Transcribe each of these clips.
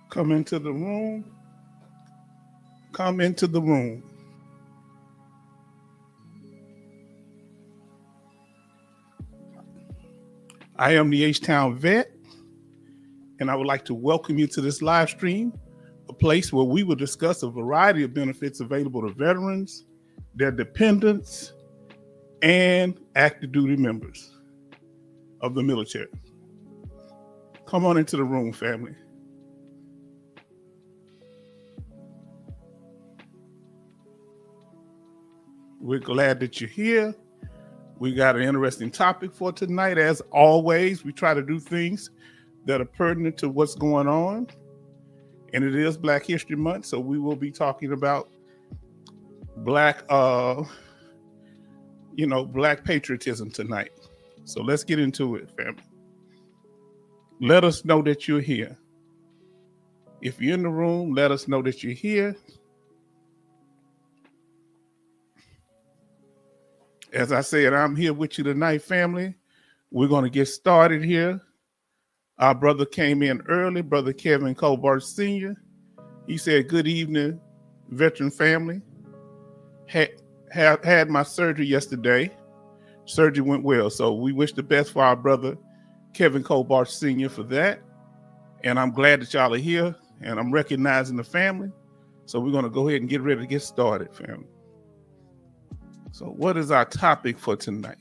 Come into the room. Come into the room. I am the H-Town Vet, and I would like to welcome you to this live stream, a place where we will discuss a variety of benefits available to veterans, their dependents, and active duty members of the military. Come on into the room, family. We're glad that you're here. We got an interesting topic for tonight. As always, we try to do things that are pertinent to what's going on. And it is Black History Month, so we will be talking about Black patriotism tonight. So let's get into it, family. Let us know that you're here. If you're in the room, let us know that you're here. As I said, I'm here with you tonight, family. We're going to get started here. Our brother came in early, Brother Kevin Colbert Sr. He said, "Good evening, veteran family. Had my surgery yesterday. Surgery went well, so we wish the best for our brother Kevin Colbert Sr. for that. And I'm glad that y'all are here, and I'm recognizing the family. So we're going to go ahead and get ready to get started, family. So what is our topic for tonight?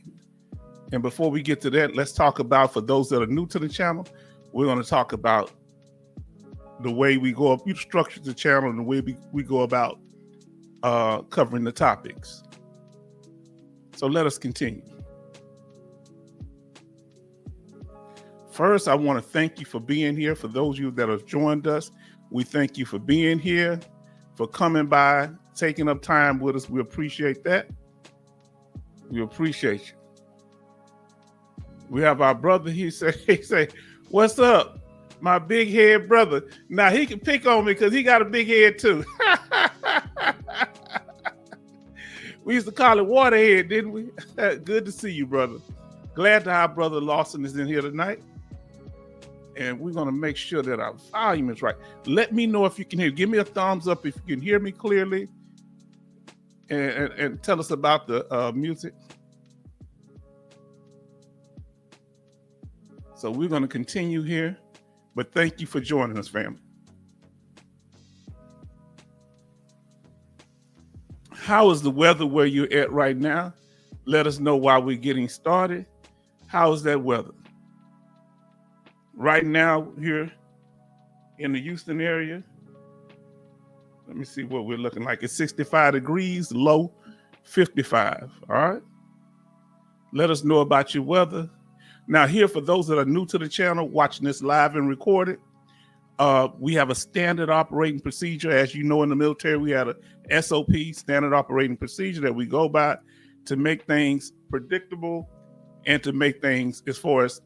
And before we get to that, let's talk about, for those that are new to the channel, we're going to talk about the way we go up, we structure the channel and the way we go about covering the topics. So let us continue. First, I want to thank you for being here. For those of you that have joined us, we thank you for being here, for coming by, taking up time with us. We appreciate that. We appreciate you. We have our brother. He say, "What's up, my big head brother?" Now he can pick on me because he got a big head too. We used to call it Waterhead, didn't we? Good to see you, brother. Glad to have Brother Lawson is in here tonight. And we're going to make sure that our volume is right. Let me know if you can hear. Give me a thumbs up if you can hear me clearly. And tell us about the music. So we're going to continue here. But thank you for joining us, family. How is the weather where you're at right now? Let us know while we're getting started. How is that weather? Right now here in the Houston area, let me see what we're looking like. It's 65 degrees, low 55, all right? Let us know about your weather. Now here, for those that are new to the channel, watching this live and recorded, we have a standard operating procedure. As you know, in the military, we had a SOP, standard operating procedure, that we go by to make things predictable and to make things, as far as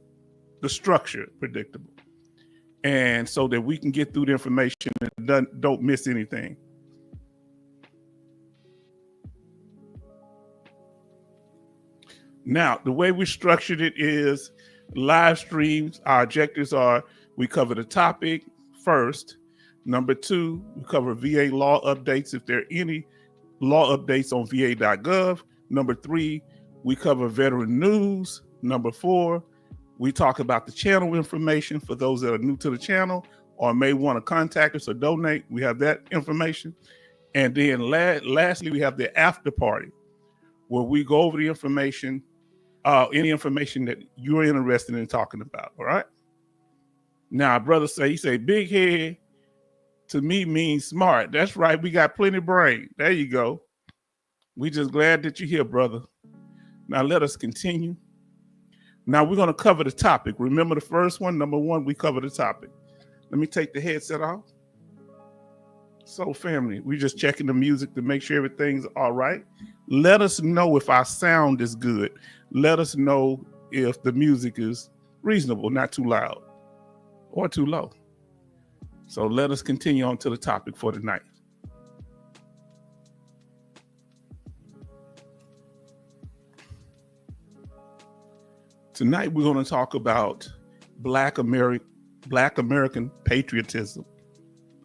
the structure, predictable. And so that we can get through the information and don't miss anything. Now, the way we structured it is live streams. Our objectives are, we cover the topic first. Number two, we cover VA law updates, if there are any law updates on va.gov. Number three, we cover veteran news. Number four, we talk about the channel information for those that are new to the channel or may want to contact us or donate. We have that information. And then lastly, we have the after party, where we go over the information, any information that you're interested in talking about. All right. Now, brother he say big head to me means smart. That's right. We got plenty of brain. There you go. We just glad that you're here, brother. Now let us continue. Now we're going to cover the topic. Remember the first one, number one, we cover the topic. Let me take the headset off. So family, we're just checking the music to make sure everything's all right. Let us know if our sound is good. Let us know if the music is reasonable, not too loud or too low. So let us continue on to the topic for tonight. Tonight, we're going to talk about Black American patriotism.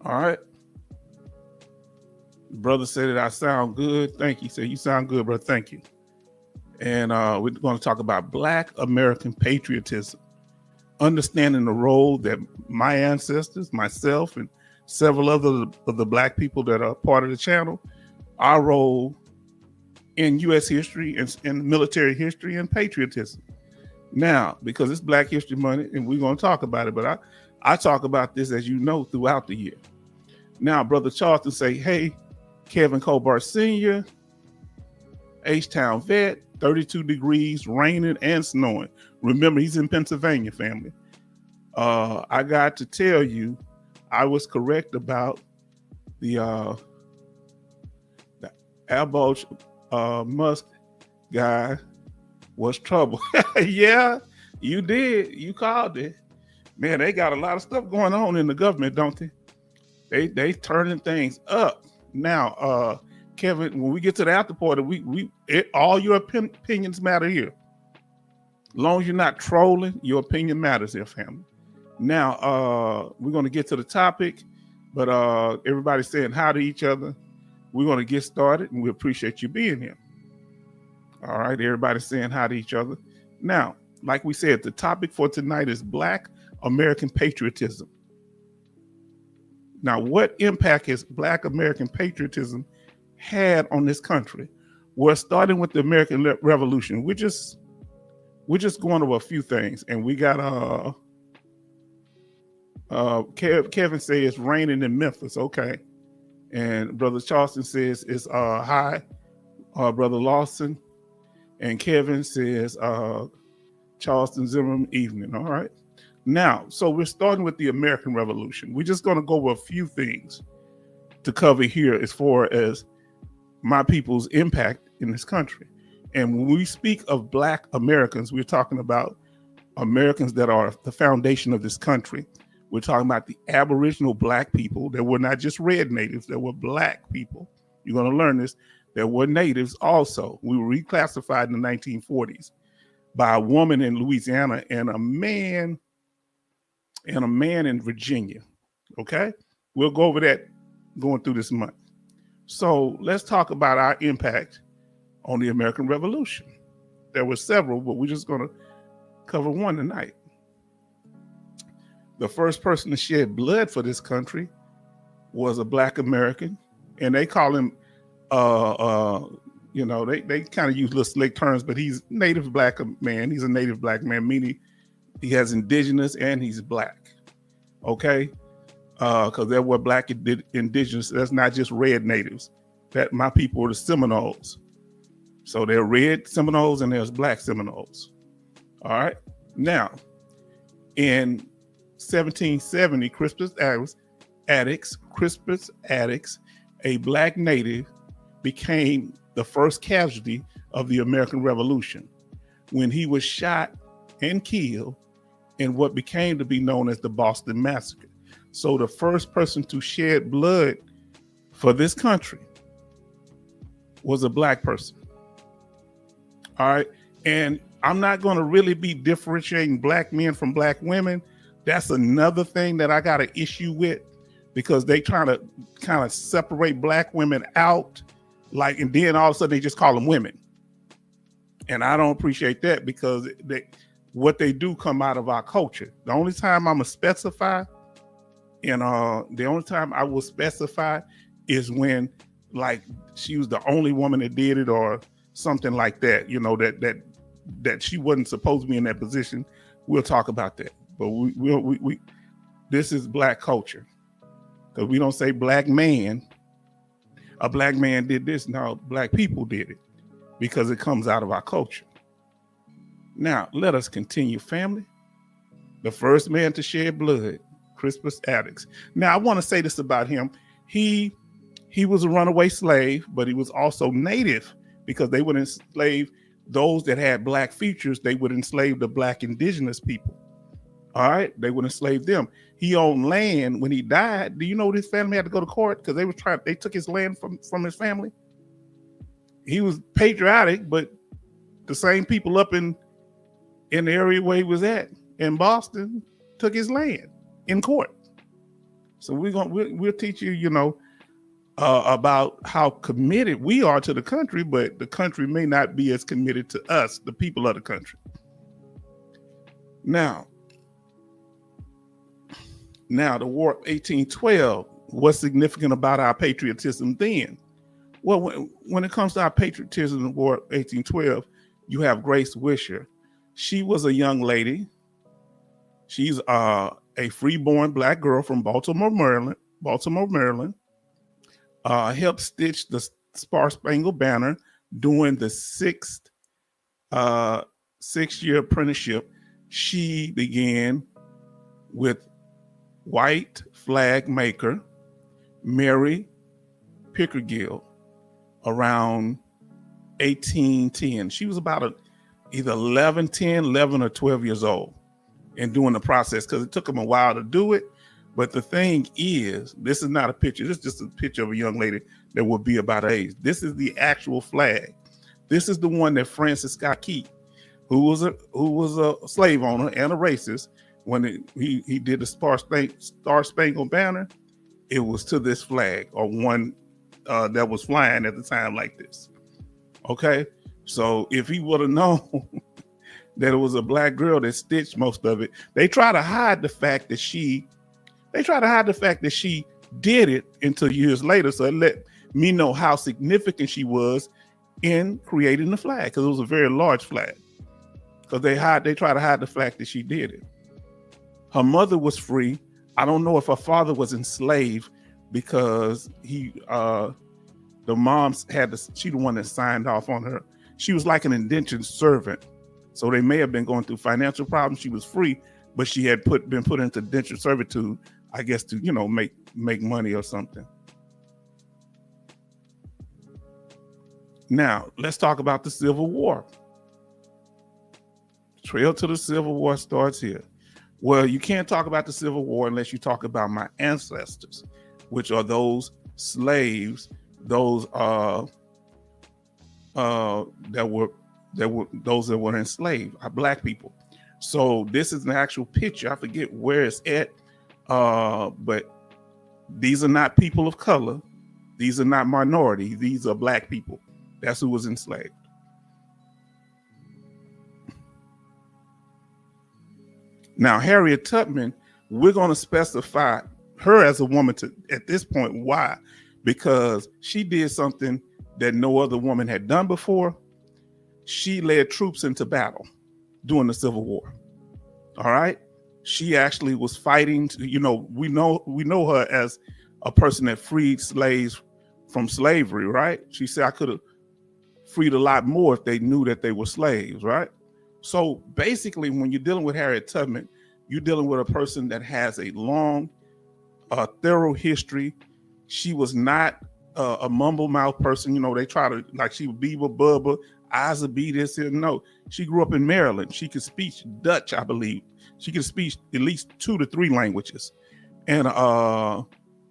All right. Brother said that I sound good. Thank you. He said, you sound good, brother. Thank you. And we're going to talk about Black American patriotism, understanding the role that my ancestors, myself, and several other of the Black people that are part of the channel, our role in U.S. history and in military history and patriotism. Now, because it's Black History Month, and we're going to talk about it, but I talk about this, as you know, throughout the year. Now, Brother Charleston say, hey, Kevin Colbart Sr., H-Town vet, 32 degrees, raining and snowing. Remember, he's in Pennsylvania, family. I got to tell you, I was correct about the Alboch Musk guy was trouble. Yeah, you did. You called it. Man, they got a lot of stuff going on in the government, don't they? They turning things up. Now, Kevin, when we get to the after party, all your opinions matter here. As long as you're not trolling, your opinion matters here, family. Now, we're going to get to the topic, but everybody's saying hi to each other. We're going to get started, and we appreciate you being here. All right, everybody's saying hi to each other. Now, like we said, the topic for tonight is Black American patriotism. Now, what impact has Black American patriotism had on this country? We're starting with the American Revolution. We're just going over a few things, and we got Kevin says it's raining in Memphis. Okay, and Brother Charleston says it's high. Brother Lawson and Kevin says Charleston Zimmerman evening. All right. Now, so we're starting with the American Revolution. We're just going to go over a few things to cover here as far as my people's impact in this country. And when we speak of Black Americans, we're talking about Americans that are the foundation of this country. We're talking about the Aboriginal Black people that were not just red natives, that were Black people. You're going to learn this. There were natives also. We were reclassified in the 1940s by a woman in Louisiana and a man in Virginia. Okay, we'll go over that going through this month. So let's talk about our impact on the American Revolution. There were several, but we're just going to cover one tonight. The first person to shed blood for this country was a Black American, and they call him, they kind of use little slick terms, but he's native Black man. He's a native Black man, meaning he has indigenous and he's Black. Okay, because there were Black indigenous. That's not just red natives. That my people were the Seminoles. So there are red Seminoles and there's Black Seminoles. All right. Now, in 1770, Crispus Attucks, a Black native, became the first casualty of the American Revolution when he was shot and killed in what became to be known as the Boston Massacre. So the first person to shed blood for this country was a Black person. All right. And I'm not going to really be differentiating Black men from Black women. That's another thing that I got an issue with, because they trying to kind of separate Black women out, and then all of a sudden they just call them women. And I don't appreciate that, because what they do come out of our culture. The only time I'm going to specify, and the only time I will specify is when, she was the only woman that did it or something like that, that she wasn't supposed to be in that position. We'll talk about that. But we this is Black culture, because we don't say Black man. A Black man did this. No, Black people did it, because it comes out of our culture. Now, let us continue, family. The first man to shed blood, Crispus Attucks. Now, I want to say this about him. He was a runaway slave, but he was also native, because they would enslave those that had Black features. They would enslave the Black indigenous people. All right, they would enslave them. He owned land when he died. Do you know his family had to go to court because they took his land from his family? He was patriotic, but the same people up in the area where he was at in Boston took his land in court. So we'll teach you, about how committed we are to the country, but the country may not be as committed to us, the people of the country. Now the War of 1812, what's significant about our patriotism then? Well, when it comes to our patriotism in the War of 1812, you have Grace Wisher. She was a young lady. She's a freeborn Black girl from Baltimore, Maryland. Helped stitch the Star Spangled Banner during the six-year apprenticeship. She began with white flag maker Mary Pickergill around 1810. She was about either 11 or 12 years old and doing the process, because it took them a while to do it. But the thing is, this is not a picture. This is just a picture of a young lady that would be about her age. This is the actual flag. This is the one that Francis Scott Key, who was a slave owner and a racist, when he did the Star Spangled Banner, it was to this flag, or one that was flying at the time like this. Okay, so if he would have known that it was a Black girl that stitched most of it, they try to hide the fact that she did it until years later. So it let me know how significant she was in creating the flag, because it was a very large flag. Because they try to hide the fact that she did it. Her mother was free. I don't know if her father was enslaved, because the mom's she the one that signed off on her. She was like an indentured servant. So they may have been going through financial problems. She was free, but she had been put into indentured servitude, I guess, to, make money or something. Now, let's talk about the Civil War. Trail to the Civil War starts here. Well, you can't talk about the Civil War unless you talk about my ancestors, which are those slaves, those that were enslaved, are Black people. So this is an actual picture. I forget where it's at, but these are not people of color. These are not minority. These are Black people. That's who was enslaved. Now, Harriet Tubman, we're going to specify her as a woman at this point. Why? Because she did something that no other woman had done before. She led troops into battle during the Civil War. All right. She actually was fighting. We know her as a person that freed slaves from slavery, right? She said, I could have freed a lot more if they knew that they were slaves, right? So basically, when you're dealing with Harriet Tubman, you're dealing with a person that has a long, thorough history. She was not a mumble mouth person. They try to, like, she would be with Bubba, eyes would be this here. No, she grew up in Maryland. She could speak Dutch, I believe. She could speak at least 2 to 3 languages. And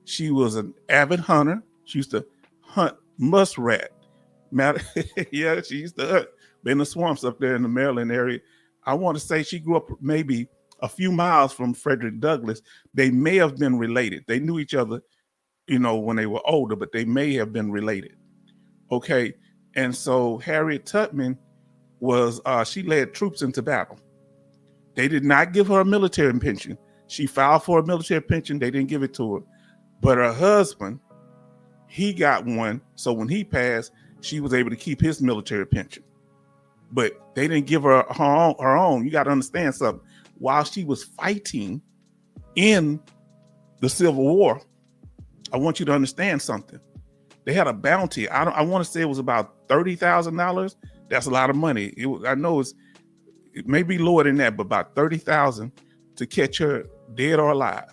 she was an avid hunter. She used to hunt muskrat. Yeah, she used to hunt in the swamps up there in the Maryland area. I want to say she grew up maybe a few miles from Frederick Douglass. They may have been related. They knew each other, when they were older, but they may have been related. Okay. And so Harriet Tubman she led troops into battle. They did not give her a military pension. She filed for a military pension. They didn't give it to her. But her husband, he got one. So when he passed, she was able to keep his military pension. But they didn't give her her own. You got to understand something. While she was fighting in the Civil War, I want you to understand something. They had a bounty. I want to say it was about $30,000. That's a lot of money. I know it may be lower than that, but about $30,000 to catch her dead or alive.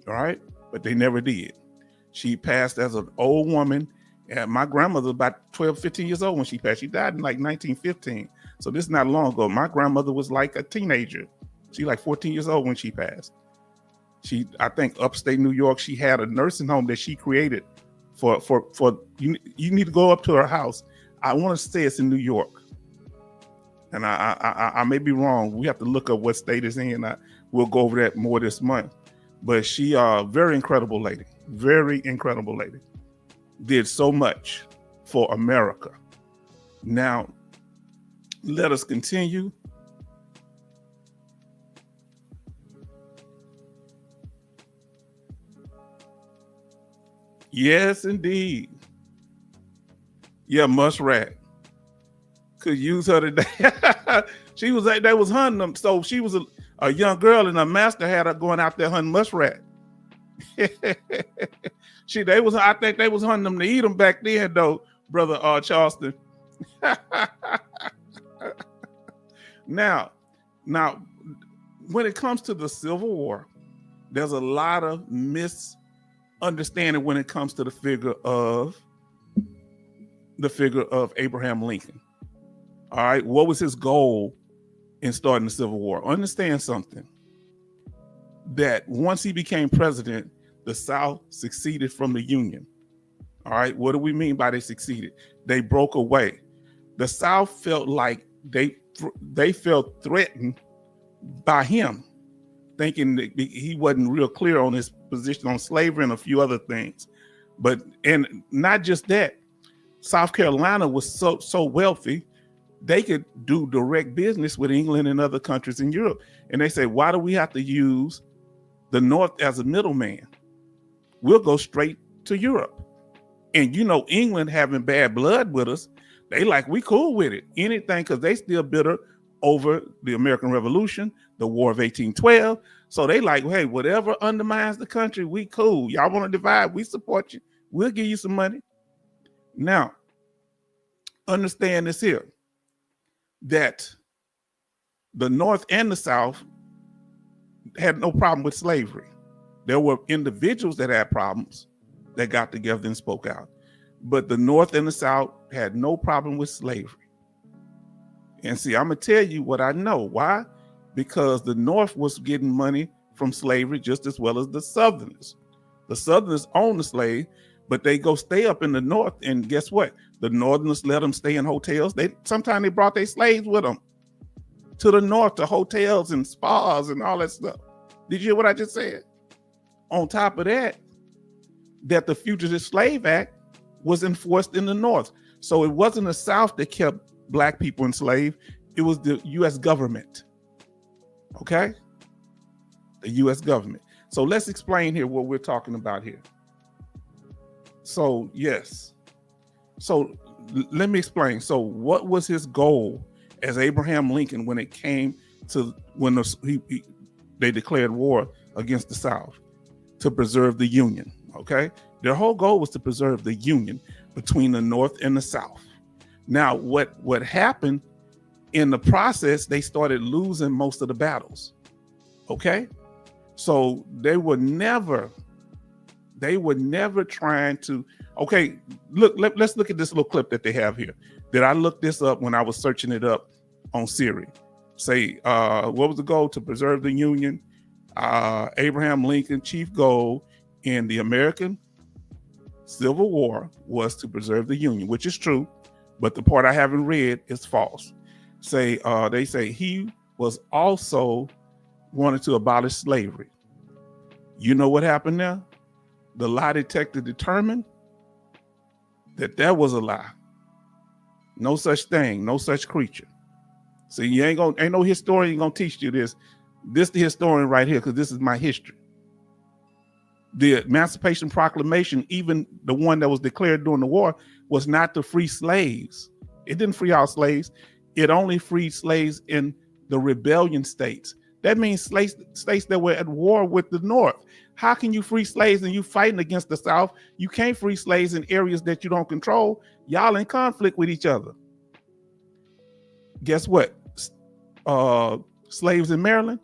All right, but they never did. She passed as an old woman. And my grandmother was about 12, 15 years old when she passed. She died in like 1915. So this is not long ago. My grandmother was like a teenager. She like 14 years old when she passed. I think upstate New York, she had a nursing home that she created for you need to go up to her house. I want to say it's in New York. And I may be wrong. We have to look up what state it's in. We'll go over that more this month. But she very incredible lady, very incredible lady. Did so much for America. Now, let us continue. Yes, indeed. Yeah, muskrat. Could use her today. She was they was hunting them. So she was a young girl, and her master had her going out there hunting muskrat. I think they was hunting them to eat them back then, though, brother Charleston. Now, when it comes to the Civil War, there's a lot of misunderstanding when it comes to the figure of Abraham Lincoln. All right, what was his goal in starting the Civil War? Understand something, that once he became president, the South seceded from the Union. All right, what do we mean by they seceded? They broke away. The South felt like they felt threatened by him, thinking that he wasn't real clear on his position on slavery and a few other things. And not just that, South Carolina was so wealthy, they could do direct business with England and other countries in Europe. And they say, why do we have to use the North as a middleman? We'll go straight to Europe. And England having bad blood with us, they like, we cool with it. Anything, because they still bitter over the American Revolution, the War of 1812. So they like, hey, whatever undermines the country, we cool. Y'all want to divide, we support you. We'll give you some money. Now, understand this here, that the North and the South had no problem with slavery. There were individuals that had problems that got together and spoke out. But the North and the South had no problem with slavery. And see, I'm going to tell you what I know. Why? Because the North was getting money from slavery just as well as the Southerners. The Southerners owned the slave, but they go stay up in the North. And guess what? The Northerners let them stay in hotels. Sometimes they brought their slaves with them to the North, to hotels and spas and all that stuff. Did you hear what I just said? On top of that the Fugitive Slave Act was enforced in the North. So it wasn't the South that kept Black people enslaved. It was the U.S. government. Okay? The U.S. government. So let's explain here what we're talking about here. So, yes. So let me explain. So what was his goal as Abraham Lincoln when it came to when they declared war against the South? To preserve the Union, okay? Their whole goal was to preserve the Union between the North and the South. Now, what happened in the process, they started losing most of the battles, okay? So they were never trying to, okay, let's look at this little clip that they have here. Did I look this up when I was searching it up on Siri? Say, what was the goal? To preserve the Union. Abraham Lincoln chief goal in the American Civil War was to preserve the Union, which is true, but the part I haven't read is false. They say he was also wanted to abolish slavery. You know what happened now? The lie detector determined that was a lie. No such thing, no such creature. See, ain't no historian gonna teach you this. This the historian right here, because this is my history. The Emancipation Proclamation, even the one that was declared during the war, was not to free slaves. It didn't free all slaves. It only freed slaves in the rebellion states. That means states that were at war with the North. How can you free slaves and you fighting against the South? You can't free slaves in areas that you don't control. Y'all in conflict with each other. Guess what? Slaves in Maryland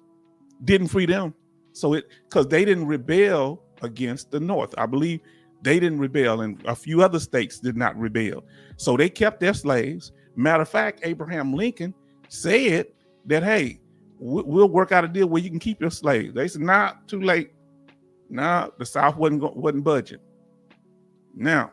didn't free them. So because they didn't rebel against the North. I believe they didn't rebel, and a few other states did not rebel. So they kept their slaves. Matter of fact, Abraham Lincoln said that, hey, we'll work out a deal where you can keep your slaves. They said, nah, too late. Nah, the South wasn't budging. Now,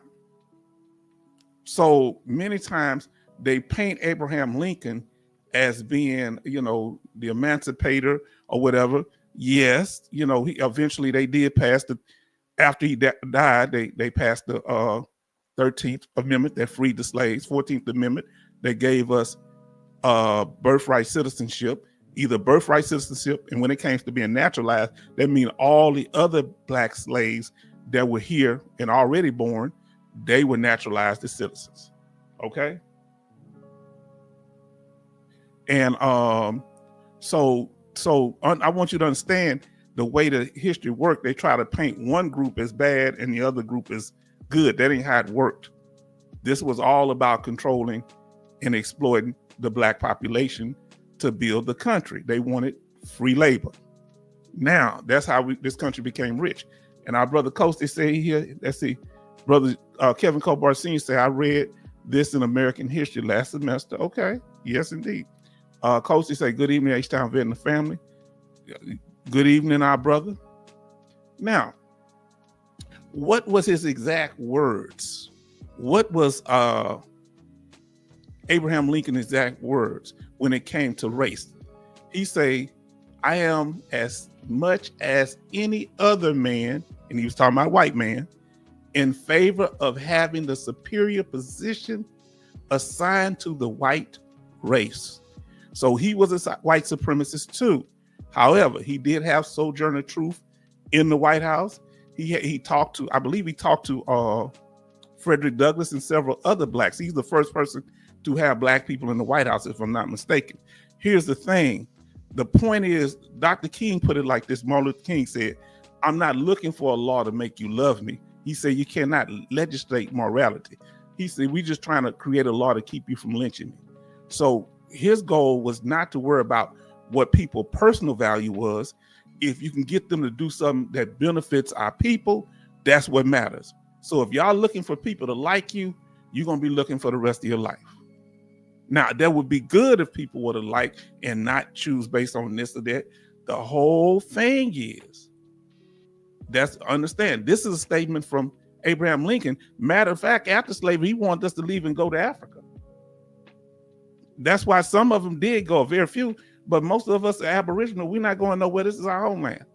so many times they paint Abraham Lincoln as being, the emancipator or whatever. Yes, he eventually they did pass the after he died. They passed the 13th Amendment that freed the slaves. 14th Amendment that gave us birthright citizenship, either birthright citizenship, and when it came to being naturalized, that means all the other black slaves that were here and already born, they were naturalized as citizens. Okay, and I want you to understand the way the history worked. They try to paint one group as bad and the other group as good. That ain't how it worked. This was all about controlling and exploiting the black population to build the country. They wanted free labor. Now, that's how this country became rich. And our brother Coasty say here, let's see, brother Kevin Cobar Sr. say, I read this in American history last semester. Okay, yes, indeed. Coasty say, good evening, H-Town vet and the family. Good evening, our brother. Now, what was his exact words? What was Abraham Lincoln's exact words when it came to race? He say, I am as much as any other man, and he was talking about white man, in favor of having the superior position assigned to the white race. So he was a white supremacist too. However, he did have Sojourner Truth in the White House. He talked to, I believe he talked to Frederick Douglass and several other blacks. He's the first person to have black people in the White House, if I'm not mistaken. Here's the thing. The point is, Dr. King put it like this. Martin Luther King said, I'm not looking for a law to make you love me. He said, you cannot legislate morality. He said, we're just trying to create a law to keep you from lynching me. So his goal was not to worry about what people's personal value was. If you can get them to do something that benefits our people, that's what matters. So if y'all looking for people to like you, you're going to be looking for the rest of your life. Now, that would be good if people were to like and not choose based on this or that. The whole thing is, understand, this is a statement from Abraham Lincoln. Matter of fact, after slavery, he wanted us to leave and go to Africa. That's why some of them did go, very few, but most of us are Aboriginal. We're not going nowhere. This is our homeland.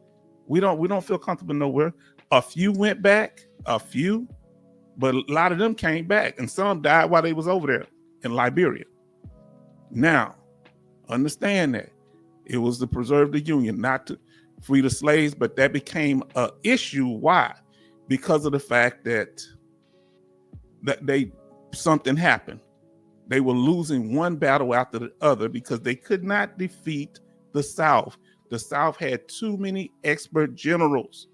We don't feel comfortable nowhere. A few went back, but a lot of them came back, and some died while they was over there in Liberia. Now, understand that it was to preserve the Union, not to free the slaves, but that became an issue. Why? Because of the fact that something happened. They were losing one battle after the other because they could not defeat the South. The South had too many expert generals.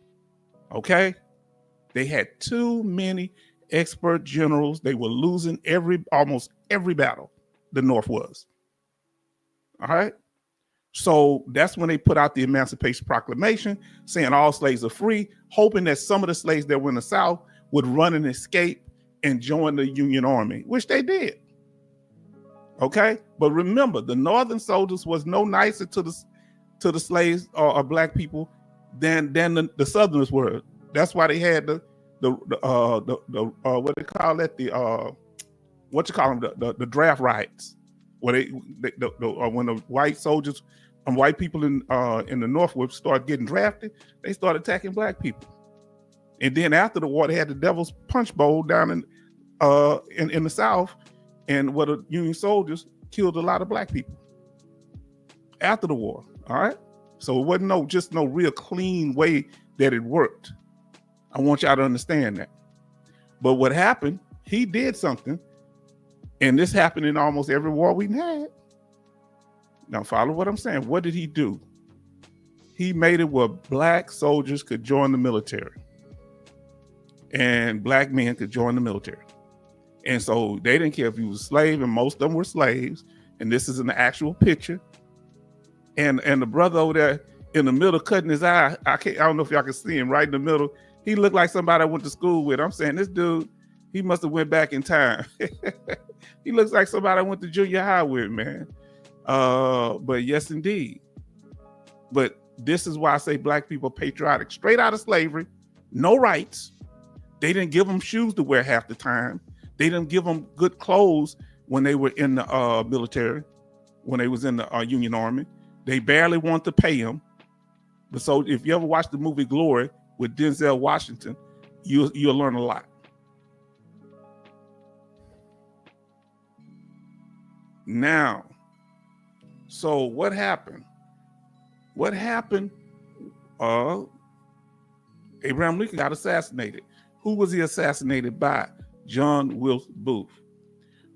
Okay? They had too many expert generals. They were losing almost every battle the North was. All right? So that's when they put out the Emancipation Proclamation saying all slaves are free, hoping that some of the slaves that were in the South would run and escape and join the Union Army, which they did. Okay, but remember, the Northern soldiers was no nicer to the slaves or black people than the Southerners were. That's why they had the what they call it, the draft riots, where when the white soldiers and white people in the North would start getting drafted, they started attacking black people. And then after the war, they had the Devil's Punch Bowl down in the South, and where the Union soldiers killed a lot of black people after the war. All right, so it wasn't just no real clean way that it worked. I want y'all to understand that. But what happened? He did something, and this happened in almost every war we had. Now follow what I'm saying. What did he do? He made it where black soldiers could join the military, and black men could join the military. And so they didn't care if you was a slave, and most of them were slaves. And this is an actual picture. And the brother over there in the middle cutting his eye, I don't know if y'all can see him right in the middle. He looked like somebody I went to school with. I'm saying, this dude, he must have went back in time. He looks like somebody I went to junior high with, man. But yes, indeed. But this is why I say black people patriotic. Straight out of slavery, no rights. They didn't give them shoes to wear half the time. They didn't give them good clothes when they were in the military, when they was in the Union Army. They barely wanted to pay them. So if you ever watch the movie Glory with Denzel Washington, you'll learn a lot. Now, so what happened? What happened? Abraham Lincoln got assassinated. Who was he assassinated by? John Wilkes Booth.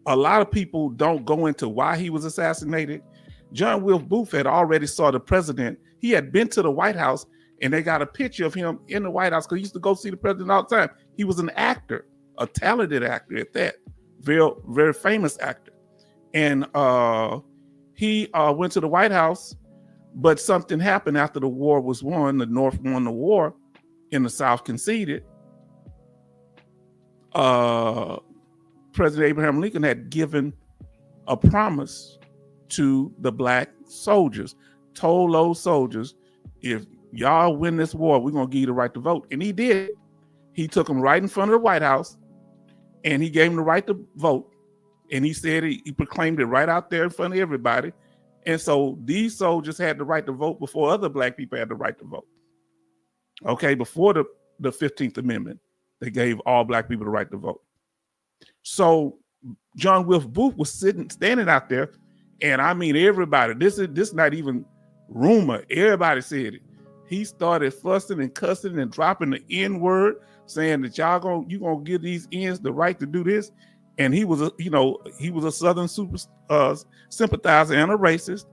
A lot of people don't go into why he was assassinated. John Wilkes Booth had already saw the president. He had been to the White House, and they got a picture of him in the White House because he used to go see the president all the time. He was an actor, a talented actor at that, very, very famous actor. And he went to the White House, but something happened after the war was won. The North won the war, and the South conceded. President Abraham Lincoln had given a promise to the black soldiers, told those soldiers, if y'all win this war, we're going to give you the right to vote. And he did. He took them right in front of the White House, and he gave them the right to vote. And he said he proclaimed it right out there in front of everybody. And so these soldiers had the right to vote before other black people had the right to vote. Okay, before the 15th Amendment, they gave all black people the right to vote. So John Wilkes Booth was standing out there, and I mean everybody. This is not even rumor. Everybody said it. He started fussing and cussing and dropping the N word, saying that you gonna give these N's the right to do this. And he was a Southern sympathizer and a racist.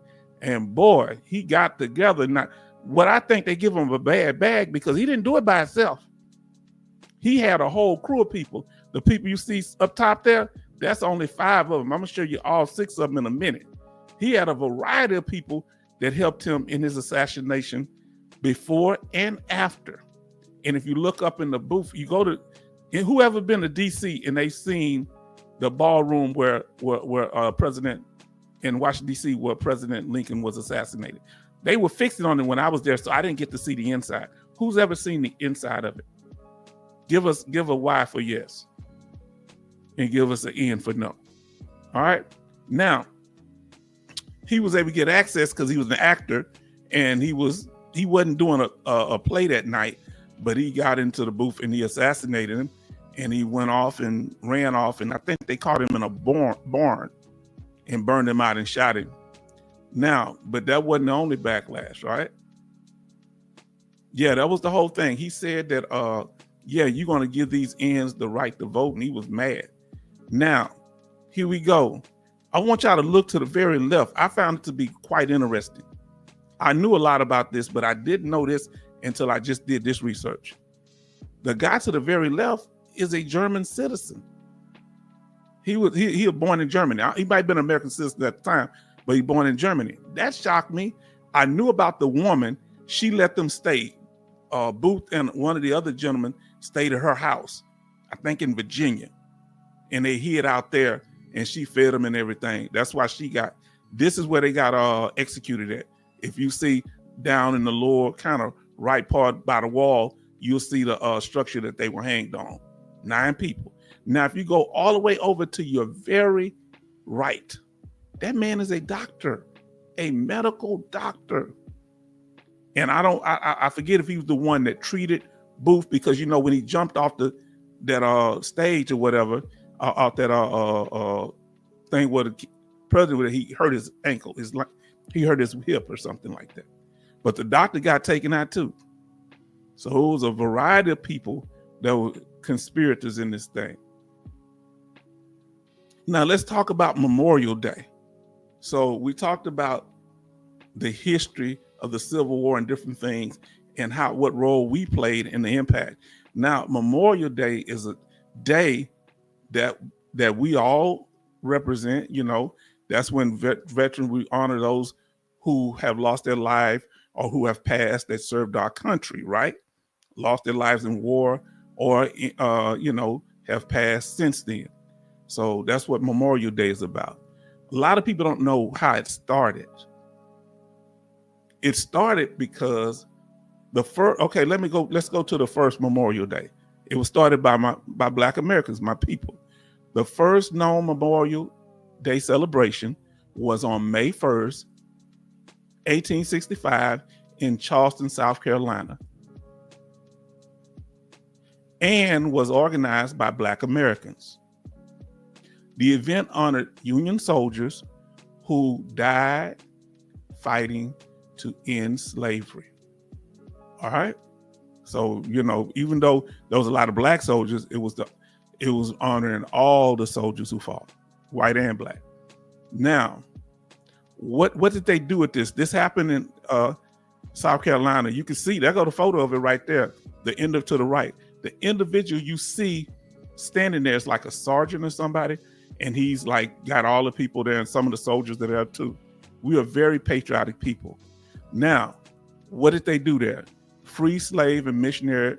And boy, he got together. Now, what I think they give him a bad bag because he didn't do it by himself. He had a whole crew of people. The people you see up top there, that's only 5 of them. I'm gonna show you all 6 of them in a minute. He had a variety of people that helped him in his assassination before and after. And if you look up in the booth, you go to, and whoever been to DC and they've seen the ballroom where President in Washington, D.C., where President Lincoln was assassinated. They were fixing on it when I was there, so I didn't get to see the inside. Who's ever seen the inside of it? Give a Y for yes, and give us an N for no. All right. Now, he was able to get access because he was an actor, and he wasn't doing a play that night, but he got into the booth and he assassinated him. And he went off and ran off, and I think they caught him in a barn and burned him out and shot him. Now, but that wasn't the only backlash, right? Yeah, that was the whole thing. He said that, you're going to give these ends the right to vote, and he was mad. Now, here we go. I want y'all to look to the very left. I found it to be quite interesting. I knew a lot about this, but I didn't know this until I just did this research. The guy to the very left is a German citizen. He was born in Germany. He might have been an American citizen at the time, but he born in Germany. That shocked me. I knew about the woman. She let them stay. Booth and one of the other gentlemen stayed at her house, I think in Virginia. And they hid out there, and she fed them and everything. That's why this is where they got executed at. If you see down in the lower kind of right part by the wall, you'll see the structure that they were hanged on. 9 people. Now, if you go all the way over to your very right, that man is a doctor, a medical doctor. And I forget if he was the one that treated Booth, because when he jumped off that stage or whatever, off that thing where the president, he hurt his ankle, he hurt his hip or something like that. But the doctor got taken out too. So it was a variety of people that were conspirators in this thing. Now let's talk about Memorial Day. So we talked about the history of the Civil War and different things and what role we played in the impact. Now, Memorial Day is a day that we all represent. That's when veterans, we honor those who have lost their life or who have passed that served our country, right? Lost their lives in war or, have passed since then. So that's what Memorial Day is about. A lot of people don't know how it started. It started because let's go to the first Memorial Day. It was started by Black Americans, my people. The first known Memorial Day celebration was on May 1st, 1865 in Charleston, South Carolina, and was organized by Black Americans. The event honored Union soldiers who died fighting to end slavery. All right. So, even though there was a lot of Black soldiers, it was honoring all the soldiers who fought, white and Black. Now, what did they do with this? This happened in South Carolina. You can see, there go the photo of it right there, the end to the right. The individual you see standing there is like a sergeant or somebody, and he's like got all the people there and some of the soldiers that are there too. We are very patriotic people. Now, what did they do there? Freed slaves and missionaries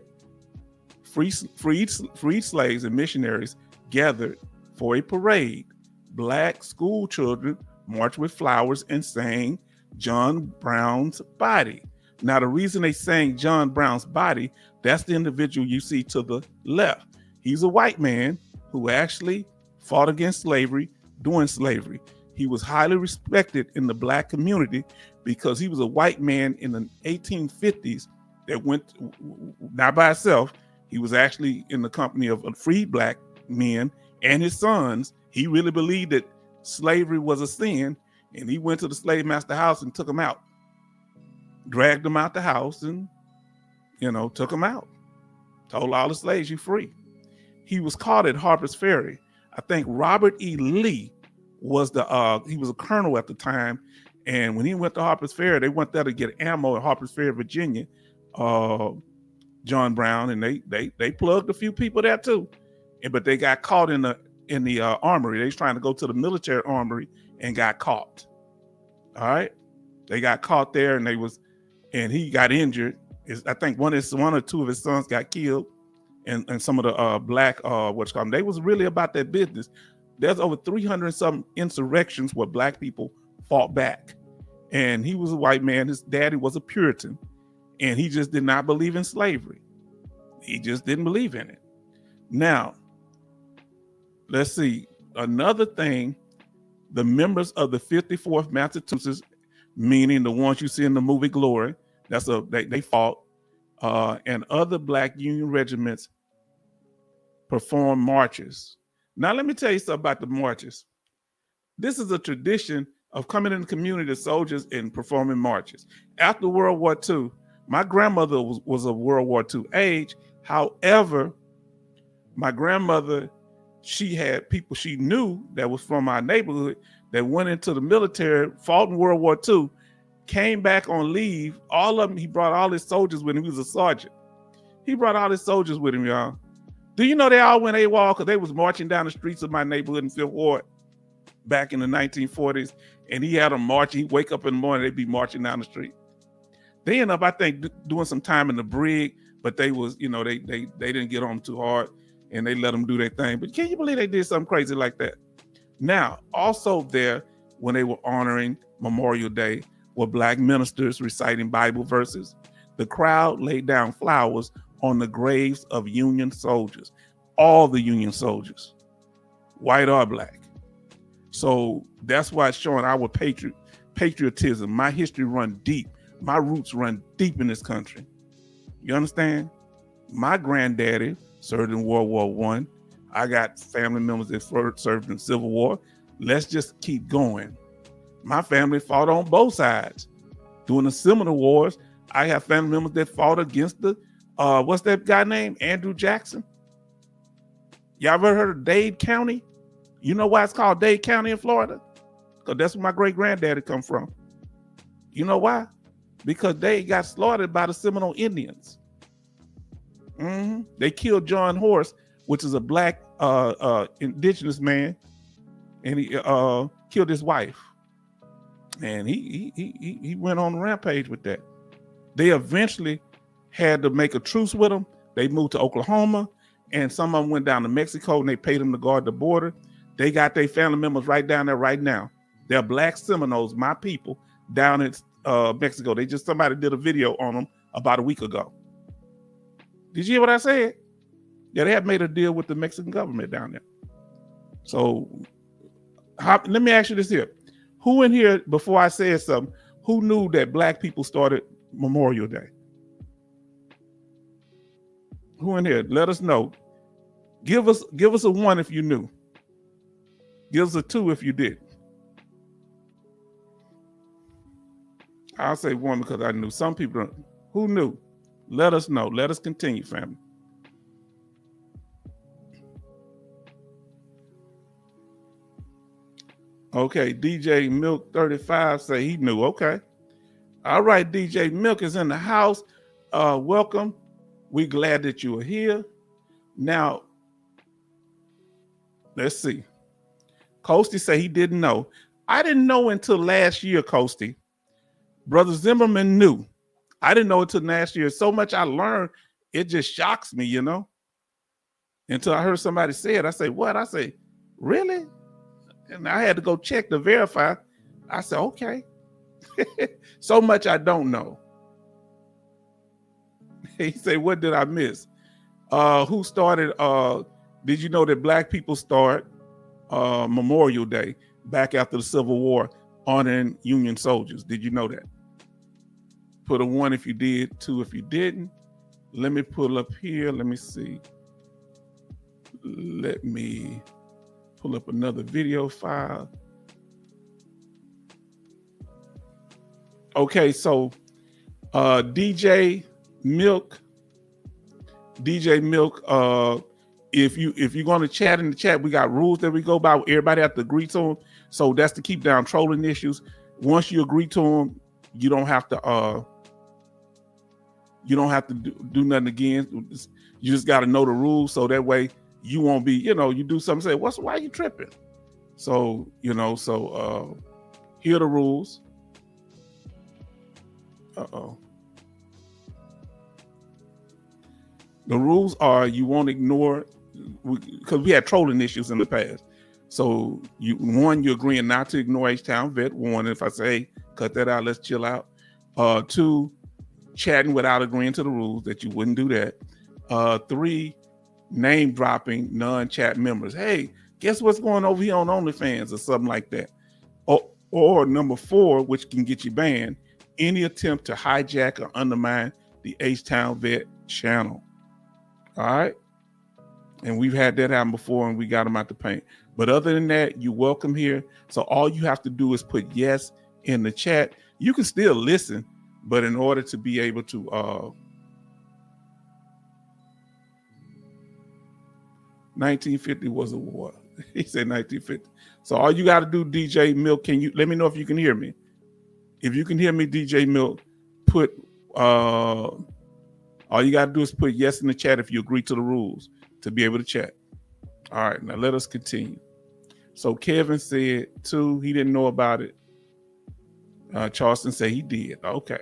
gathered for a parade. Black school children marched with flowers and sang John Brown's Body. Now, the reason they sang John Brown's Body, that's the individual you see to the left. He's a white man who actually fought against slavery during slavery. He was highly respected in the Black community because he was a white man in the 1850s that went not by himself. He was actually in the company of freed Black men and his sons. He really believed that slavery was a sin, and he went to the slave master house and took them out, dragged them out the house, and took them out. Told all the slaves, "You free." He was caught at Harper's Ferry. I think Robert E. Lee was he was a colonel at the time, and when he went to Harper's Ferry, they went there to get ammo at Harper's Ferry, Virginia. John Brown, and they plugged a few people there too, but they got caught in the armory. They was trying to go to the military armory and got caught. All right, they got caught there, and he got injured. I think one or two of his sons got killed, and some of the Black they was really about that business. There's over 300 some insurrections where Black people fought back, and he was a white man. His daddy was a Puritan, and he just did not believe in slavery. He just didn't believe in it. Now, let's see. Another thing, the members of the 54th Massachusetts, meaning the ones you see in the movie Glory, they fought, and other Black Union regiments performed marches. Now, let me tell you something about the marches. This is a tradition of coming in the community of soldiers and performing marches. After World War II, my grandmother was of World War II age. However, my grandmother, she had people she knew that was from our neighborhood that went into the military, fought in World War II, came back on leave. All of them, he brought all his soldiers with him. He was a sergeant. He brought all his soldiers with him, y'all. Do you know they all went AWOL because they was marching down the streets of my neighborhood in Fifth Ward back in the 1940s, and he had them marching. He'd wake up in the morning, they'd be marching down the street. They ended up, I think, doing some time in the brig, but they was, they didn't get on too hard, and they let them do their thing. But can you believe they did something crazy like that? Now, also there, when they were honoring Memorial Day, were Black ministers reciting Bible verses. The crowd laid down flowers on the graves of Union soldiers, all the Union soldiers, white or Black. So that's why it's showing our patriotism. My history run deep. My roots run deep in this country. You understand? My granddaddy served in World War I. I got family members that served in the Civil War. Let's just keep going. My family fought on both sides. During the Seminole Wars, I have family members that fought against the, what's that guy named? Andrew Jackson. Y'all ever heard of Dade County? You know why it's called Dade County in Florida? Because that's where my great granddaddy come from. You know why? Because they got slaughtered by the Seminole Indians. They killed John Horse, which is a Black indigenous man, and he killed his wife. And he went on a rampage with that. They eventually had to make a truce with him. They moved to Oklahoma, and some of them went down to Mexico, and they paid them to guard the border. They got their family members right down there right now. They're Black Seminoles, my people, down in Mexico. Somebody did a video on them about a week ago. Did you hear what I said? Yeah, they had made a deal with the Mexican government down there. So let me ask you this here. Who in here, before I said something, who knew that Black people started Memorial Day? Who in here? Let us know. Give us a 1 if you knew. Give us a 2 if you did. I'll say 1 because I knew. Some people don't. Who knew? Let us know. Let us continue, family. Okay, DJ Milk 35 say he knew. Okay. All right, DJ Milk is in the house. Welcome. We're glad that you are here. Now, let's see. Coasty say he didn't know. I didn't know until last year, Coasty. Brother Zimmerman knew. I didn't know until last year. So much I learned, it just shocks me, you know? Until I heard somebody say it. I say, what? I say, really? And I had to go check to verify. I said, okay. So much I don't know. He said, what did I miss? Who started, did you know that Black people start Memorial Day back after the Civil War honoring Union soldiers? Did you know that? Put a 1 if you did, 2 if you didn't. Let me pull up here. Let me see. Let me pull up another video file. Okay, so DJ Milk, if you're going to chat in the chat, we got rules that we go by. Everybody have to agree to them. So that's to keep down trolling issues. Once you agree to them, you don't have to do nothing again. You just got to know the rules, so that way you won't be, you do something, say, why are you tripping? So, here are the rules. The rules are you won't ignore, because we had trolling issues in the past. So you're agreeing not to ignore H-Town Vet. 1, if I say, hey, cut that out, let's chill out. 2, chatting without agreeing to the rules, that you wouldn't do that. 3, name dropping non-chat members. Hey, guess what's going over here on OnlyFans or something like that. Or number 4, which can get you banned, any attempt to hijack or undermine the H-Town Vet channel. All right. And we've had that happen before and we got them out the paint. But other than that, you're welcome here. So all you have to do is put yes in the chat. You can still listen, but in order to be able to 1950 was a war. He said 1950. So all you got to do, DJ Milk, can you let me know if you can hear me? If you can hear me, DJ Milk, put all you got to do is put yes in the chat if you agree to the rules to be able to chat. All right, now let us continue. So Kevin said 2, he didn't know about it. Charleston said he did. Okay.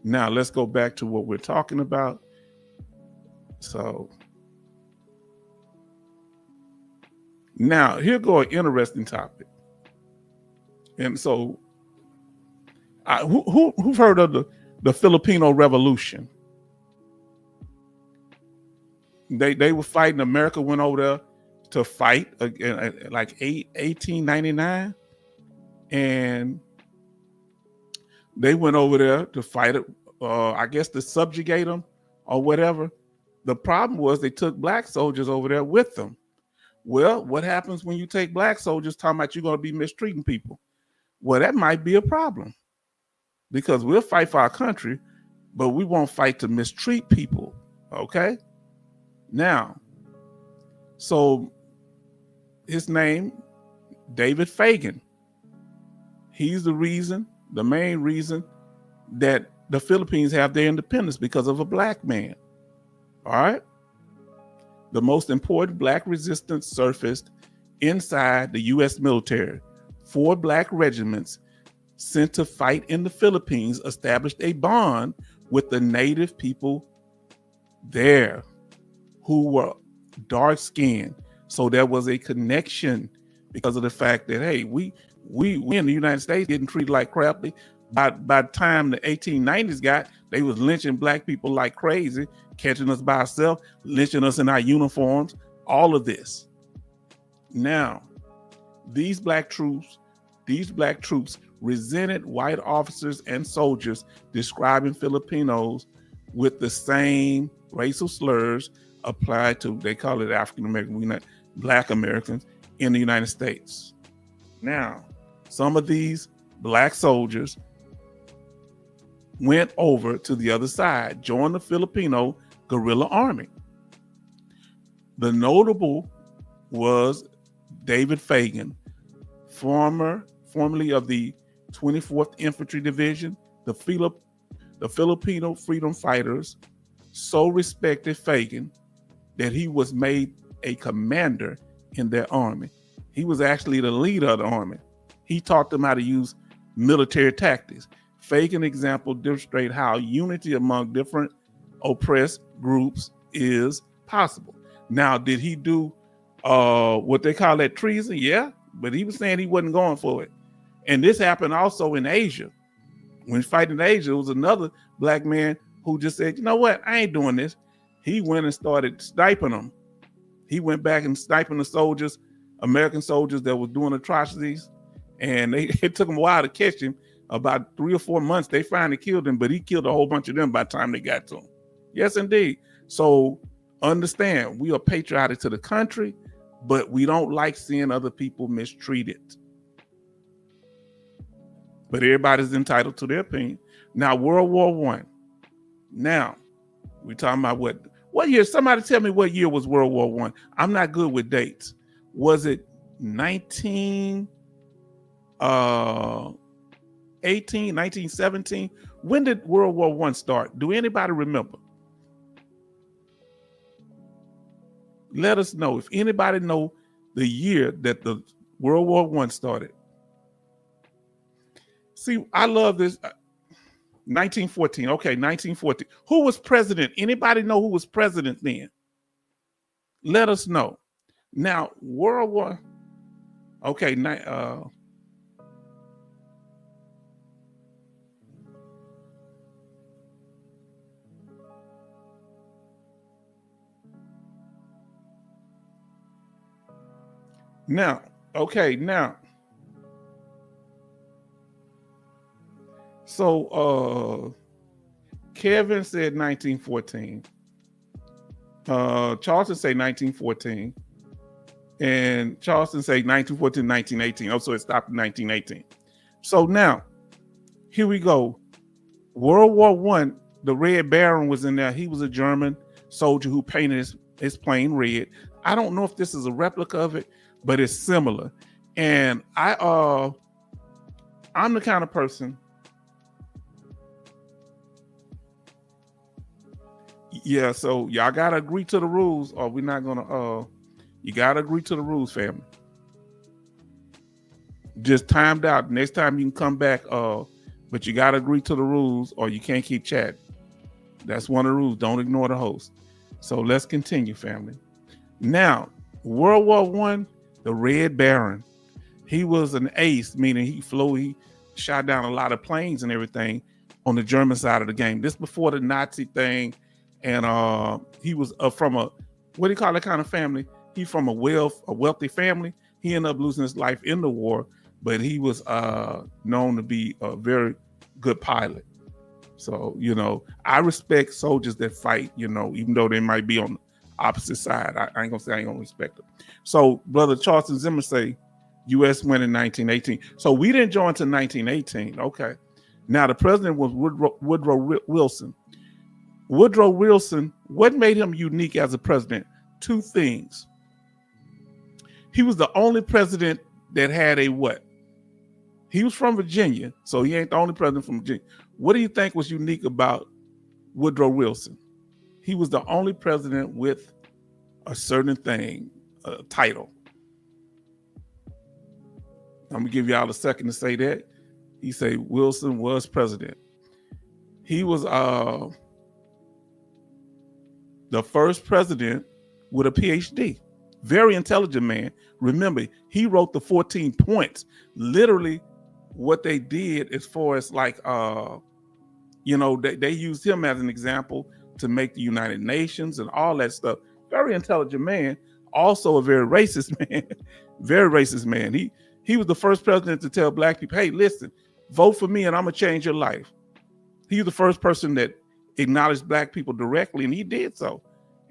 Now let's go back to what we're talking about. So now here go an interesting topic. And so who've heard of the Filipino Revolution? They were fighting. America went over there to fight like 1899, and they went over there to fight it. I guess to subjugate them or whatever. The problem was they took Black soldiers over there with them. Well, what happens when you take Black soldiers talking about you're going to be mistreating people? Well, that might be a problem, because we'll fight for our country, but we won't fight to mistreat people. Okay. Now, so his name, David Fagan. He's the main reason that the Philippines have their independence, because of a Black man. All right. The most important Black resistance surfaced inside the U.S. military. 4 Black regiments sent to fight in the Philippines established a bond with the native people there, who were dark skinned. So there was a connection because of the fact that, hey, we in the United States getting treated like crap. By the time the 1890s got, they was lynching Black people like crazy, catching us by ourselves, lynching us in our uniforms, all of this. Now, these black troops resented white officers and soldiers describing Filipinos with the same racial slurs applied to, they call it African American, we not Black Americans in the United States. Now, some of these Black soldiers went over to the other side, joined the Filipino guerrilla army. The notable was David Fagan, formerly of the 24th Infantry Division, the Filipino freedom fighters so respected Fagan that he was made a commander in their army. He was actually the leader of the army. He taught them how to use military tactics. Fagan example demonstrate how unity among different oppressed groups is possible. Now, did he do what they call that treason? Yeah, but he was saying he wasn't going for it. And this happened also in Asia. When fighting in Asia, it was another Black man who just said, you know what, I ain't doing this. He went and started sniping them. He went back and sniping the soldiers, American soldiers that were doing atrocities. And it took them a while to catch him. About 3 or 4 months, they finally killed him, but he killed a whole bunch of them by the time they got to him. Yes, indeed. So understand, we are patriotic to the country, but we don't like seeing other people mistreated. But everybody's entitled to their opinion. Now, World War I. Now, we're talking about what year? Somebody tell me what year was World War I. I'm not good with dates. Was it 1918, 1917? When did World War I start? Do anybody remember? Let us know if anybody know the year that the World War I started. See, I love this. 1914. Okay, 1914. Who was president? Anybody know who was president then? Let us know. Now, World War. Okay, now okay, now. So Kevin said 1914. Charleston say 1914. And Charleston say 1914, 1918. Oh, so it stopped in 1918. So now, here we go. World War I, the Red Baron was in there. He was a German soldier who painted his plane red. I don't know if this is a replica of it, but it's similar. And I'm the kind of person. Yeah, so y'all gotta agree to the rules, or we're not gonna. You gotta agree to the rules, family. Just timed out. Next time you can come back, but you gotta agree to the rules, or you can't keep chatting. That's one of the rules. Don't ignore the host. So let's continue, family. Now, World War I, the Red Baron. He was an ace, meaning he shot down a lot of planes and everything on the German side of the game. This before the Nazi thing. And he was from a, what do you call that kind of family? He's from a wealthy family. He ended up losing his life in the war, but he was known to be a very good pilot. So, I respect soldiers that fight, even though they might be on the opposite side. I ain't gonna say I ain't gonna respect them. So, Brother Charleston Zimmer say, U.S. went in 1918. So we didn't join until 1918. Okay. Now the president was Woodrow Wilson. Woodrow Wilson, what made him unique as a president? Two things. He was the only president that had a what? He was from Virginia, so he ain't the only president from Virginia. What do you think was unique about Woodrow Wilson? He was the only president with a certain thing, a title. I'm gonna give y'all a second to say that. He said Wilson was president. He was the first president with a PhD. Very intelligent man. Remember, he wrote the 14 points. Literally, what they did as far as like, they used him as an example to make the United Nations and all that stuff. Very intelligent man. Also a very racist man. Very racist man. He was the first president to tell Black people, hey, listen, Vote for me and I'm gonna change your life. He was the first person that acknowledged black people directly, and he did so.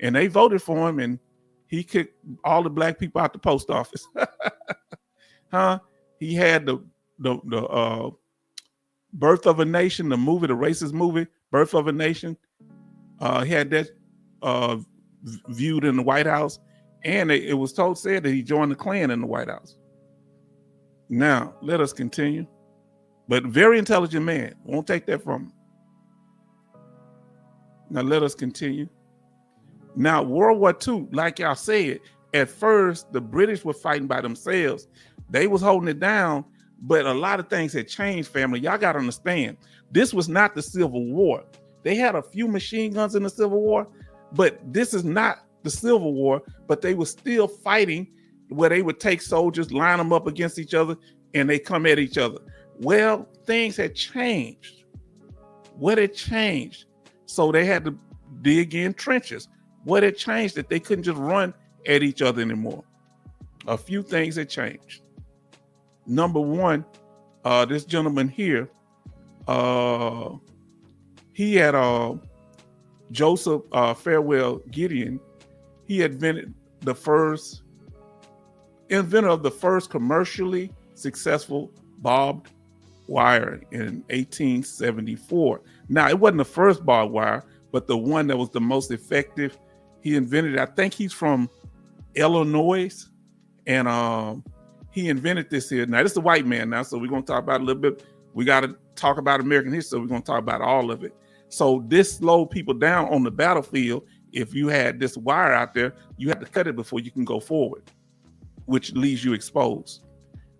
And they voted for him, and he kicked all the black people out the post office. Huh? He had the Birth of a Nation, the movie, the racist movie, Birth of a Nation. He had that viewed in the White House, and it was said that he joined the Klan in the White House. Now, let us continue. But very intelligent man. Won't take that from him. Now, let us continue. Now, World War II, like y'all said, at first, the British were fighting by themselves. They was holding it down, but a lot of things had changed, family. Y'all got to understand, this was not the Civil War. They had a few machine guns in the Civil War, but this is not the Civil War, but they were still fighting where they would take soldiers, line them up against each other, and they come at each other. Well, things had changed. What had changed? So they had to dig in trenches. What had changed? That they couldn't just run at each other anymore. A few things had changed. Number one, this gentleman here, he had Joseph Farewell Gideon. He had invented inventor of the first commercially successful barbed wire in 1874. Now, it wasn't the first barbed wire, but the one that was the most effective. He invented it. I think he's from Illinois, and he invented this here. Now, this is a white man now, so we're going to talk about it a little bit. We got to talk about American history, so we're going to talk about all of it. So this slowed people down on the battlefield. If you had this wire out there, you had to cut it before you can go forward, which leaves you exposed.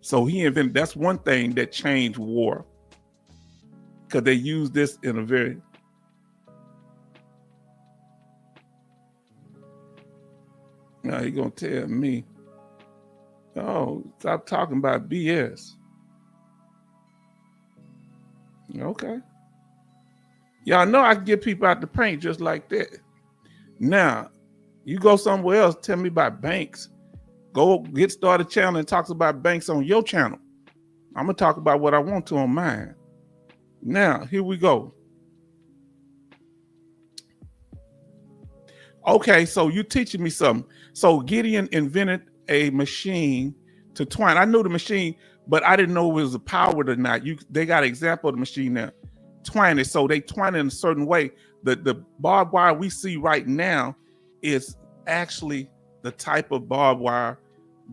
So he invented, that's one thing that changed war, because they used this in a very... Now you're going to tell me, oh, stop talking about BS. Okay. Y'all know I can get people out the paint just like that. Now, you go somewhere else, tell me about banks. Go get started channel and talks about banks on your channel. I'm going to talk about what I want to on mine. Now, here we go. Okay, so you teaching me something. So Gideon invented a machine to twine. I knew the machine, but I didn't know it was powered or not. They got an example of the machine now. Twine it. So they twine it in a certain way. The barbed wire we see right now is actually the type of barbed wire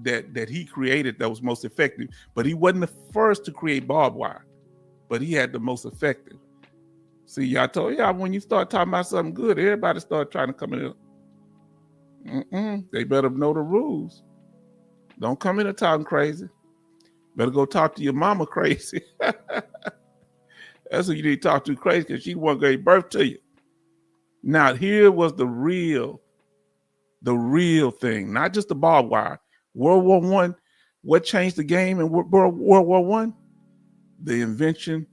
that he created that was most effective. But he wasn't the first to create barbed wire, but he had the most effective. See, I told y'all, when you start talking about something good, everybody start trying to come in. They better know the rules. Don't come in and talking crazy. Better go talk to your mama crazy. That's who you need to talk to crazy, because she won't give birth to you. Now, here was the real thing, not just the barbed wire. World War I, what changed the game in World War I? The invention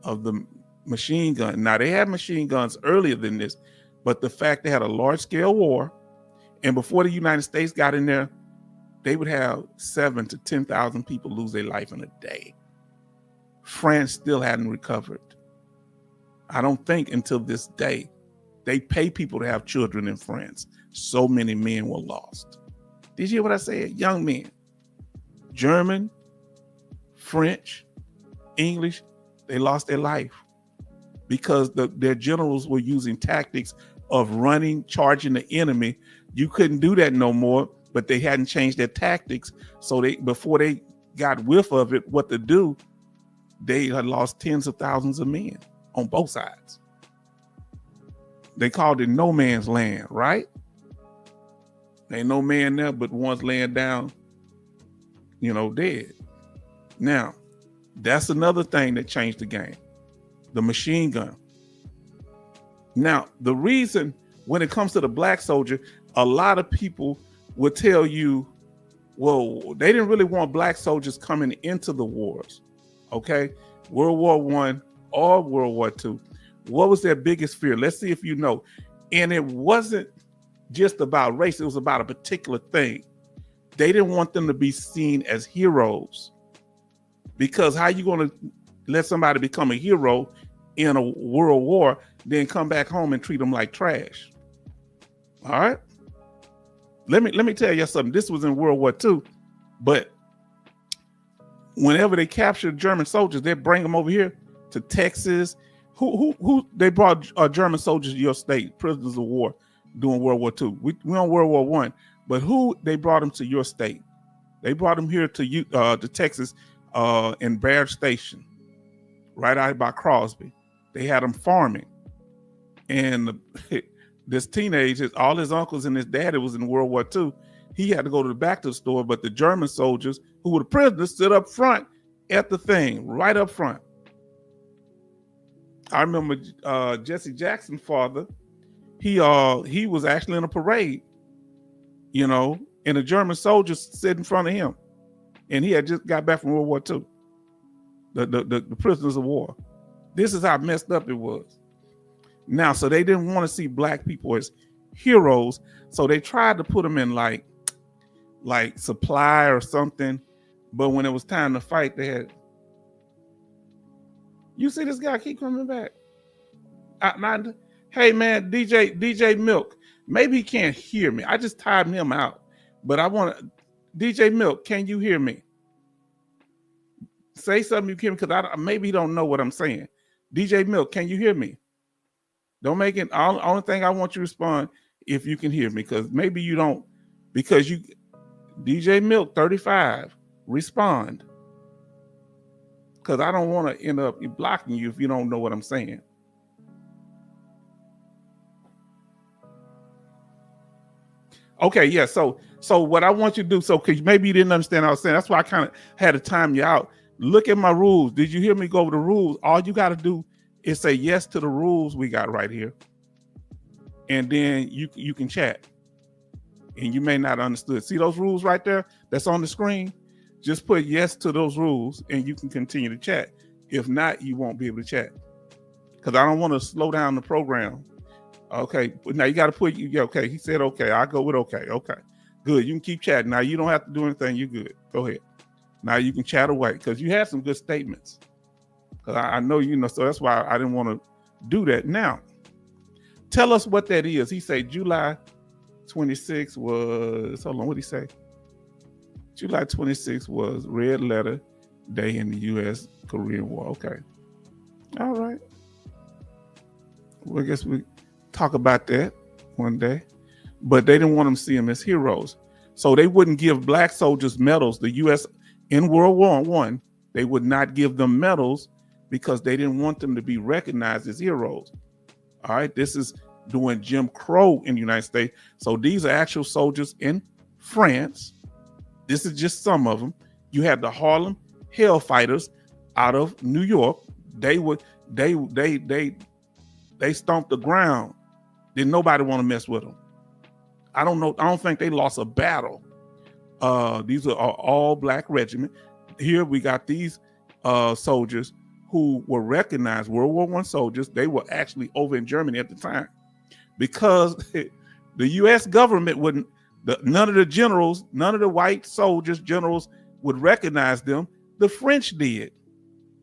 of the machine gun. Now, they had machine guns earlier than this, but the fact they had a large-scale war, and before the United States got in there, they would have 7,000 to 10,000 people lose their life in a day. France still hadn't recovered. I don't think until this day. They pay people to have children in France. So many men were lost. Did you hear what I said? Young men. German, French, English, they lost their life because their generals were using tactics of running, charging the enemy. You couldn't do that no more, but they hadn't changed their tactics. So before they got whiff of it, what to do, they had lost tens of thousands of men on both sides. They called it no man's land, right? Ain't no man there but one's laying down, dead. Now, that's another thing that changed the game. The machine gun. Now, the reason when it comes to the black soldier, a lot of people will tell you, well, they didn't really want black soldiers coming into the wars. Okay? World War I or World War II. What was their biggest fear? Let's see if you know. And it wasn't just about race. It was about a particular thing. They didn't want them to be seen as heroes, because how you going to let somebody become a hero in a world war, then come back home and treat them like trash. All right. Let me tell you something. This was in World War II, but whenever they captured German soldiers, they bring them over here to Texas. Who they brought German soldiers to your state, prisoners of war, during World War II. We on World War I, but who they brought them to your state? They brought them here to Texas, in Baird Station, right out by Crosby. They had them farming, and this teenager, all his uncles and his daddy was in World War II. He had to go to the back of the store, but the German soldiers who were the prisoners stood up front at the thing, right up front. I remember Jesse Jackson's father. He was actually in a parade, and the German soldiers sit in front of him, and he had just got back from World War II. The prisoners of war. This is how messed up it was. Now, so they didn't want to see black people as heroes, so they tried to put them in like supply or something. But when it was time to fight, they had. You see this guy keep coming back. Hey man, DJ Milk. Maybe he can't hear me. I just timed him out, but I want to. DJ Milk, can you hear me? Say something you can, because maybe he don't know what I'm saying. DJ Milk, can you hear me? Don't make it. Only thing I want you to respond if you can hear me, because maybe you don't. Because you, DJ Milk 35, respond. Because I don't want to end up blocking you if you don't know what I'm saying. Okay, yeah. So what I want you to do, because maybe you didn't understand what I was saying. That's why I kind of had to time you out. Look at my rules. Did you hear me go over the rules? All you got to do is say yes to the rules we got right here, and then you can chat. And you may not understood. See those rules right there that's on the screen? Just put yes to those rules, and you can continue to chat. If not, you won't be able to chat, because I don't want to slow down the program. Okay, now you got to put okay. He said okay. I go with okay. Okay, good. You can keep chatting. Now you don't have to do anything. You're good. Go ahead. Now you can chat away, because you had some good statements. Because I know so that's why I didn't want to do that. Now, tell us what that is. He said July 26 was. Hold on, what did he say? July 26 was Red Letter Day in the U.S. Korean War. Okay. All right. Well, I guess we talk about that one day. But they didn't want them to see them as heroes. So they wouldn't give black soldiers medals. The U.S. in World War I, they would not give them medals because they didn't want them to be recognized as heroes. All right. This is doing Jim Crow in the United States. So these are actual soldiers in France. This is just some of them. You have the Harlem Hellfighters out of New York. They stomped the ground. Didn't nobody want to mess with them. I don't know. I don't think they lost a battle. These are all black regiment. Here we got these soldiers who were recognized, World War I soldiers. They were actually over in Germany at the time, because the U.S. government wouldn't. None of the generals, none of the white soldiers, generals would recognize them. The French did,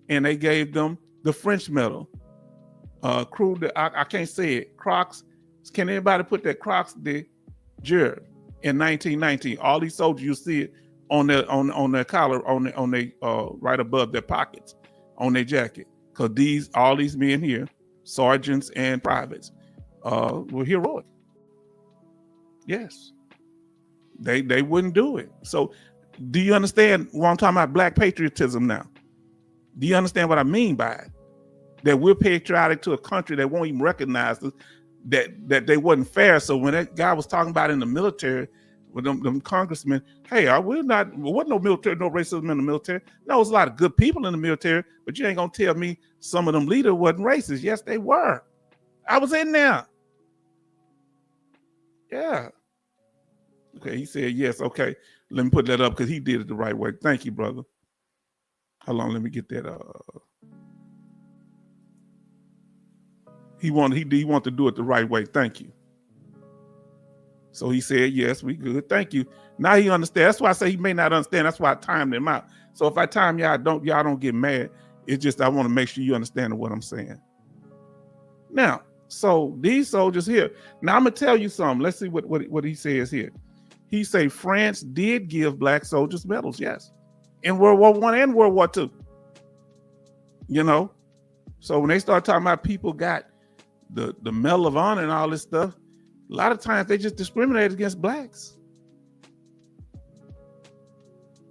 and they gave them the French medal. I can't say it. Croix. Can anybody put that Croix de Guerre in 1919? All these soldiers, you see it on their collar, on their right above their pockets, on their jacket, because all these men here, sergeants and privates, were heroic. Yes. They wouldn't do it. So do you understand what I'm talking about? Black patriotism now. Do you understand what I mean by it? That we're patriotic to a country that won't even recognize us, that they wasn't fair. So when that guy was talking about in the military with them congressmen, hey, wasn't no military, no racism in the military. No, there's a lot of good people in the military, but you ain't gonna tell me some of them leaders wasn't racist. Yes, they were. I was in there. Yeah. Okay, he said yes. Okay, let me put that up because he did it the right way. Thank you, brother. Hold on, let me get that. He wanted to do it the right way. Thank you. So he said yes, we good. Thank you. Now he understands. That's why I say he may not understand. That's why I timed him out. So if I time y'all don't get mad. It's just I want to make sure you understand what I'm saying. Now, so these soldiers here. Now I'm gonna tell you something. Let's see what he says here. He say France did give black soldiers medals, yes, in World War I and World War II. You know, so when they start talking about people got the Medal of Honor and all this stuff, a lot of times they just discriminate against blacks.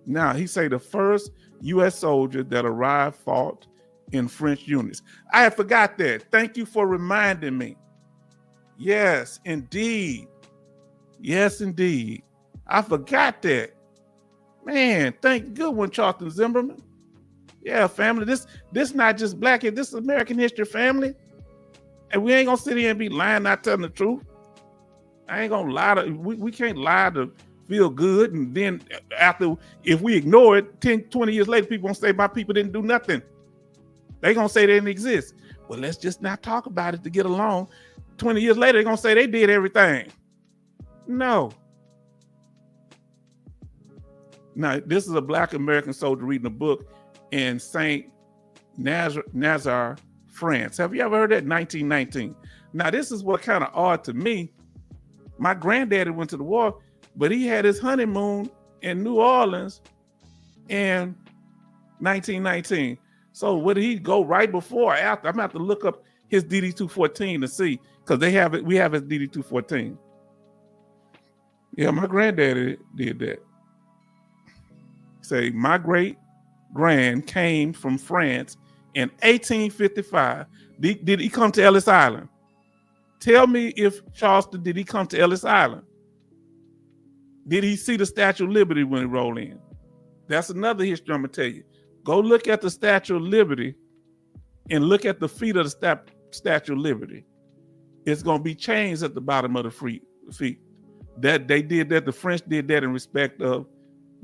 Now he say the first U.S. soldier that arrived fought in French units. I had forgot that. Thank you for reminding me. Yes, indeed. Yes, indeed. I forgot that. Man, good one, Charlton Zimmerman. Yeah, family. This not just black. This is American history, family. And we ain't gonna sit here and be lying, not telling the truth. I ain't gonna lie to we can't lie to feel good. And then after, if we ignore it, 10, 20 years later, people gonna say my people didn't do nothing. They gonna say they didn't exist. Well, let's just not talk about it to get along. 20 years later, they're gonna say they did everything. No. Now, this is a black American soldier reading a book in Saint Nazaire, France. Have you ever heard that? 1919. Now, this is what kind of odd to me. My granddaddy went to the war, but he had his honeymoon in New Orleans in 1919. So would he go right before or after? I'm gonna have to look up his DD-214 to see, because they have it. We have his DD-214. Yeah, my granddaddy did that. Say my great grand came from France in 1855. Did he come to Ellis Island? Tell me if Charleston, did he come to Ellis Island? Did he see the Statue of Liberty when he rolled in? That's another history I'm gonna tell you. Go look at the Statue of Liberty and look at the feet of the Statue of Liberty. It's gonna be chains at the bottom of the feet. That they did that. The French did that in respect of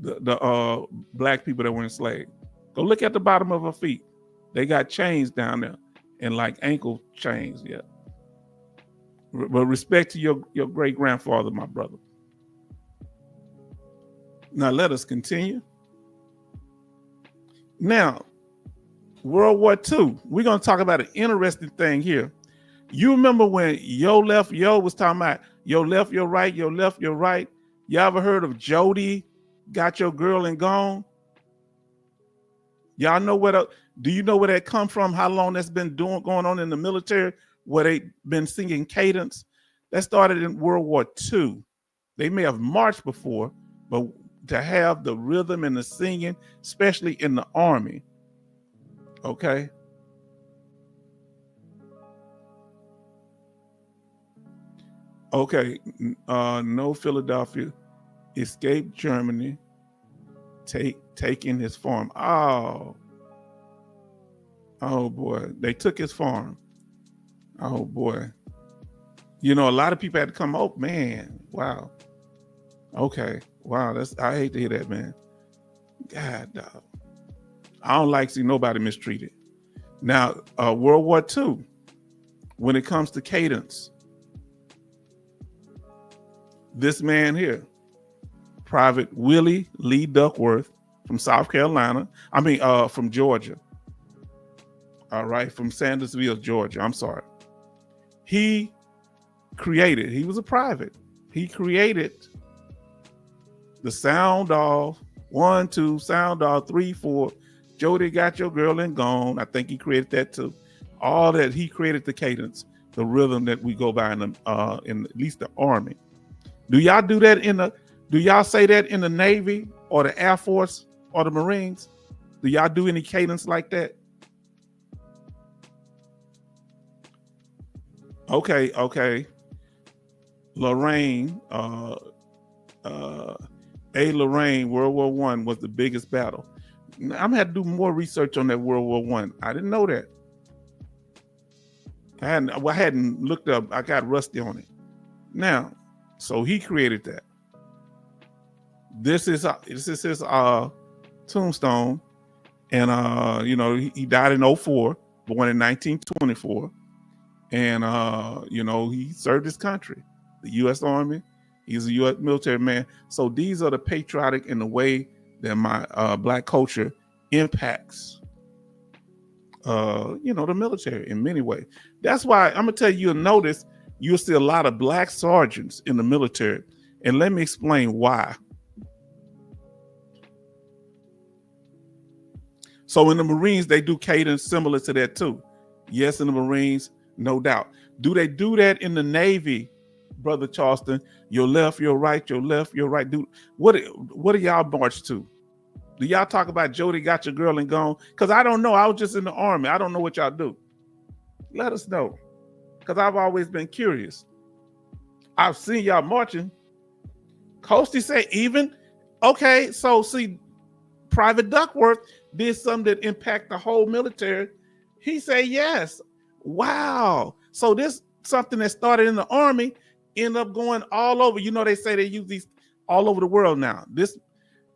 the black people that were enslaved. Go look at the bottom of her feet. They got chains down there and like ankle chains. Yeah. But respect to your great grandfather, my brother. Now let us continue. Now, World War II. We're gonna talk about an interesting thing here. You remember when yo left yo was talking about yo left your right, yo left your right. You ever heard of Jody got your girl and gone? Y'all know do you know where that come from? How long that's been going on in the military, where they been singing cadence? That started in World War II. They may have marched before, but to have the rhythm and the singing, especially in the Army. Okay. Okay. No, Philadelphia escaped Germany, taking his farm. Oh boy, they took his farm. Oh boy, you know, a lot of people had to come. Oh man, wow. Okay, wow. I hate to hear that, man. God, dog. I don't like see nobody mistreated. Now, World War II, when it comes to cadence, this man here, Private Willie Lee Duckworth from South Carolina. From Georgia. All right, from Sandersville, Georgia. I'm sorry. He was a private. He created the sound off 1, 2, sound off 3, 4. Jody got your girl and gone. I think he created that too. All that, he created the cadence, the rhythm that we go by in at least the Army. Do y'all do that do y'all say that in the Navy or the Air Force or the Marines? Do y'all do any cadence like that? Okay. Lorraine, Lorraine, World War I was the biggest battle. I'm gonna have to do more research on that World War I. I didn't know that. I hadn't looked up. I got rusty on it. Now, so he created that. This is his tombstone, and he died in 2004, born in 1924, and he served his country, the U.S. Army. He's a U.S. military man. So these are the patriotic in the way that my black culture impacts the military in many ways. That's why I'm gonna tell you, you'll notice you'll see a lot of black sergeants in the military. And let me explain why. So in the Marines, they do cadence similar to that too. Yes, in the Marines, no doubt. Do they do that in the Navy, Brother Charleston? Your left, your right, your left, your right. What do y'all march to? Do y'all talk about Jody got your girl and gone? Because I don't know. I was just in the Army. I don't know what y'all do. Let us know. Because I've always been curious. I've seen y'all marching. Coastie say even, okay, so see, Private Duckworth did something that impact the whole military. He said yes. Wow. So this something that started in the Army ended up going all over. You know, they say they use these all over the world now.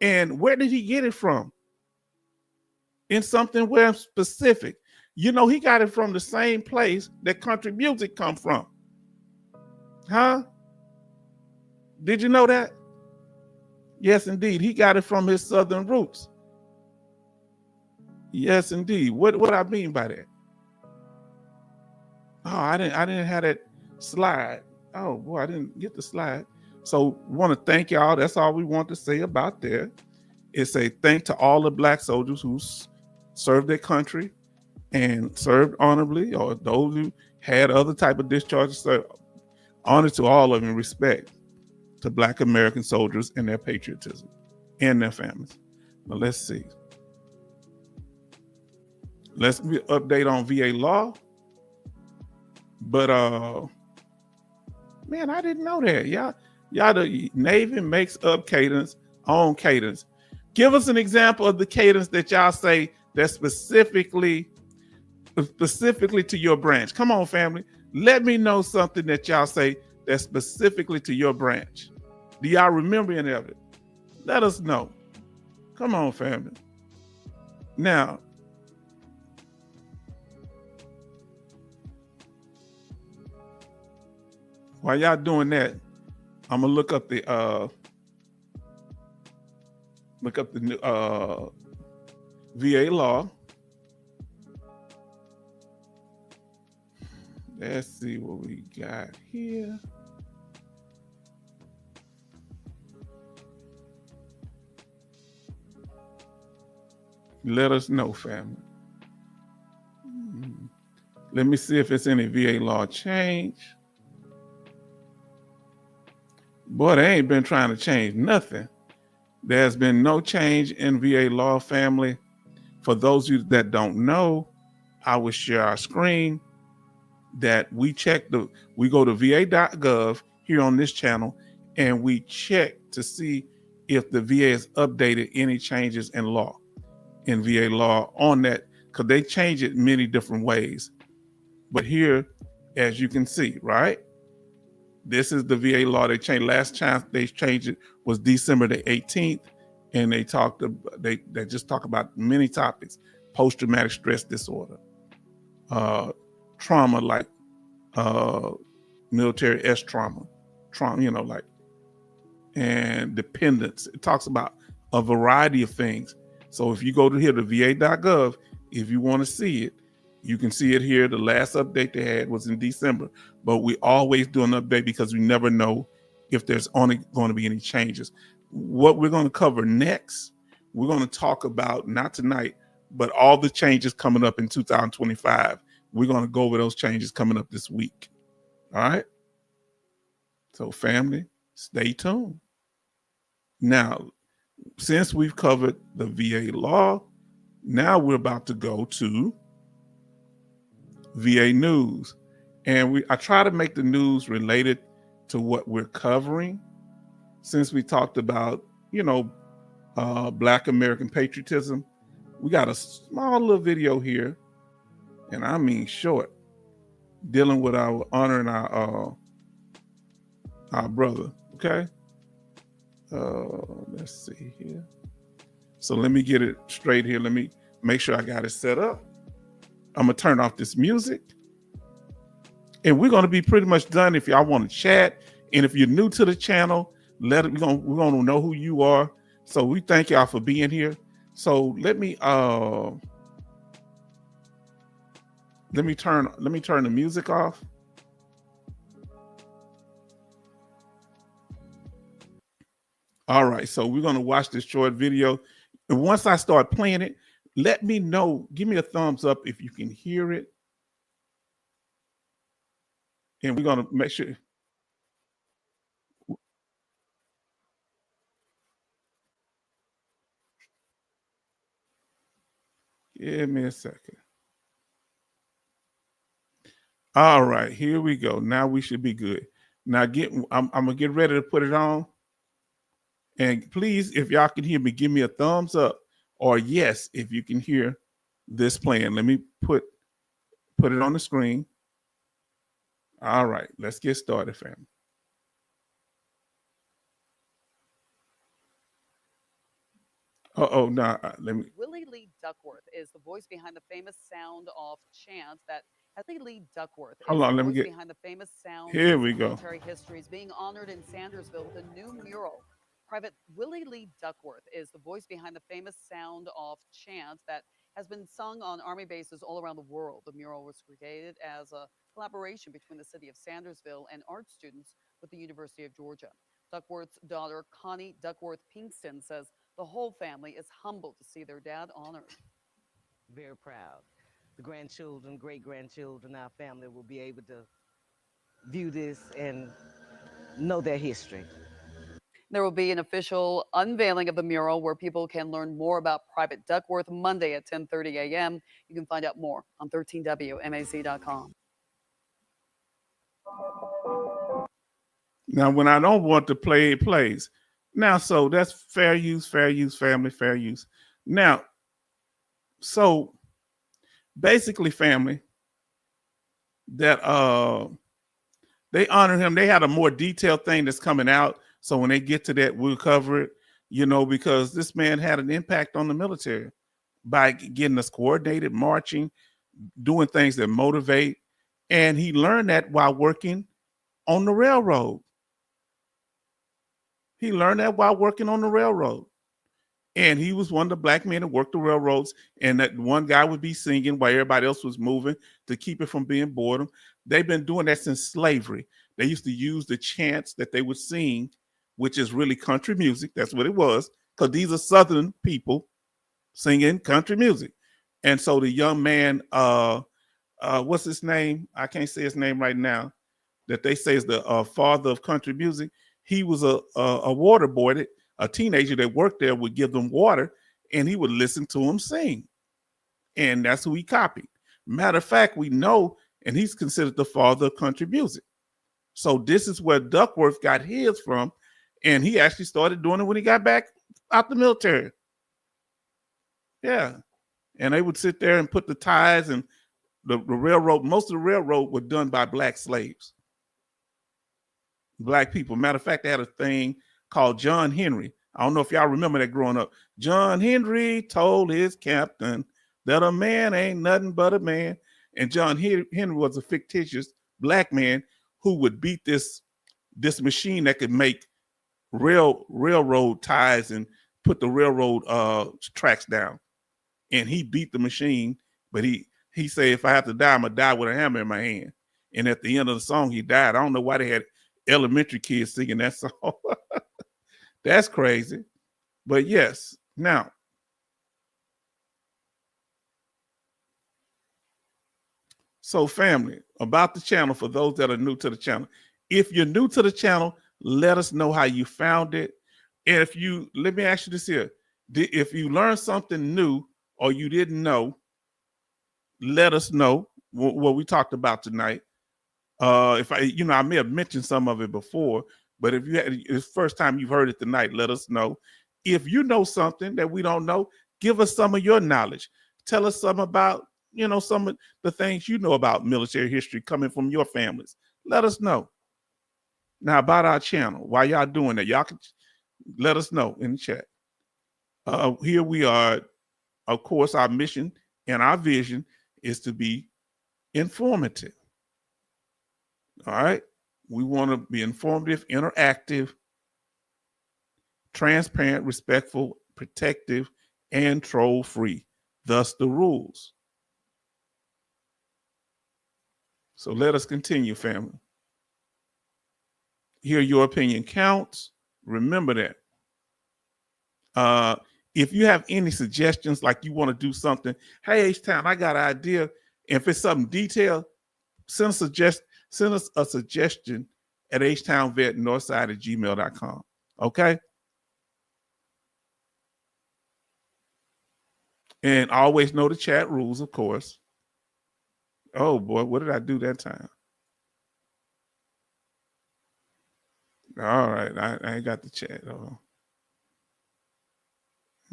And where did he get it from? In something where specific. You know, he got it from the same place that country music come from. Huh? Did you know that? Yes, indeed. He got it from his southern roots. Yes, indeed. What I mean by that? Oh, I didn't have that slide. Oh boy, I didn't get the slide. So want to thank y'all. That's all we want to say about that. It's a thank to all the black soldiers who served their country and served honorably, or those who had other type of discharges. So honor to all of them, respect to Black American soldiers and their patriotism and their families. Now let's see. Let's update on VA law. But man, I didn't know that. Y'all, the Navy makes up cadence on cadence. Give us an example of the cadence that y'all say that's specifically to your branch. Come on, family. Let me know something that y'all say that's specifically to your branch. Do y'all remember any of it? Let us know. Come on, family. Now, while y'all doing that, I'm gonna look up the new VA law. Let's see what we got here. Let us know, family. Let me see if it's any VA law change. Boy, they ain't been trying to change nothing. There's been no change in VA law, family. For those of you that don't know, I will share our screen that we go to va.gov here on this channel, and we check to see if the VA has updated any changes in law, in VA law on that, because they change it many different ways. But here, as you can see, right? This is the VA law they changed. Last time they changed it was December the 18th, and they just talk about many topics: post-traumatic stress disorder, trauma like military trauma, and dependence. It talks about a variety of things. So if you go to here to va.gov, if you want to see it, you can see it here. The last update they had was in December, but we always do an update because we never know if there's only going to be any changes. What we're going to cover next, we're going to talk about, not tonight, but all the changes coming up in 2025. We're going to go over those changes coming up this week. All right? So family, stay tuned. Now, since we've covered the VA law, now we're about to go to VA news. And I try to make the news related to what we're covering. Since we talked about, Black American patriotism, we got a small little video here, and I mean short, dealing with our honoring our brother. Okay. Let's see here. So let me get it straight here. Let me make sure I got it set up. I'm gonna turn off this music, and we're gonna be pretty much done. If y'all want to chat, and if you're new to the channel, we're gonna know who you are. So we thank y'all for being here. So let me Let me turn the music off. All right, so we're gonna watch this short video. And once I start playing it, let me know. Give me a thumbs up if you can hear it. And we're gonna make sure. Give me a second. All right, here we go. Now we should be good. Now I'm gonna get ready to put it on. And please, if y'all can hear me, give me a thumbs up or yes if you can hear this playing. Let me put it on the screen. All right, let's get started, family. Oh, no, let me. Willie Lee Duckworth is the voice behind the famous sound off chant that Hold on, let me get. Here we go. military history is being honored in Sandersville with a new mural. Private Willie Lee Duckworth is the voice behind the famous sound off chant that has been sung on Army bases all around the world. The mural was created as a collaboration between the city of Sandersville and art students with the University of Georgia. Duckworth's daughter, Connie Duckworth Pinkston, says the whole family is humbled to see their dad honored. Very proud. The grandchildren, great grandchildren, our family will be able to view this and know their history. There will be an official unveiling of the mural where people can learn more about Private Duckworth Monday at 10:30 a.m. You can find out more on 13WMAZ.com. Now, when I don't want to play, it plays. Now, so that's fair use, family, fair use. Now, so basically, family, that they honor him. They had a more detailed thing that's coming out. So when they get to that, we'll cover it, because this man had an impact on the military by getting us coordinated, marching, doing things that motivate. And he learned that while working on the railroad. He learned that while working on the railroad. And he was one of the black men that worked the railroads. And that one guy would be singing while everybody else was moving to keep it from being boredom. They've been doing that since slavery. They used to use the chants that they would sing, which is really country music. That's what it was, because these are Southern people singing country music. And so the young man, what's his name? I can't say his name right now. That they say is the father of country music. He was a water boy, a teenager that worked there would give them water, and he would listen to them sing, and that's who he copied. Matter of fact, we know, and he's considered the father of country music. So this is where Duckworth got his from, and he actually started doing it when he got back out the military. Yeah, and they would sit there and put the ties and the railroad. Most of the railroad were done by black slaves. Black people. Matter of fact, they had a thing called John Henry. I don't know if y'all remember that growing up. John Henry told his captain that a man ain't nothing but a man. And John Henry was a fictitious black man who would beat this machine that could make railroad ties and put the railroad tracks down. And he beat the machine, but he said, if I have to die, I'm gonna die with a hammer in my hand. And at the end of the song, he died. I don't know why they had elementary kids singing that song. That's crazy. But yes, now, so family, about the channel, for those that are new to the channel. If you're new to the channel, let us know how you found it. And let me ask you this here. If you learned something new or you didn't know, let us know what we talked about tonight. If I may have mentioned some of it before, but if it's the first time you've heard it tonight, let us know. If you know something that we don't know, give us some of your knowledge. Tell us some about, some of the things you know about military history coming from your families. Let us know. Now about our channel, while y'all doing that, y'all can let us know in the chat. Here we are. Of course, our mission and our vision is to be informative. All right. We want to be informative, interactive, transparent, respectful, protective, and troll free. Thus the rules. So let us continue, family. Here, your opinion counts. Remember that. If you have any suggestions, like you want to do something, hey, H-Town, I got an idea. If it's something detailed, send us a suggestion at htownvetnorthside@gmail.com. Okay? And always know the chat rules, of course. Oh boy, what did I do that time? All right, I ain't got the chat.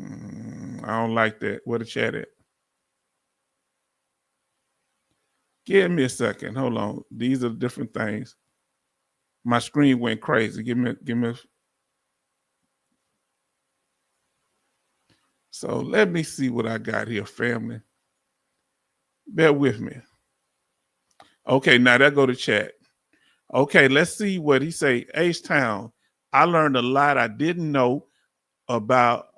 I don't like that. Where the chat at? Give me a second. Hold on. These are different things. My screen went crazy. Give me. So let me see what I got here, family. Bear with me. Okay, now that go to chat. Okay, let's see what he say. H-Town, I learned a lot I didn't know about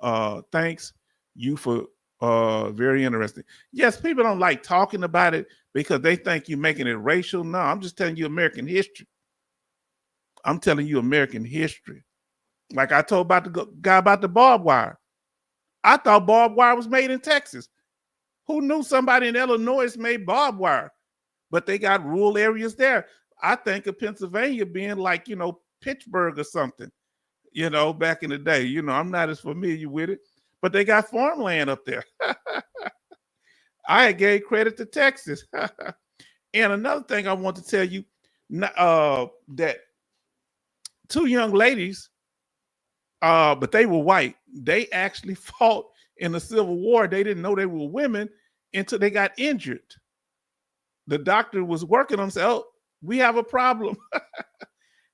thanks you for very interesting. Yes, people don't like talking about it because they think you're making it racial. No, I'm just telling you American history. I'm telling you American history. Like I told about the guy about the barbed wire. I thought barbed wire was made in Texas. Who knew somebody in Illinois made barbed wire? But they got rural areas there. I think of Pennsylvania being like, Pittsburgh or something, back in the day. I'm not as familiar with it, but they got farmland up there. I gave credit to Texas. And another thing I want to tell you, that two young ladies, but they were white. They actually fought in the Civil War. They didn't know they were women until they got injured. The doctor was working on them, said, "Oh, we have a problem."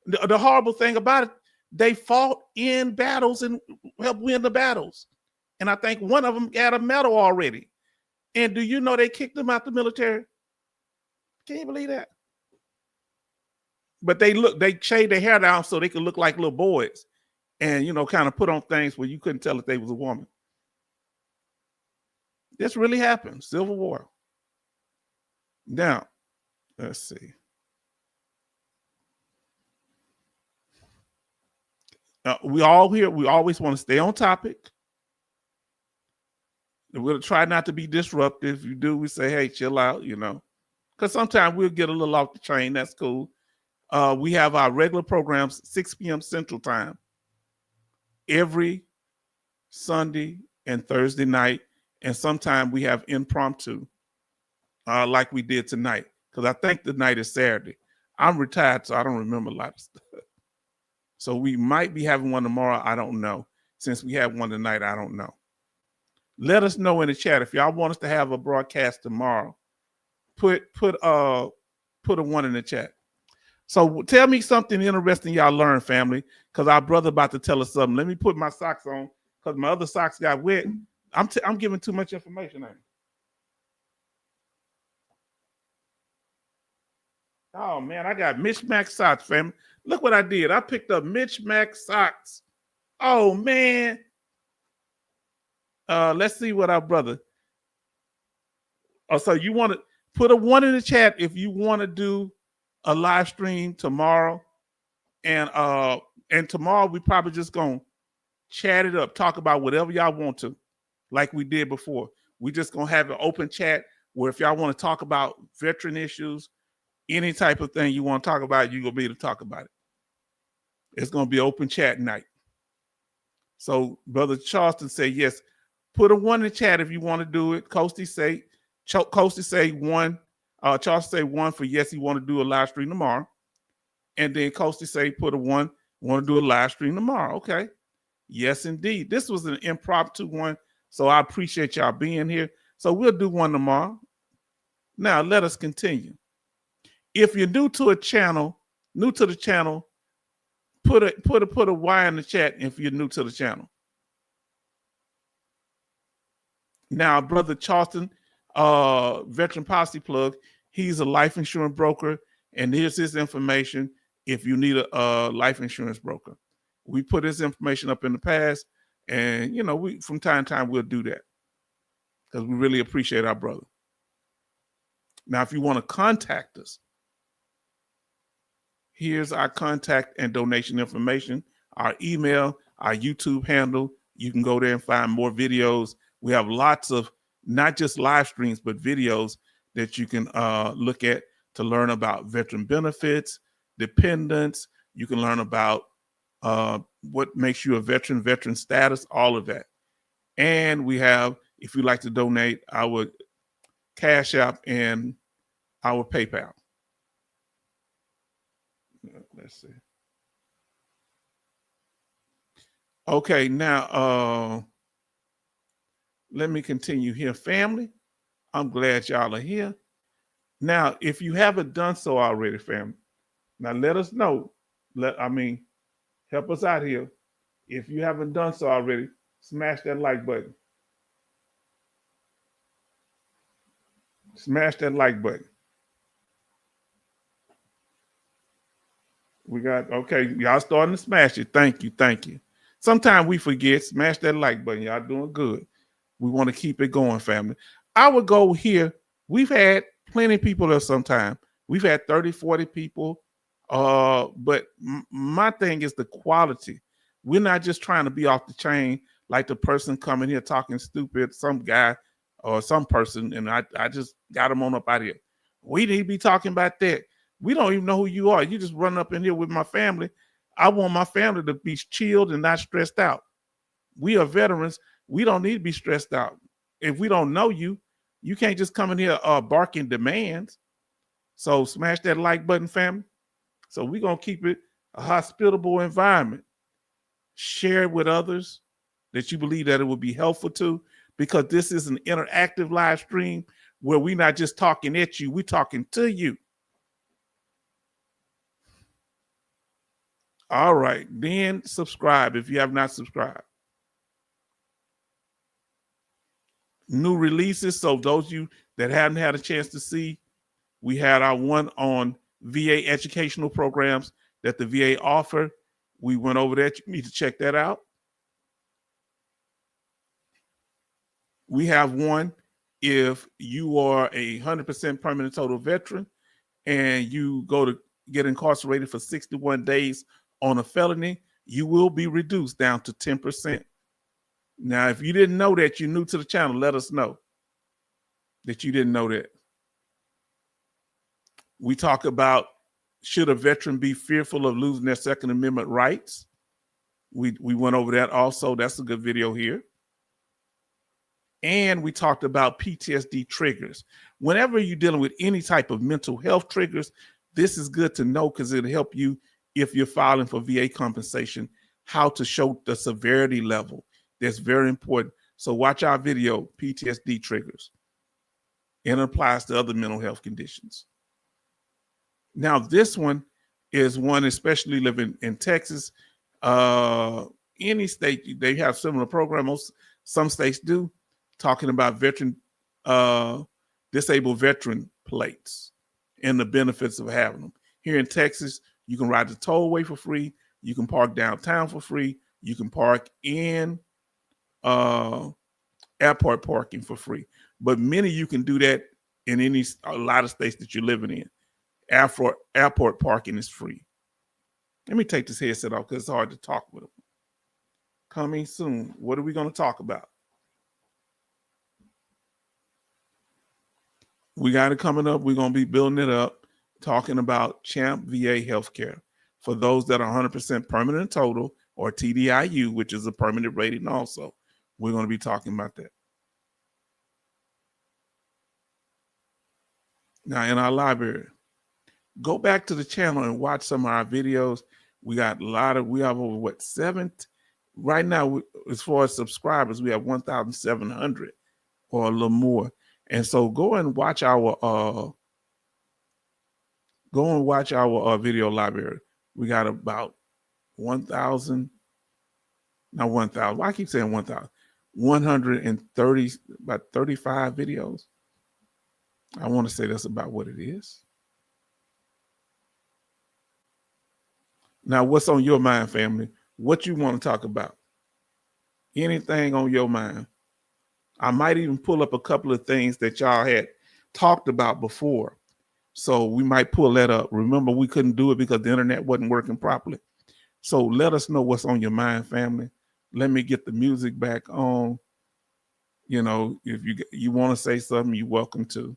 The horrible thing about it, they fought in battles and helped win the battles. And I think one of them got a medal already. And do you know they kicked them out the military? Can you believe that? But they shaved their hair down so they could look like little boys and, kind of put on things where you couldn't tell if they was a woman. This really happened, Civil War. Now, let's see. We always want to stay on topic. We'll try not to be disruptive. If you do, we say, hey, chill out, because sometimes we'll get a little off the train. That's cool. We have our regular programs, 6 p.m. Central Time, every Sunday and Thursday night. And sometimes we have impromptu, like we did tonight, because I think the night is Saturday. I'm retired, so I don't remember a lot of stuff. So we might be having one tomorrow. I don't know. Since we have one tonight, I don't know. Let us know in the chat if y'all want us to have a broadcast tomorrow. Put a one in the chat. So tell me something interesting y'all learned, family, because our brother about to tell us something. Let me put my socks on because my other socks got wet. I'm giving too much information out. Oh man, I got Mitch Mac socks, family. Look what I did. I picked up Mitch Mac socks. Oh man. Let's see what our brother. Oh, so you want to put a one in the chat if you want to do a live stream tomorrow, and tomorrow we probably just gonna chat it up, talk about whatever y'all want to, like we did before. We just gonna have an open chat where if y'all want to talk about veteran issues, any type of thing you want to talk about, you're gonna be able to talk about it. It's gonna be open chat night. So Brother Charleston said yes. Put a one in the chat if you want to do it. Coasty say one. Charles say one for yes, he want to do a live stream tomorrow. And then Coasty say put a one, want to do a live stream tomorrow. Okay. Yes, indeed. This was an impromptu one. So I appreciate y'all being here. So we'll do one tomorrow. Now let us continue. If you're new to the channel, put a Y in the chat if you're new to the channel. Now, Brother Charleston, veteran policy plug, he's a life insurance broker, and here's his information if you need a life insurance broker. We put his information up in the past, and we from time to time we'll do that because we really appreciate our brother. Now, if you want to contact us, Here's our contact and donation information, our email, our YouTube handle. You can go there and find more videos. We have lots of not just live streams, but videos that you can look at to learn about veteran benefits, dependents. You can learn about what makes you a veteran, veteran status, all of that. And we have, if you'd like to donate, our Cash App and our PayPal. Let's see. Okay, now let me continue here. Family, I'm glad y'all are here. Now, if you haven't done so already, family, now let us know. Help us out here. If you haven't done so already, smash that like button. Smash that like button. We got, okay, y'all starting to smash it. Thank you, thank you. Sometimes we forget, smash that like button. Y'all doing good. We want to keep it going, family. Our goal here, we've had plenty of people there sometime. We've had 30, 40 people. But my thing is the quality. We're not just trying to be off the chain like the person coming here talking stupid, some guy or some person, and I just got them on up out of here. We need to be talking about that. We don't even know who you are. You just run up in here with my family. I want my family to be chilled and not stressed out. We are veterans. We don't need to be stressed out. If we don't know you, you can't just come in here barking demands. So smash that like button, family. So we're going to keep it a hospitable environment. Share it with others that you believe that it would be helpful to, because this is an interactive live stream where we're not just talking at you, we're talking to you. All right, then subscribe if you have not subscribed. New releases, so those of you that haven't had a chance to see, we had our one on VA educational programs that the VA offer. We went over that. You need to check that out. We have one if you are 100% permanent total veteran and you go to get incarcerated for 61 days on a felony, you will be reduced down to 10%. Now, if you didn't know that, you're new to the channel, let us know that you didn't know that. We talk about, should a veteran be fearful of losing their Second Amendment rights? We went over that also. That's a good video here. And we talked about PTSD triggers. Whenever you're dealing with any type of mental health triggers, this is good to know because it'll help you if you're filing for VA compensation, how to show the severity level. That's very important. So watch our video, PTSD triggers. And it applies to other mental health conditions. Now, this one is one, especially living in Texas. Any state, they have similar programs. Some states do, talking about disabled veteran plates and the benefits of having them. Here in Texas, you can ride the tollway for free. You can park downtown for free. You can park in airport parking for free. But many you can do that in a lot of states that you're living in. Airport parking is free. Let me take this headset off because it's hard to talk with them. Coming soon. What are we going to talk about? We got it coming up. We're going to be building it up, talking about CHAMP VA healthcare for those that are 100% permanent total or TDIU, which is a permanent rating also. We're going to be talking about that. Now, in our library, go back to the channel and watch some of our videos. We have over right now, as far as subscribers, we have 1,700 or a little more. And so go and watch our video library. We got about 1,000, not 1,000. Why I keep saying 1,000? 130, about 35 videos. I want to say that's about what it is. Now, what's on your mind, family? What you want to talk about? Anything on your mind? I might even pull up a couple of things that y'all had talked about before. So we might pull that up. Remember, we couldn't do it because the internet wasn't working properly. So let us know what's on your mind, family. Let me get the music back on. You know, if you want to say something, you're welcome to.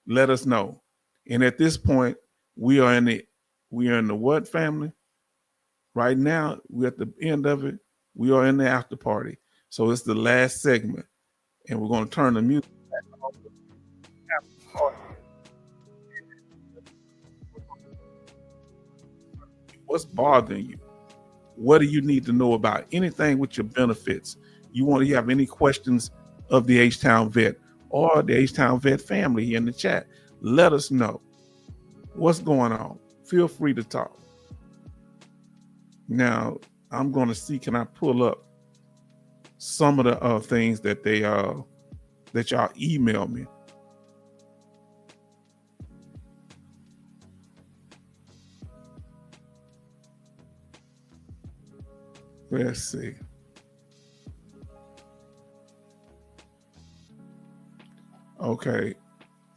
Let us know. And at this point, we are in the what, family? Right now, we're at the end of it. We are in the after party. So it's the last segment. And we're going to turn the music back on. After party. What's bothering you? What do you need to know about anything with your benefits? You have any questions of the H-Town Vet or the H-Town Vet family here in the chat? Let us know what's going on. Feel free to talk. Now, I'm going to see, can I pull up some of the things that that y'all email me? Let's see. Okay,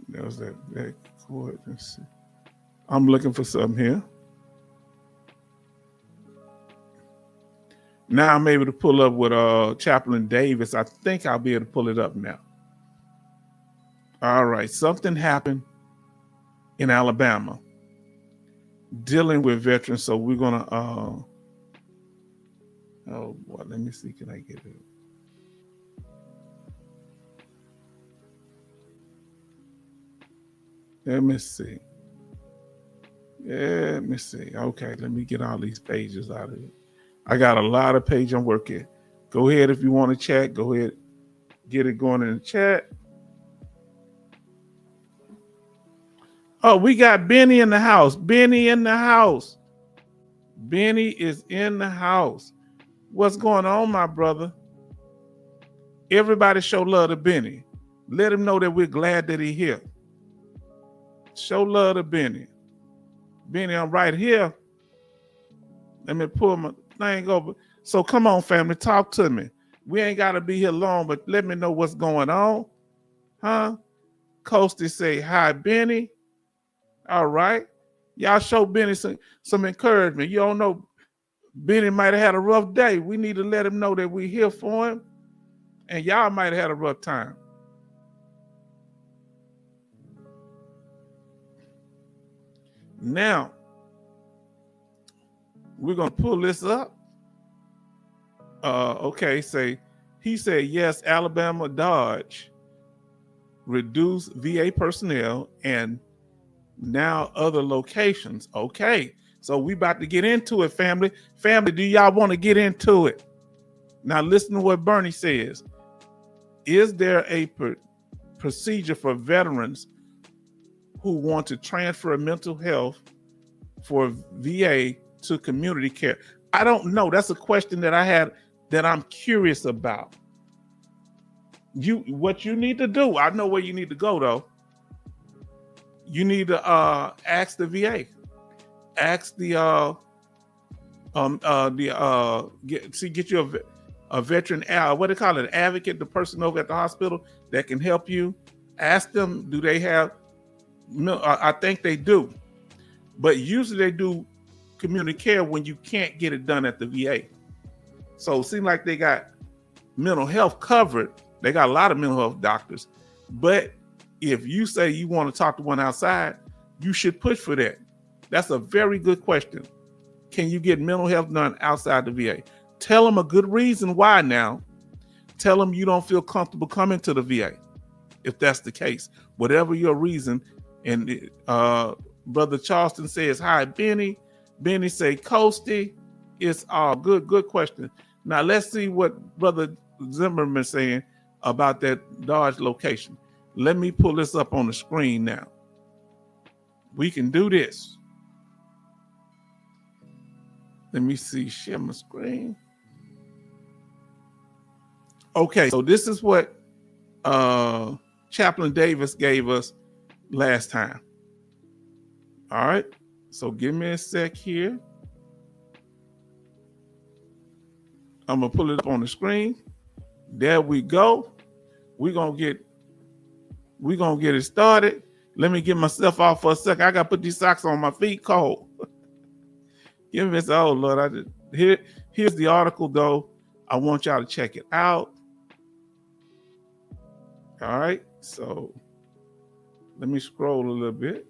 there was that chord. Let's see. I'm looking for something here. Now I'm able to pull up with Chaplain Davis. I think I'll be able to pull it up now. All right, something happened in Alabama dealing with veterans. So we're gonna oh boy, let me see, can I get it? Let me see. Let me see. Okay, let me get all these pages out of it. I got a lot of pages I'm working. Go ahead if you want to chat. Go ahead, get it going in the chat. Oh, we got Benny in the house. Benny in the house. Benny is in the house. What's going on, my brother? Everybody show love to Benny. Let him know that we're glad that he's here. Show love to Benny. Benny, I'm right here. Let me pull my thing over. So come on, family, talk to me. We ain't got to be here long, but let me know what's going on. Huh? Coasty say, hi, Benny. All right. Y'all show Benny some encouragement. You don't know, Benny might have had a rough day. We need to let him know that we're here for him. And y'all might have had a rough time. Now, we're going to pull this up. Okay, he said, yes, Alabama Dodge reduced VA personnel and now other locations. Okay, so we about to get into it, family. Family, do y'all want to get into it? Now listen to what Bernie says. Is there a procedure for veterans who want to transfer mental health for VA to community care? I don't know. That's a question that I had that I'm curious about. What you need to do, I know where you need to go though. You need to ask the VA. Ask the get you a veteran, what do they call it, an advocate, the person over at the hospital that can help you. Ask them, do they have, I think they do. But usually they do community care when you can't get it done at the VA. So it seems like they got mental health covered. They got a lot of mental health doctors. But if you say you want to talk to one outside, you should push for that. That's a very good question. Can you get mental health done outside the VA? Tell them a good reason why now. Tell them you don't feel comfortable coming to the VA, if that's the case. Whatever your reason. And Brother Charleston says, hi, Benny. Benny say, Coasty. It's all good question. Now let's see what Brother Zimmerman is saying about that Dodge location. Let me pull this up on the screen now. We can do this. Let me see, share my screen. Okay, so this is what Chaplain Davis gave us last time. All right, so give me a sec here. I'm gonna pull it up on the screen. There we go. We're gonna get it started. Let me get myself off for a second. I gotta put these socks on, my feet cold. Give me this. Oh Lord, here's the article though. I want y'all to check it out. All right, so let me scroll a little bit.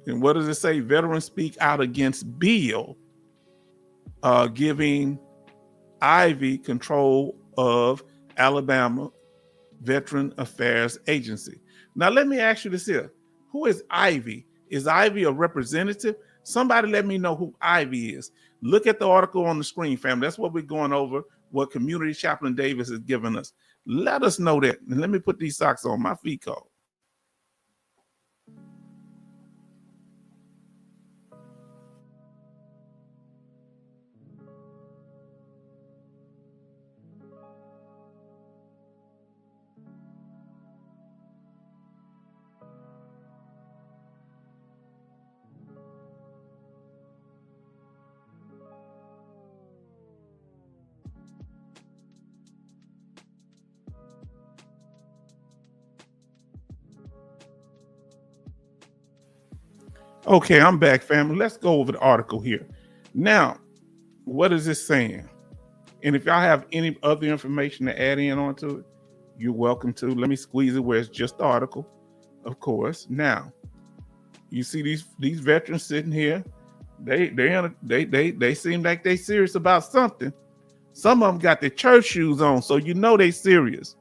And what does it say? Veterans speak out against bill giving Ivy control of Alabama Veteran Affairs Agency. Now, let me ask you this here. Who is Ivy? Is Ivy a representative? Somebody let me know who Ivy is. Look at the article on the screen, family. That's what we're going over, what Community Chaplain Davis has given us. Let us know that. And let me put these socks on. My feet cold. Okay, I'm back, family. Let's go over the article here. Now, what is this saying? And if y'all have any other information to add in onto it, you're welcome to. Let me squeeze it where it's just the article, of course. Now, you see these veterans sitting here. They seem like they serious about something. Some of them got their church shoes on, so you know they serious,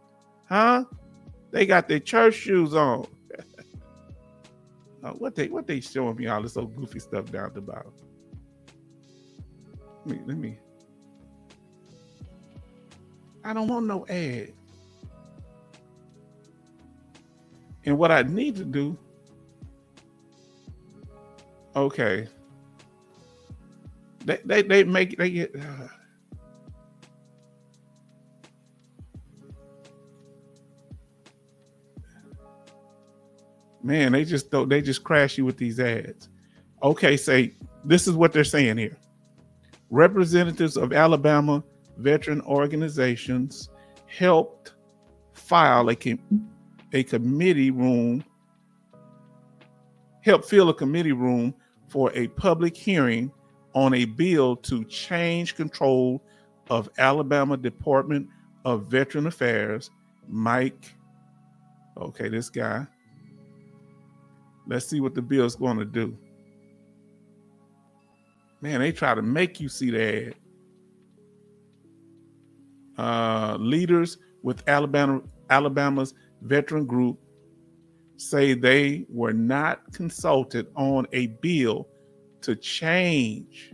huh? They got their church shoes on. What they showing me all this old goofy stuff down at the bottom? Let me. I don't want no ad. And what I need to do, okay. They make they get. Man, they just crash you with these ads. Okay, say this is what they're saying here. Representatives of Alabama veteran organizations helped file a committee room, help fill a committee room for a public hearing on a bill to change control of Alabama Department of Veteran Affairs. Mike, okay, this guy. Let's see what the bill's going to do. Man, they try to make you see the ad. Leaders with Alabama's veteran group say they were not consulted on a bill to change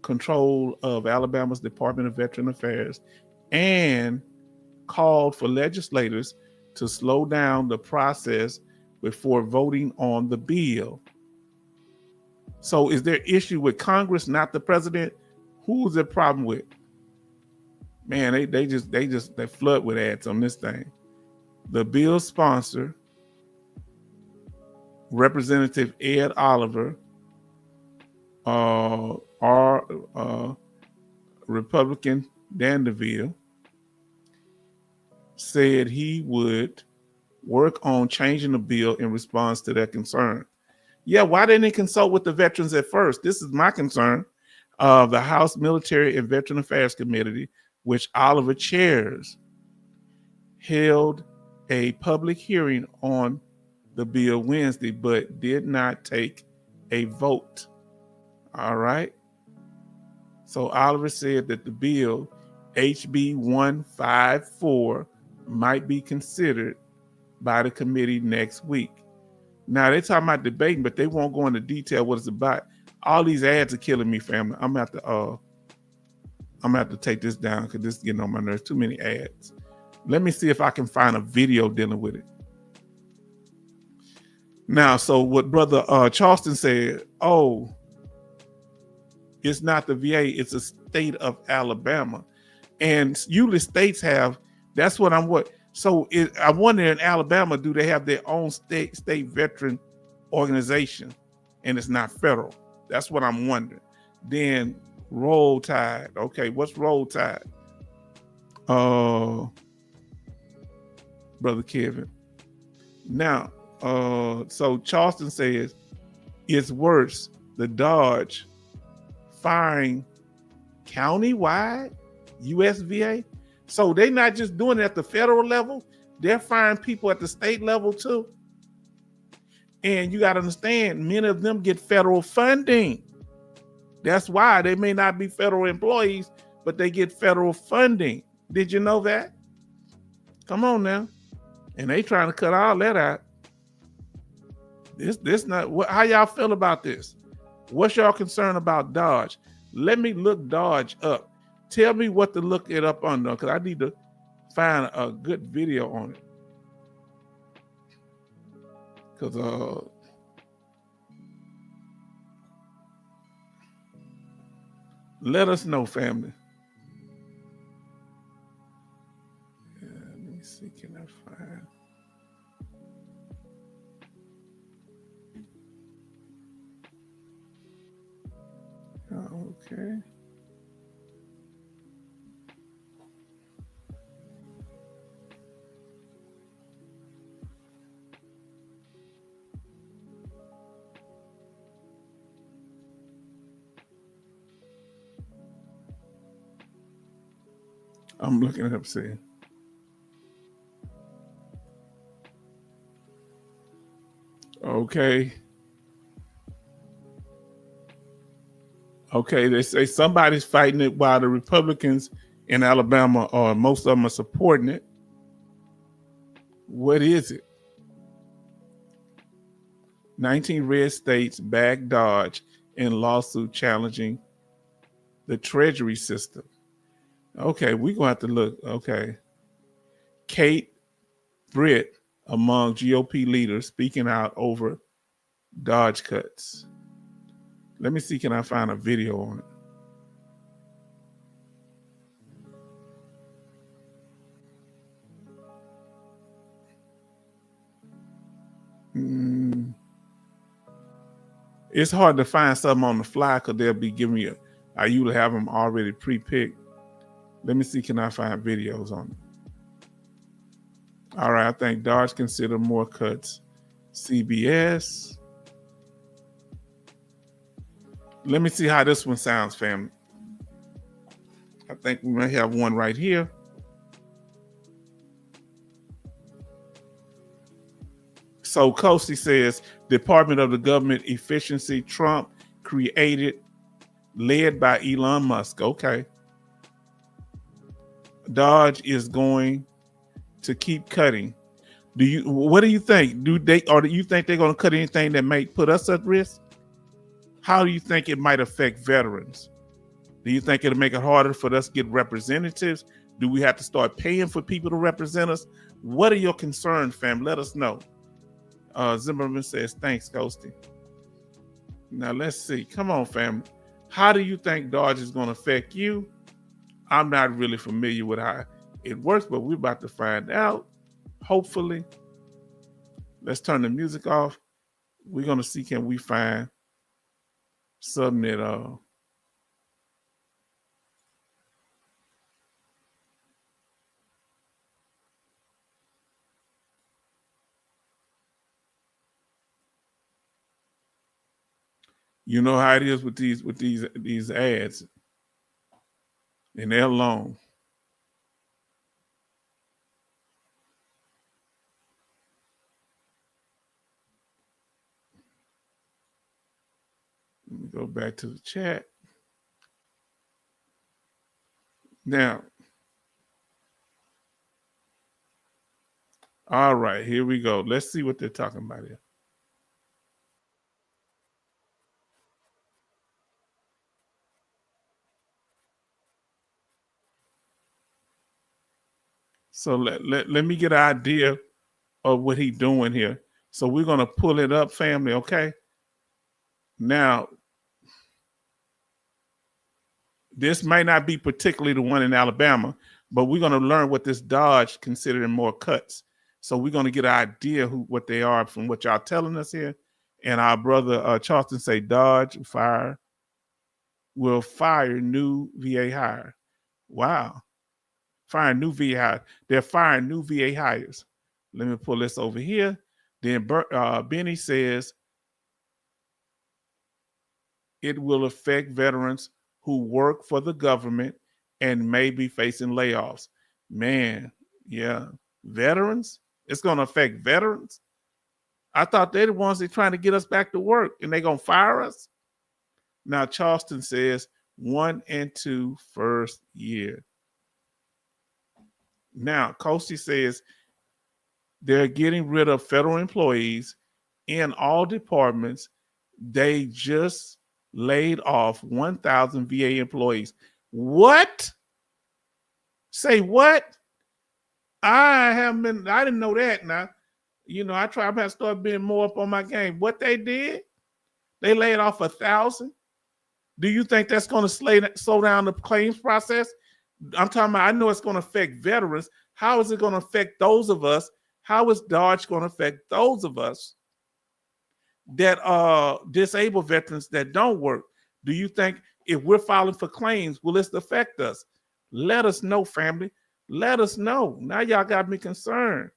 control of Alabama's Department of Veteran Affairs and called for legislators to slow down the process before voting on the bill. So is there issue with Congress, not the president? Who's the problem with? Man, they flood with ads on this thing. The bill sponsor, Representative Ed Oliver, Republican Dandeville, said he would work on changing the bill in response to that concern. Yeah, why didn't he consult with the veterans at first? This is my concern. The House Military and Veteran Affairs Committee, which Oliver chairs, held a public hearing on the bill Wednesday, but did not take a vote. All right. So Oliver said that the bill, HB 154, might be considered by the committee next week. Now they're talking about debating, but they won't go into detail what it's about. All these ads are killing me, family. I'm gonna have to take this down because this is getting on my nerves. Too many ads. Let me see if I can find a video dealing with it. Now, so what Brother Charleston said, oh, it's not the VA, it's a state of Alabama. And usually states have, that's what I'm what. So I wonder in Alabama, do they have their own state veteran organization and it's not federal? That's what I'm wondering. Then Roll Tide. Okay, what's Roll Tide? Brother Kevin. Now, so Charleston says it's worse. The Dodge firing countywide USVA. So they're not just doing it at the federal level, they're firing people at the state level too. And you got to understand, many of them get federal funding. That's why they may not be federal employees, but they get federal funding. Did you know that? Come on now. And they trying to cut all that out. This not what. How y'all feel about this? What's y'all concern about Dodge? Let me look Dodge up. Tell me what to look it up under, because I need to find a good video on it. Because let us know, family. Yeah, let me see. Can I find? Okay. I'm looking it up, see. Okay. Okay, they say somebody's fighting it while the Republicans in Alabama, or most of them, are supporting it. What is it? 19 red states back Dodge in lawsuit challenging the Treasury system. Okay, we're going to have to look. Okay. Kate Britt among GOP leaders speaking out over Dodge cuts. Let me see, can I find a video on it? It's hard to find something on the fly because they'll be giving you, I usually have them already pre-picked. Let me see, can I find videos on it? All right, I think Dodge consider more cuts. CBS. Let me see how this one sounds, family. I think we may have one right here. So Coasty says, Department of the Government Efficiency Trump created, led by Elon Musk. Okay. Dodge is going to keep cutting. What do you think? Do you think they're going to cut anything that may put us at risk? How do you think it might affect veterans? Do you think it'll make it harder for us to get representatives? Do we have to start paying for people to represent us? What are your concerns, fam? Let us know. Zimmerman says, thanks, Ghosty. Now let's see. Come on, fam. How do you think Dodge is going to affect you? I'm not really familiar with how it works, but we're about to find out. Hopefully. Let's turn the music off. We're going to see, can we find something that you know how it is with these ads, and they're long. Let me go back to the chat. Now, all right, here we go. Let's see what they're talking about here. So let me get an idea of what he's doing here. So we're going to pull it up, family, okay? Now, this might not be particularly the one in Alabama, but we're going to learn what this Dodge considering more cuts. So we're going to get an idea what they are from what y'all telling us here. And our brother Charleston say Dodge will fire new VA hire. Wow. Firing new VA hires. They're firing new VA hires. Let me pull this over here. Then Benny says it will affect veterans who work for the government and may be facing layoffs. Man, yeah, veterans? It's going to affect veterans? I thought they're the ones that trying to get us back to work and they're going to fire us? Now, Charleston says 1 and 2 first year. Now, Coastie says they're getting rid of federal employees in all departments. They just laid off 1,000 VA employees. What? Say what? I didn't know that now. You know, I'm going to start being more up on my game. What they did? They laid off 1,000. Do you think that's going to slow down the claims process? I'm talking about, I know it's going to affect veterans. How is it going to affect those of us? How is Dodge going to affect those of us that are disabled veterans that don't work? Do you think if we're filing for claims, will this affect us? Let us know, family. Let us know. Now y'all got me concerned.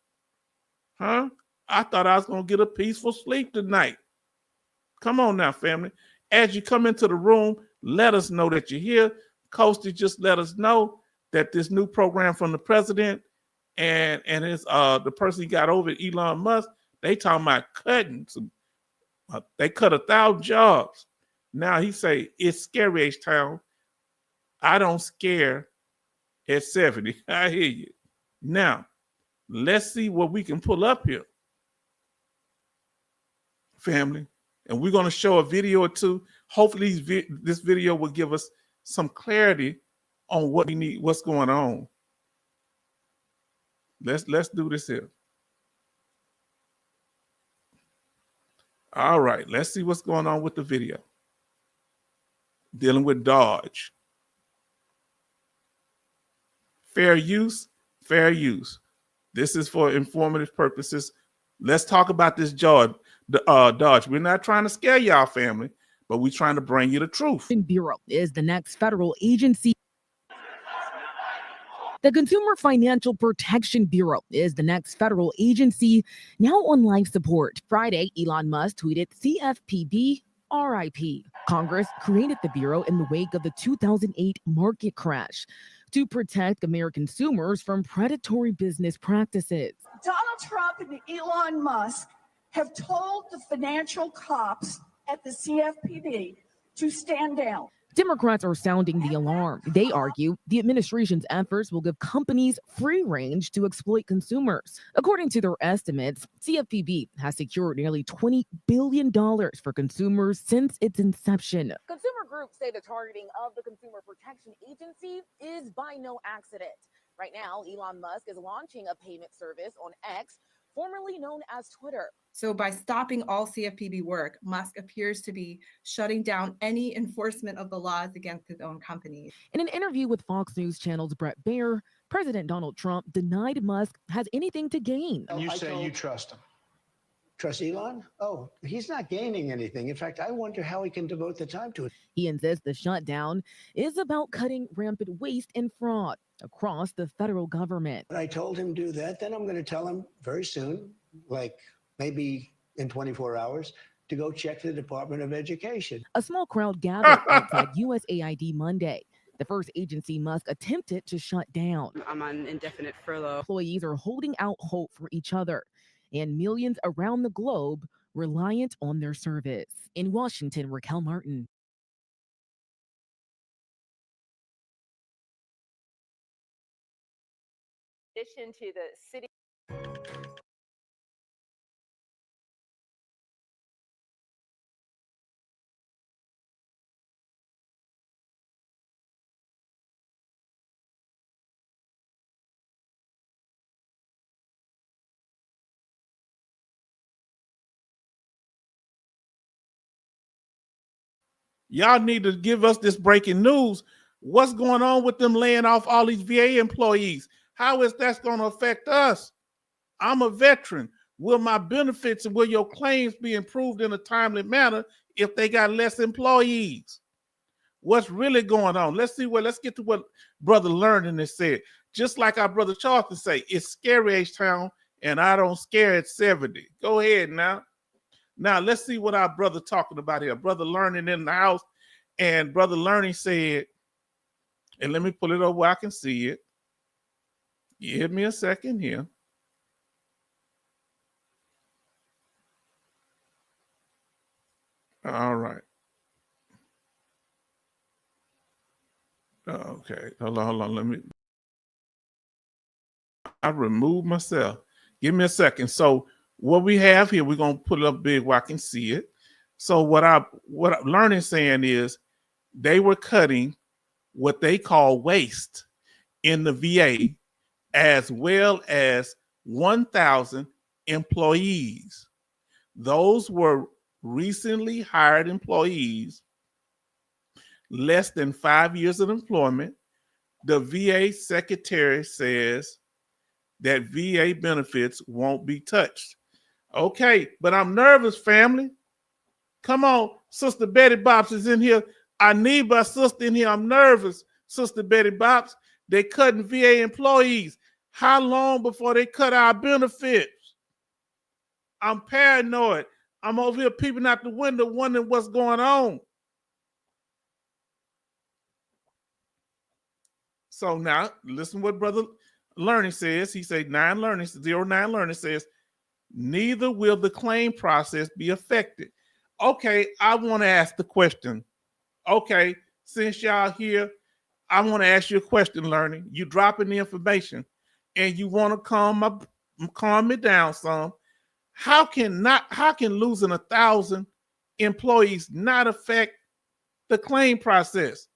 Huh? I thought I was going to get a peaceful sleep tonight. Come on now, family. As you come into the room, let us know that you're here. Coastie just let us know that this new program from the president and it's the person he got over, Elon Musk, they talking about cutting some. They cut 1,000 jobs. Now he say it's scary H-Town. I don't scare at 70. I hear you. Now, let's see what we can pull up here, family. And we're going to show a video or two. Hopefully this video will give us some clarity on what we need, what's going on. Let's do this here. All right, let's see what's going on with the video. Dealing with Dodge. Fair use, fair use. This is for informative purposes. Let's talk about this Dodge. We're not trying to scare y'all, family, but we're trying to bring you the truth. Bureau is the next federal agency. The Consumer Financial Protection Bureau is the next federal agency now on life support. Friday, Elon Musk tweeted CFPB RIP. Congress created the Bureau in the wake of the 2008 market crash to protect American consumers from predatory business practices. Donald Trump and Elon Musk have told the financial cops at the CFPB to stand down. Democrats are sounding the alarm. They argue the administration's efforts will give companies free range to exploit consumers. According to their estimates, CFPB has secured nearly $20 billion for consumers since its inception. Consumer groups say the targeting of the Consumer Protection Agency is by no accident. Right now, Elon Musk is launching a payment service on X, formerly known as Twitter. So by stopping all CFPB work, Musk appears to be shutting down any enforcement of the laws against his own companies. In an interview with Fox News Channel's Brett Baier, President Donald Trump denied Musk has anything to gain. You say you trust him. Trust Elon? Oh, he's not gaining anything. In fact, I wonder how he can devote the time to it. He insists the shutdown is about cutting rampant waste and fraud across the federal government. But I told him do that. Then I'm going to tell him very soon, like maybe in 24 hours, to go check the Department of Education. A small crowd gathered outside USAID Monday, the first agency Musk attempted to shut down. I'm on indefinite furlough. Employees are holding out hope for each other, and millions around the globe reliant on their service. In Washington, Raquel Martin. In addition to the city. Y'all need to give us this breaking news. What's going on with them laying off all these VA employees? How is that going to affect us? I'm a veteran. Will my benefits and will your claims be improved in a timely manner if they got less employees? What's really going on? Let's get to what Brother Learning has said. Just like our brother Charleston say, it's scary H-Town and I don't scare at 70. Go ahead now. Now let's see what our brother talking about here. Brother Learning in the house, and Brother Learning said, and let me pull it up where I can see it. Give me a second here. All right. Okay. Hold on. Let me. I removed myself. Give me a second. So what we have here, we're gonna put it up big where I can see it. So what I'm learning saying is they were cutting what they call waste in the VA, as well as 1,000 employees. Those were recently hired employees, less than 5 years of employment. The VA secretary says that VA benefits won't be touched. Okay, but I'm nervous, family. Come on, Sister Betty Bops is in here. I need my sister in here. I'm nervous, Sister Betty Bops. They cutting VA employees. How long before they cut our benefits? I'm paranoid. I'm over here peeping out the window wondering what's going on. So now, listen what Brother Learning says. He said 09 Learning says, neither will the claim process be affected. Okay, I want to ask the question. Okay, since y'all here, I want to ask you a question, Learning. You dropping the information and you want to calm me down some. How can losing 1,000 employees not affect the claim process?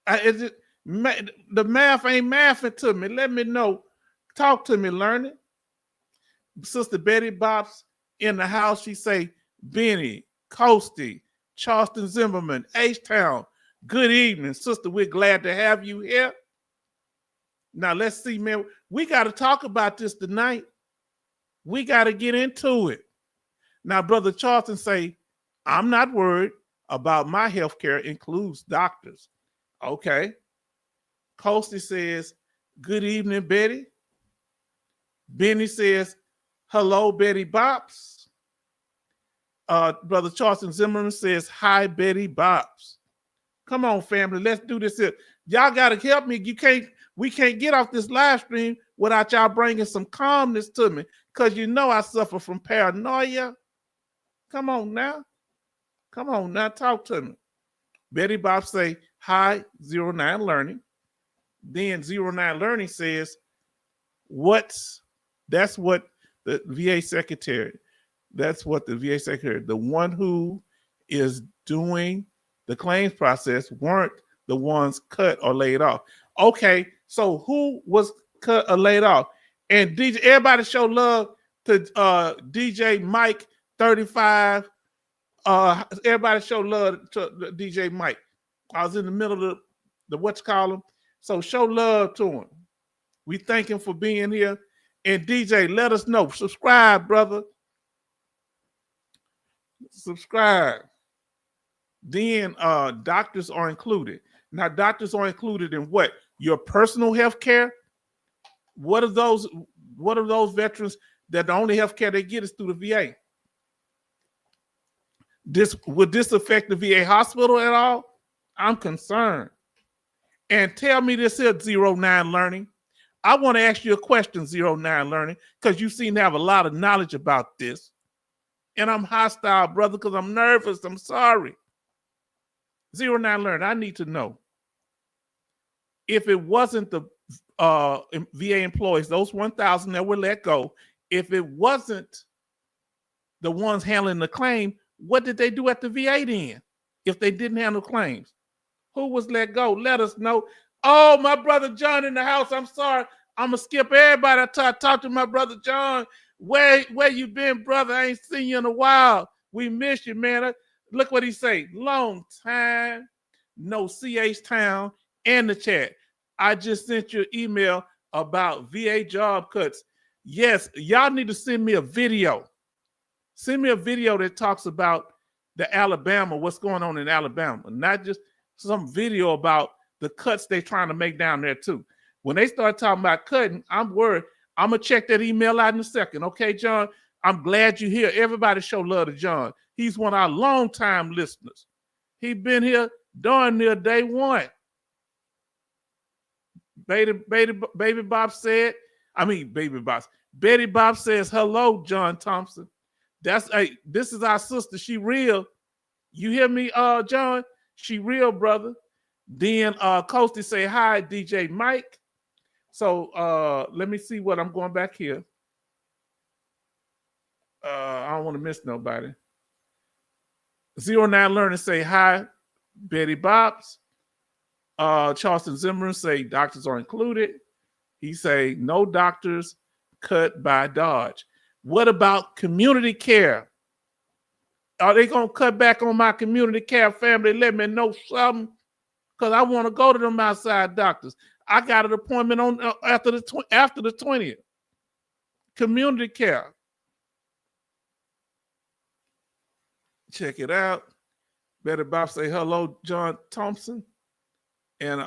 The math ain't mathing to me. Let me know. Talk to me, Learning. Sister Betty Bops in the house. She say, Benny, Coasty, Charleston Zimmerman, H-Town. Good evening, sister. We're glad to have you here. Now let's see, man. We got to talk about this tonight. We got to get into it. Now, Brother Charleston say, I'm not worried about my health care includes doctors. Okay. Coasty says, good evening, Betty. Benny says, hello, Betty Bops. Brother Charleston Zimmerman says, hi, Betty Bops. Come on, family. Let's do this here. Y'all got to help me. We can't get off this live stream without y'all bringing some calmness to me, because you know I suffer from paranoia. Come on now. Talk to me. Betty Bob say, hi, 09 Learning. Then 09 Learning says, that's what the VA secretary, the one who is doing the claims process, weren't the ones cut or laid off. Okay, so who was cut or laid off? And DJ, everybody show love to DJ Mike 35. Everybody show love to DJ Mike. I was in the middle of the what you call him. So show love to him. We thank him for being here. And DJ, let us know. Subscribe, brother. Subscribe. Then doctors are included. Now, doctors are included in what? Your personal health care. What are those veterans that the only health care they get is through the VA? Would this affect the VA hospital at all? I'm concerned. And tell me this here, 09 Learning. I want to ask you a question, 09 Learning, because you seem to have a lot of knowledge about this. And I'm hostile, brother, because I'm nervous. I'm sorry. 09 Learning, I need to know. If it wasn't the VA employees, those 1,000 that were let go, if it wasn't the ones handling the claim, what did they do at the VA then? If they didn't handle claims, who was let go? Let us know. Oh, my brother John in the house. I'm sorry. I'm gonna skip everybody. I talk to my brother John. Where you been, brother? I ain't seen you in a while. We miss you, man. Look what he say. Long time no CH Town and the chat. I just sent you an email about VA job cuts. Yes, y'all need to send me a video. Send me a video that talks about the Alabama, what's going on in Alabama, not just some video about the cuts they're trying to make down there too. When they start talking about cutting, I'm worried. I'm going to check that email out in a second. Okay, John? I'm glad you're here. Everybody show love to John. He's one of our longtime listeners. He's been here darn near day one. Baby Bob said, Betty Bob says, hello, John Thompson. This is our sister. She real. You hear me, John? She real, brother. Then Coasty say, hi, DJ Mike. So let me see what I'm going back here. I don't want to miss nobody. 09 Learning say, hi, Betty Bobs. Charleston Zimmerman say, doctors are included. He say, no doctors cut by Dodge. What about community care? Are they going to cut back on my community care, family? Let me know something, because I want to go to them outside doctors. I got an appointment on after the 20th. Community care. Check it out. Betty Bob say, hello, John Thompson. And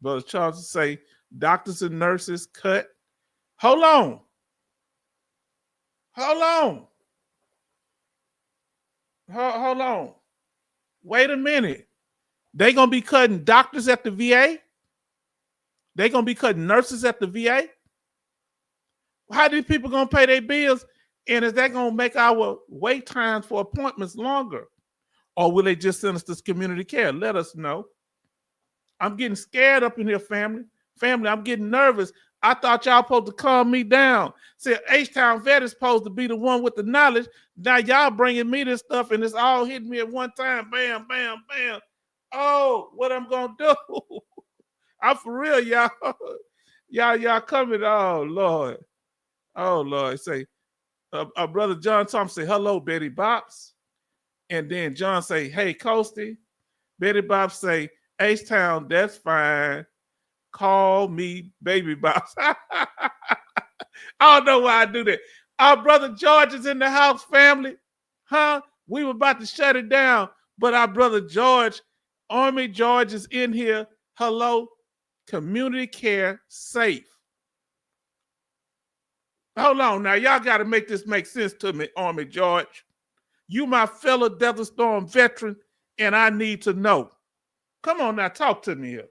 Brother Charles say, doctors and nurses cut. Hold on. Wait a minute. They going to be cutting doctors at the VA? They going to be cutting nurses at the VA? How these people going to pay their bills? And is that going to make our wait times for appointments longer? Or will they just send us this community care? Let us know. I'm getting scared up in here, family. Family, I'm getting nervous. I thought y'all supposed to calm me down. Said H-Town Vet is supposed to be the one with the knowledge. Now y'all bringing me this stuff and it's all hitting me at one time. Bam, bam, bam. Oh, what I'm going to do? I'm for real, y'all. Y'all coming. Oh, Lord. Say, Brother John Thompson say, hello, Betty Bops. And then John say, hey, Coasty. Betty Bops say, H-Town, that's fine. Call me Baby Bops. I don't know why I do that. Our brother George is in the house, family. Huh? We were about to shut it down, but our brother George, Army George, is in here. Hello, community care safe. Hold on now. Y'all got to make this make sense to me, Army George. You my fellow Desert Storm veteran, and I need to know. Come on now, talk to me here.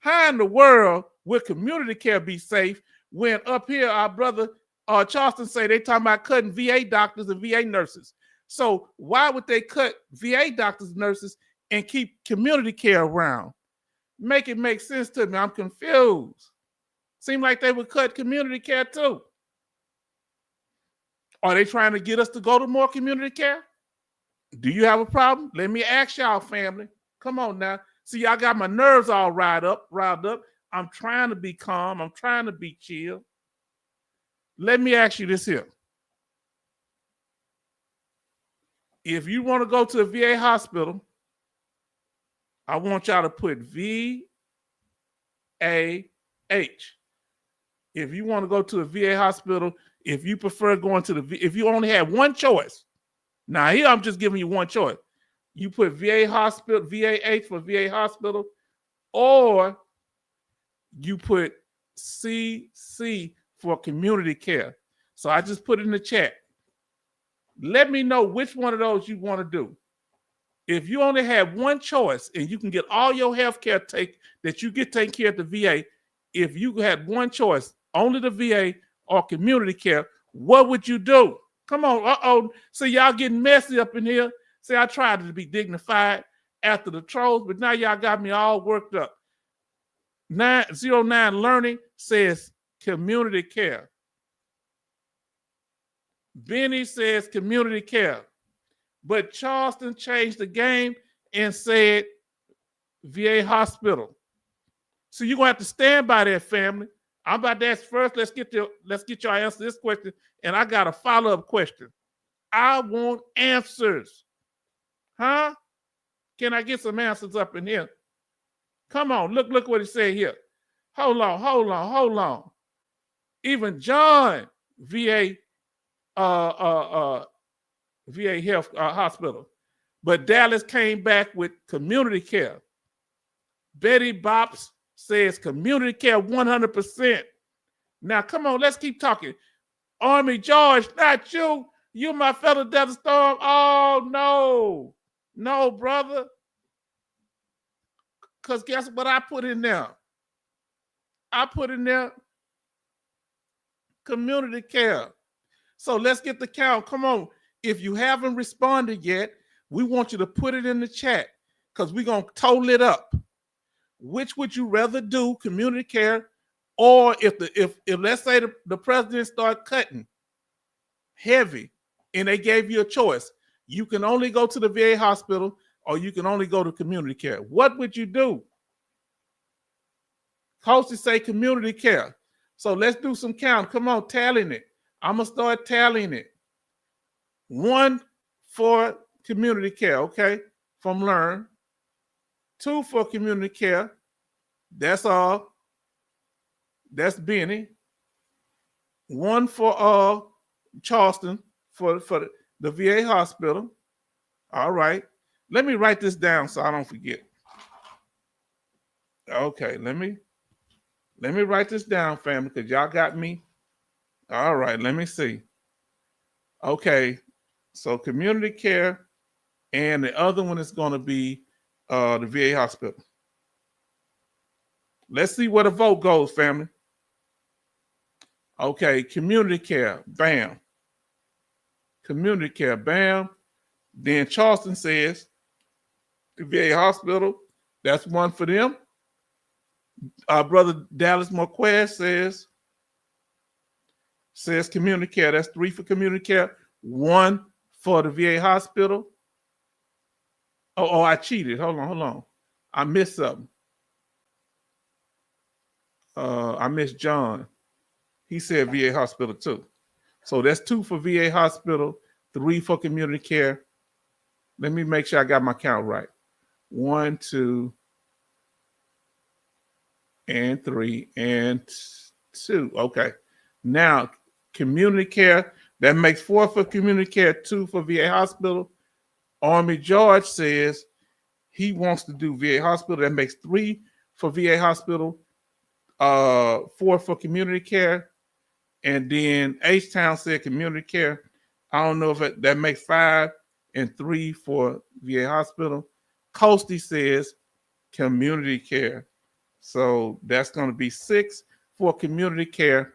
How in the world will community care be safe when up here our brother Charleston say they talking about cutting VA doctors and VA nurses? So why would they cut VA doctors and nurses and keep community care around? Make it make sense to me. I'm confused. Seems like they would cut community care too. Are they trying to get us to go to more community care? Do you have a problem? Let me ask y'all, family. Come on now. See, I got my nerves all riled up. I'm trying to be calm. I'm trying to be chill. Let me ask you this here. If you want to go to a VA hospital, I want y'all to put VAH. If you want to go to a VA hospital, if you prefer going to if you only have one choice, now here I'm just giving you one choice. You put VA hospital, VAH for VA hospital, or you put CC for community care. So I just put it in the chat. Let me know which one of those you want to do. If you only have one choice and you can get all your health care that you get taken care of at the VA, if you had one choice, only the VA or community care, what would you do? Come on. See, y'all getting messy up in here. See, I tried to be dignified after the trolls, but now y'all got me all worked up. 909 Learning says community care. Benny says community care. But Charleston changed the game and said VA hospital. So you're gonna have to stand by that, family. I'm about to ask first. Let's get y'all answer this question, and I got a follow-up question. I want answers. Huh? Can I get some answers up in here? Come on, look what he said here. Hold on. Even John, VA VA health hospital. But Dallas came back with community care. Betty Bops says community care 100%. Now, come on, let's keep talking. Army George, not you. You my fellow Desert Storm. Oh, no. No, brother. Because guess what I put in there? I put in there community care. So let's get the count. Come on. If you haven't responded yet, we want you to put it in the chat because we're going to total it up. Which would you rather do, community care, or if let's say the president start cutting heavy and they gave you a choice, you can only go to the VA hospital or you can only go to community care. What would you do? Coaches say community care. So let's do some count. Come on, tallying it. I'm going to start tallying it. 1 for community care, okay, from Learn. 2 for community care. That's all. That's Benny. 1 for Charleston for the VA hospital. All right. Let me write this down so I don't forget. Okay, let me write this down, family, because y'all got me. All right, let me see. Okay, so community care, and the other one is going to be the VA hospital. Let's see where the vote goes, family. Okay, community care, bam. Community care, bam. Then Charleston says the VA hospital, that's 1 for them. Our brother Dallas Marquez says community care. That's 3 for community care, 1 for the VA hospital. Oh, I cheated. Hold on. I missed something. I missed John. He said VA hospital too. So that's 2 for VA hospital, 3 for community care. Let me make sure I got my count right. 1, 2, and 3, and 2. Okay. Now, community care, that makes 4 for community care, 2 for VA hospital. Army George says he wants to do VA hospital. That makes 3 for VA hospital, 4 for community care. And then H-Town said community care. I don't know if that makes 5 and 3 for VA hospital. Coastie says community care. So that's going to be 6 for community care.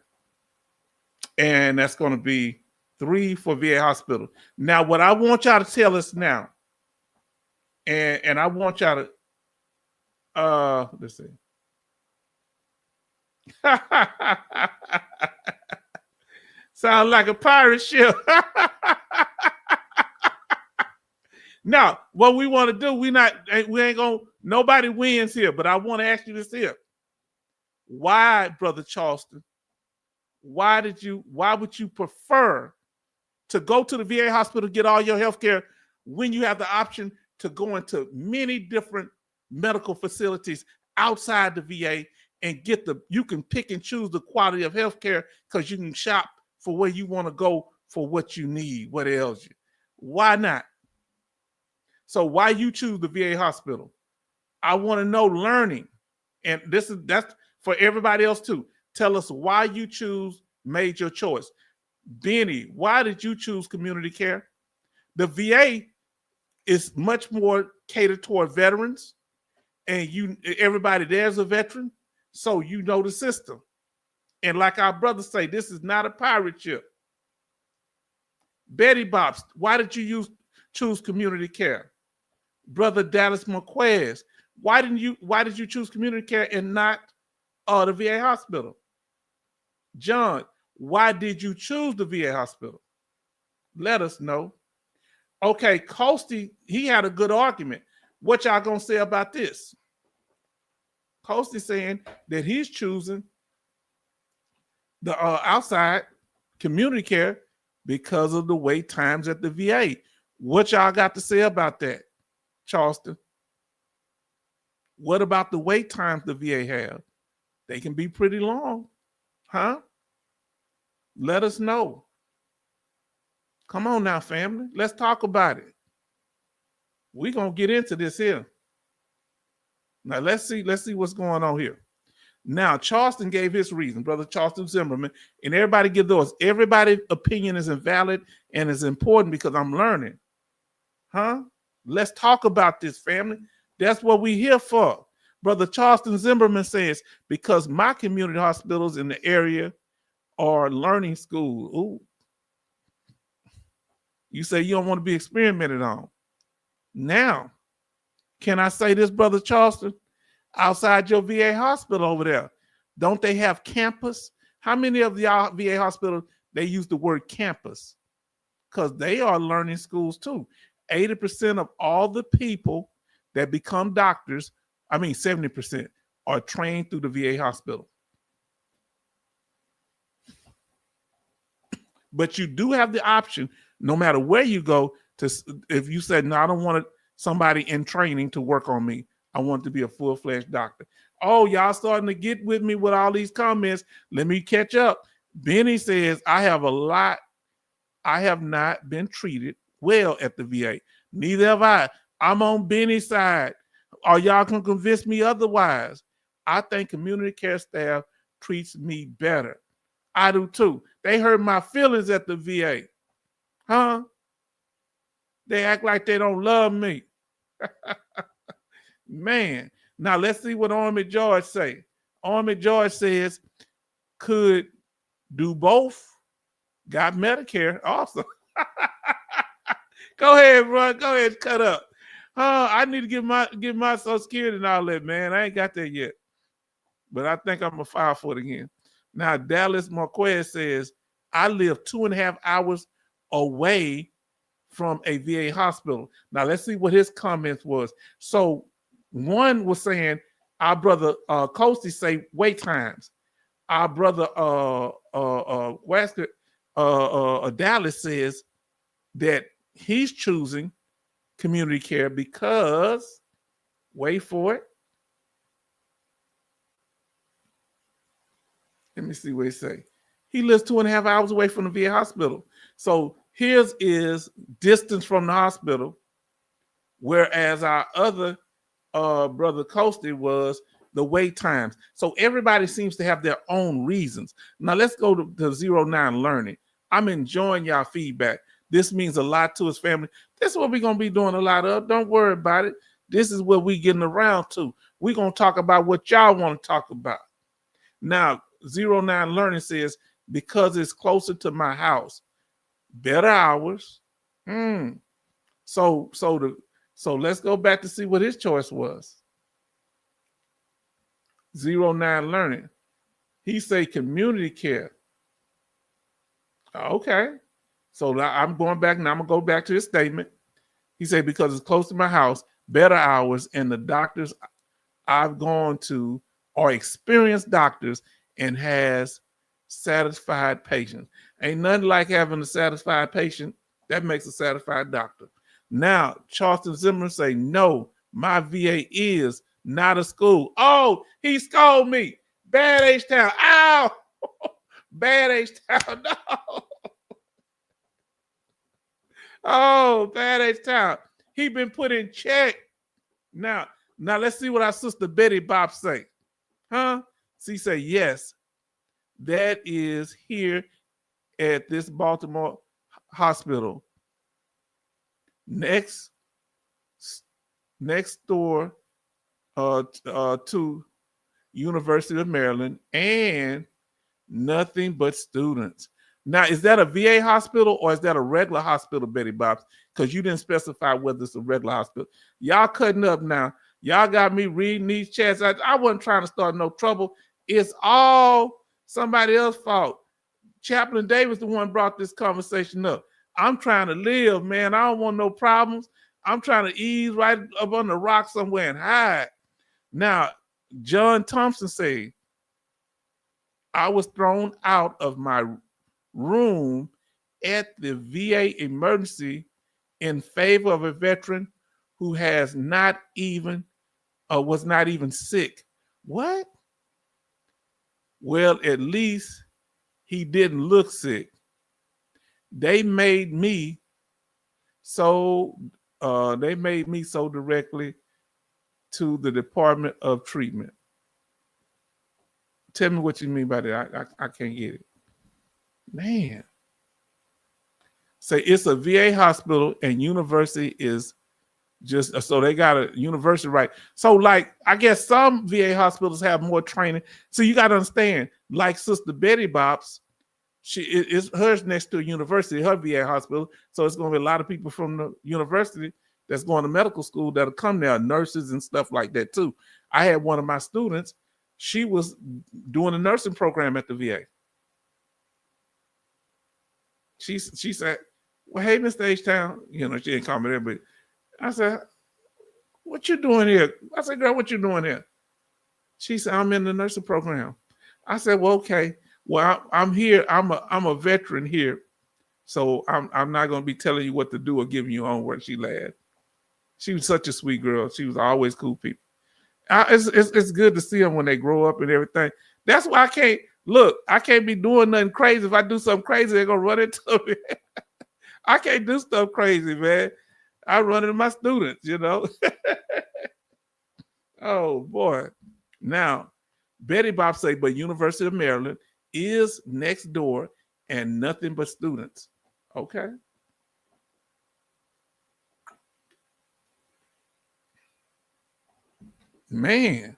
And that's going to be 3 for VA hospital. Now, what I want y'all to tell us now, and I want y'all to, let's see. Sound like a pirate ship. Now, what we want to do, we ain't gonna, nobody wins here, but I want to ask you this here. Why, Brother Charleston, why would you prefer to go to the VA hospital to get all your health care when you have the option to go into many different medical facilities outside the VA and you can pick and choose the quality of health care because you can shop for where you want to go for what you need, what ails you. Why not? So why you choose the VA hospital? I want to know learning. And that's for everybody else too. Tell us why you made your choice. Benny, why did you choose community care? The VA is much more catered toward veterans, and everybody there's a veteran, so you know the system. And like our brothers say, this is not a pirate ship. Betty Bops, why did you choose community care? Brother Dallas Marquez, why did you choose community care and not the VA hospital? John, why did you choose the VA hospital? Let us know. Okay, Coastie, he had a good argument. What y'all gonna say about this? Coastie saying that he's choosing the outside community care because of the wait times at the VA. What y'all got to say about that, Charleston? What about the wait times the VA have? They can be pretty long, huh? Let us know. Come on now, family. Let's talk about it. We're gonna get into this here. Now let's see what's going on here. Now, Charleston gave his reason, Brother Charleston Zimmerman, and everybody give those. Everybody's opinion is invalid and is important because I'm learning. Huh? Let's talk about this, family. That's what we here for. Brother Charleston Zimmerman says, because my community hospitals in the area are learning school. Ooh. You say you don't want to be experimented on. Now, can I say this, Brother Charleston? Outside your VA hospital over there, don't they have campus? How many of y'all VA hospitals, they use the word campus? Because they are learning schools too. 80% of all the people that become doctors, 70%, are trained through the VA hospital. But you do have the option, no matter where you go, to if you said, no, I don't want somebody in training to work on me. I want to be a full-fledged doctor. Oh, y'all starting to get with me with all these comments. Let me catch up. Benny says, I have not been treated well at the VA. Neither have I. I'm on Benny's side. Or y'all can convince me otherwise. I think community care staff treats me better. I do too. They hurt my feelings at the VA. Huh? They act like they don't love me. Man. Now let's see what Army George say. Army George says, could do both. Got Medicare. Awesome. Go ahead, bro. Go ahead and cut up. I need to get my Social Security and all that, man. I ain't got that yet. But I think I'm going to file for it again. Now, Dallas Marquez says, I live 2.5 hours away from a VA hospital. Now, let's see what his comments was. So, one was saying, our brother Coasty say wait times. Our brother Wesker, Dallas says that he's choosing community care because, wait for it. Let me see what he say. He lives 2.5 hours away from the VA hospital. So his is distance from the hospital, whereas our other brother Coasty was the wait times. So everybody seems to have their own reasons. Now let's go to 09 Learning. I'm enjoying y'all feedback. This means a lot to his family. This is what we're going to be doing a lot of. Don't worry about it. This is what we're getting around to. We're going to talk about what y'all want to talk about. Now, 09 Learning says, because it's closer to my house, better hours. So let's go back to see what his choice was. 09 Learning. He say community care. Okay. So I'm going back now. I'm going to go back to his statement. He said, because it's close to my house, better hours, and the doctors I've gone to are experienced doctors and has satisfied patients. Ain't nothing like having a satisfied patient. That makes a satisfied doctor. Now, Charleston Zimmerman say, no, my VA is not a school. Oh, he scolded me. Bad H-Town. Ow! Bad H-Town. No. Oh, Bad H-Town. He been put in check. Now let's see what our sister Betty Bob say. Huh? She say, yes, that is here at this Baltimore hospital. Next door to University of Maryland, and nothing but students. Now, is that a VA hospital or is that a regular hospital, Betty Bobs? Because you didn't specify whether it's a regular hospital. Y'all cutting up now. Y'all got me reading these chats. I wasn't trying to start no trouble. It's all somebody else's fault. Chaplain Davis, the one brought this conversation up. I'm trying to live, man. I don't want no problems. I'm trying to ease right up on the rock somewhere and hide. Now, John Thompson said, I was thrown out of my room at the VA emergency in favor of a veteran who was not even sick. What? Well, at least he didn't look sick. They made me so directly to the Department of Treatment. Tell me what you mean by that. I can't get it. Man. Say it's a VA hospital and university is just so they got a university right. So like I guess some VA hospitals have more training. So you got to understand, like Sister Betty Bob's, she is hers next to a university, her VA hospital. So it's going to be a lot of people from the university that's going to medical school that'll come there, nurses and stuff like that too. I had one of my students, she was doing a nursing program at the VA. She said, "Well, hey, Mr. H-Town," you know, she didn't call me there, but I said, "What you doing here?" I said, "Girl, what you doing here?" She said, "I'm in the nursing program." I said, "Well, okay. Well, I'm here. I'm a veteran here, so I'm not going to be telling you what to do or giving you homework." She laughed. She was such a sweet girl. She was always cool people. It's good to see them when they grow up and everything. That's why I can't look. I can't be doing nothing crazy. If I do something crazy, they're gonna run into me. I can't do stuff crazy, man. I run into my students, you know. Oh boy. Now, Betty Bob say, but University of Maryland is next door and nothing but students. Okay. Man,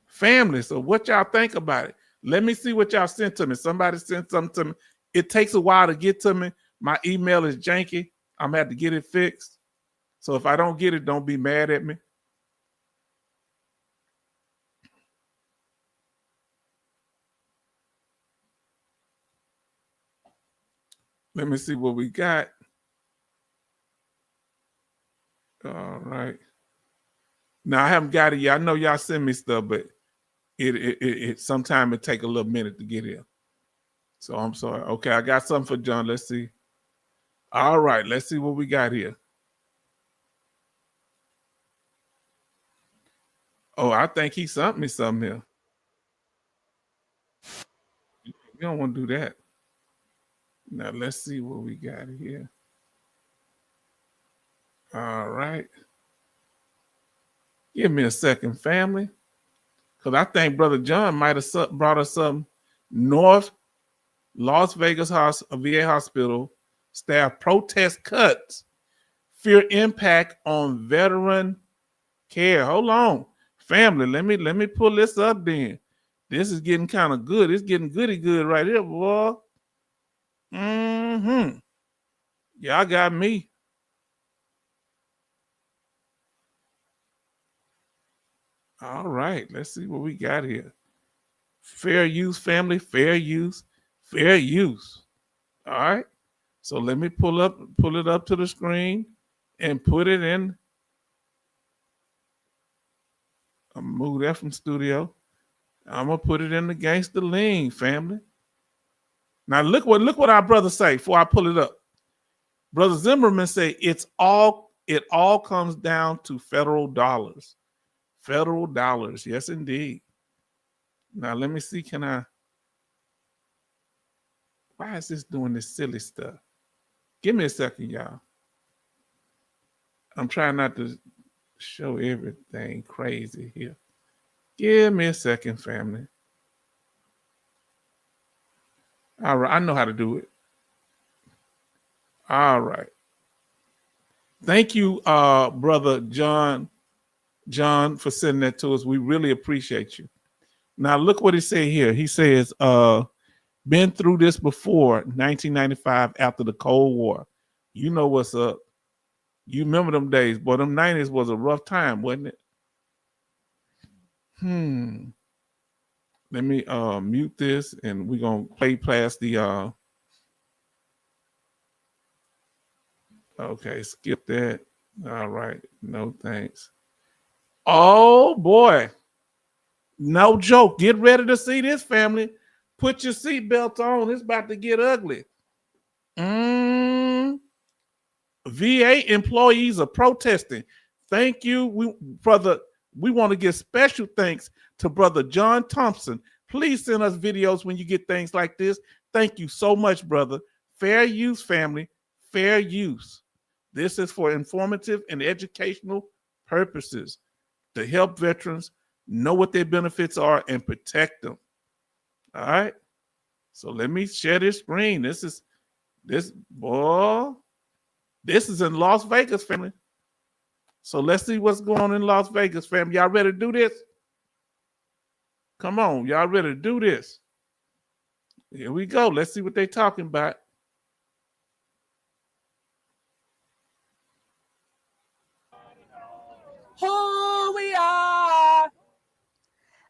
family. So what y'all think about it? Let me see what y'all sent to me. Somebody sent something to me. It takes a while to get to me. My email is janky. I'm gonna have to get it fixed. So if I don't get it, don't be mad at me. Let me see what we got. All right. Now I haven't got it yet. I know y'all send me stuff, but it sometimes it take a little minute to get here. So I'm sorry. Okay, I got something for John. Let's see. All right, let's see what we got here. Oh, I think he sent me something here. You don't want to do that. Now let's see what we got here. All right. Give me a second, family. Because I think Brother John might have brought us some North Las Vegas VA hospital staff protest cuts, fear impact on veteran care. Hold on, family. Let me pull this up then. This is getting kind of good. It's getting goody good right here, boy. Mm-hmm. Y'all got me. All right, let's see what we got here. Fair use, family, fair use, fair use. All right. So let me pull it up to the screen and put it in. I'm gonna move that from studio. I'm gonna put it in the gangster lean, family. Now look what our brother say before I pull it up. Brother Zimmerman say it all comes down to federal dollars. Federal dollars, yes indeed. Now let me see, why is this doing this silly stuff? Give me a second, y'all. I'm trying not to show everything crazy here. Give me a second, family. All right, I know how to do it. All right. Thank you, brother John, for sending that to us. We really appreciate you. Now look what he said here. He says, been through this before, 1995 after the Cold War. You know what's up. You remember them days, but them 90s was a rough time, wasn't it? Let me mute this and we're gonna play past the okay, skip that. All right, no thanks. Oh boy. No joke. Get ready to see this, family. Put your seatbelt on. It's about to get ugly. VA employees are protesting. Thank you, brother. We want to give special thanks to Brother John Thompson. Please send us videos when you get things like this. Thank you so much, brother. Fair use, family. Fair use. This is for informative and educational purposes to help veterans know what their benefits are and protect them. All right. So let me share this screen. This is in Las Vegas, family. So let's see what's going on in Las Vegas, family. Y'all ready to do this? Come on, y'all ready to do this? Here we go. Let's see what they're talking about. Who we are.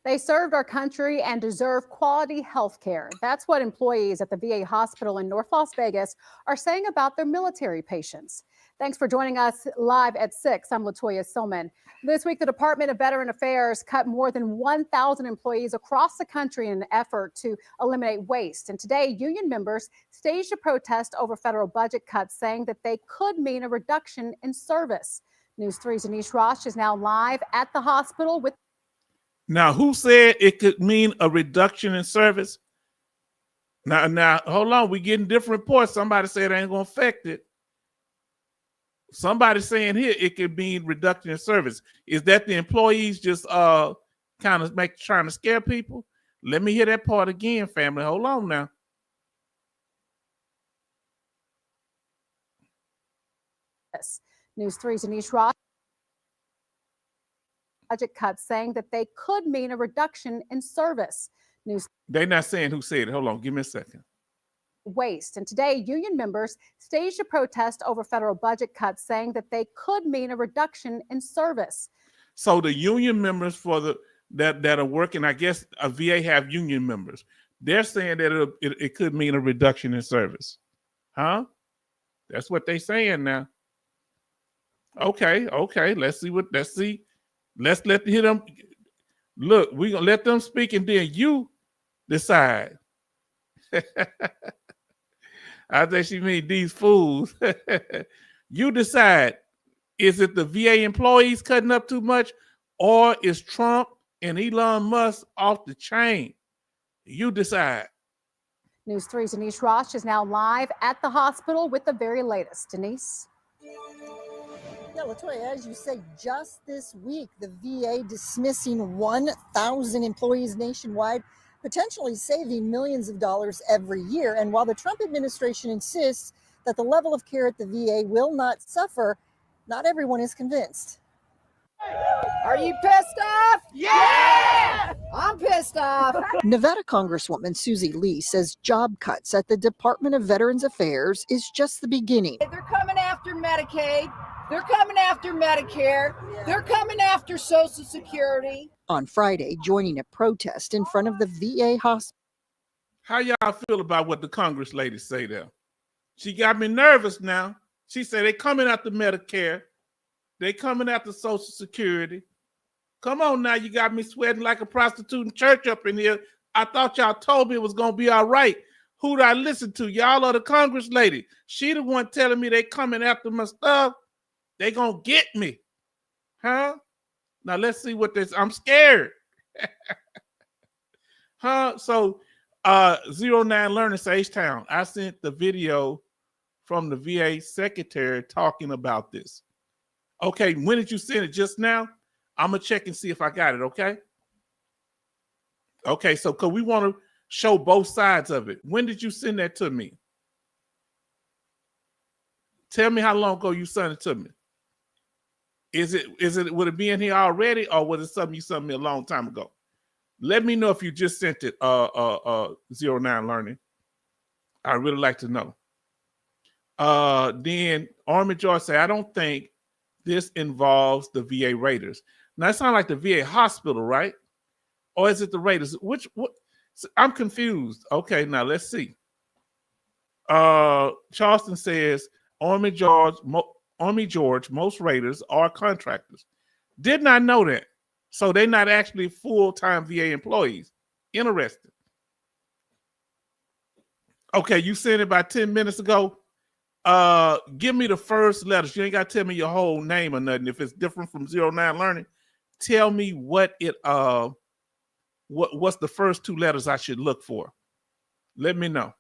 They served our country and deserve quality health care. That's what employees at the VA hospital in North Las Vegas are saying about their military patients. Thanks for joining us live at 6. I'm Latoya Silman. This week, the Department of Veteran Affairs cut more than 1,000 employees across the country in an effort to eliminate waste. And today, union members staged a protest over federal budget cuts, saying that they could mean a reduction in service. News 3's Anish Rosh is now live at the hospital with. Now, who said it could mean a reduction in service? Now, hold on. We're getting different reports. Somebody said it ain't going to affect it. Somebody saying here it could mean reduction in service. Is that the employees just kind of trying to scare people? Let me hear that part again, family. Hold on now. News 3's Anish Rosh. Budget cuts, saying that they could mean a reduction in service. They're not saying who said it. Hold on, give me a second. Waste. And today, union members staged a protest over federal budget cuts, saying that they could mean a reduction in service. So the union members for that are working, I guess a VA have union members. They're saying that it could mean a reduction in service. Huh? That's what they're saying now. Okay. Let's see. Let's hear them. Look, we're going to let them speak and then you decide. I think she mean these fools. You decide. Is it the VA employees cutting up too much, or is Trump and Elon Musk off the chain? You decide. News 3's Anish Rosh is now live at the hospital with the very latest. Denise? Yeah, Latoya, as you say, just this week, the VA dismissing 1,000 employees nationwide, potentially saving millions of dollars every year. And while the Trump administration insists that the level of care at the VA will not suffer, not everyone is convinced. Are you pissed off? Yeah! I'm pissed off. Nevada Congresswoman Susie Lee says job cuts at the Department of Veterans Affairs is just the beginning. They're coming after Medicaid. They're coming after Medicare. They're coming after Social Security. On Friday, joining a protest in front of the VA hospital. How y'all feel about what the Congress lady say there? She got me nervous now. She said they coming after Medicare. They coming after Social Security. Come on now, you got me sweating like a prostitute in church up in here. I thought y'all told me it was going to be all right. Who did I listen to? Y'all or the Congress lady? She the one telling me they coming after my stuff. They gonna get me. Huh? Now let's see what this, I'm scared. Huh? So 09 Learning Sage Town. I sent the video from the VA secretary talking about this. Okay, when did you send it? Just now? I'm gonna check and see if I got it, okay? Okay, so because we want to show both sides of it. When did you send that to me? Tell me how long ago you sent it to me. Would it be in here already, or was it something you sent me a long time ago? Let me know if you just sent it, 09 Learning. I'd really like to know. Then Army George say, I don't think this involves the VA Raiders. Now it sounds like the VA hospital, right? Or is it the Raiders? What? I'm confused. Okay, now let's see. Charleston says, Army George, most Raiders are contractors. Did not know that. So they're not actually full-time VA employees. Interesting. Okay, you sent it about 10 minutes ago. Give me the first letters. You ain't got to tell me your whole name or nothing. If it's different from 09 Learning, tell me what it what's the first two letters I should look for. Let me know.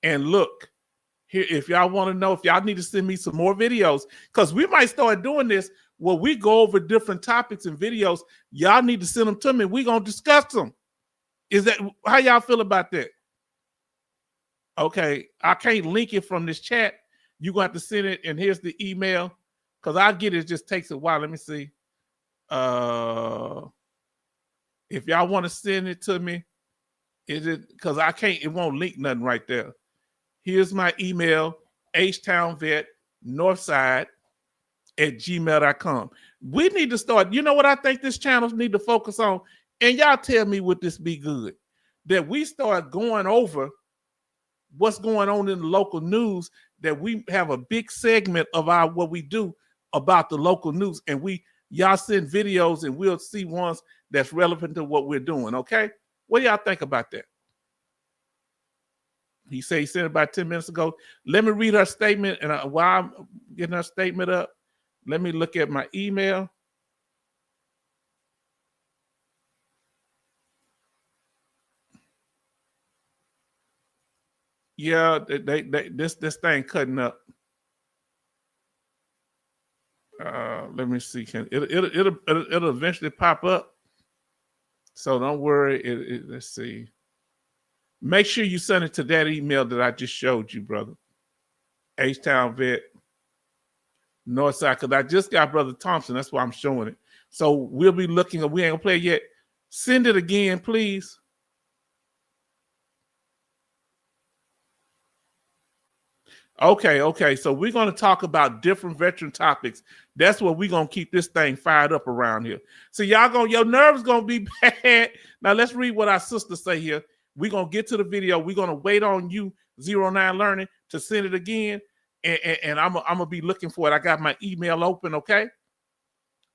And look, here, if y'all want to know, if y'all need to send me some more videos, because we might start doing this where we go over different topics and videos. Y'all need to send them to me. We're going to discuss them. Is that how y'all feel about that? Okay, I can't link it from this chat. You're going to have to send it, and here's the email. Because I get it just takes a while. Let me see. If y'all want to send it to me, is it because I can't, it won't link nothing right there. Here's my email, htownvetnorthside@gmail.com. We need to start, you know what I think this channel need to focus on? And y'all tell me would this be good? That we start going over what's going on in the local news, that we have a big segment of our what we do about the local news, and y'all send videos and we'll see ones that's relevant to what we're doing, okay? What do y'all think about that? He said he sent it about 10 minutes ago. Let me read her statement, and while I'm getting her statement up, let me look at my email. Yeah, this thing cutting up. Let me see. It'll eventually pop up. So don't worry. Let's see. Make sure you send it to that email that I just showed you, brother. H-Town Vet Northside, because I just got Brother Thompson. That's why I'm showing it. So we'll be looking. We ain't gonna play it yet. Send it again, please. Okay. So we're going to talk about different veteran topics. That's what we're going to keep this thing fired up around here. So your nerves going to be bad. Now let's read what our sisters say here. We're going to get to the video. We're going to wait on you, 09 Learning, to send it again. And I'm going to be looking for it. I got my email open, okay?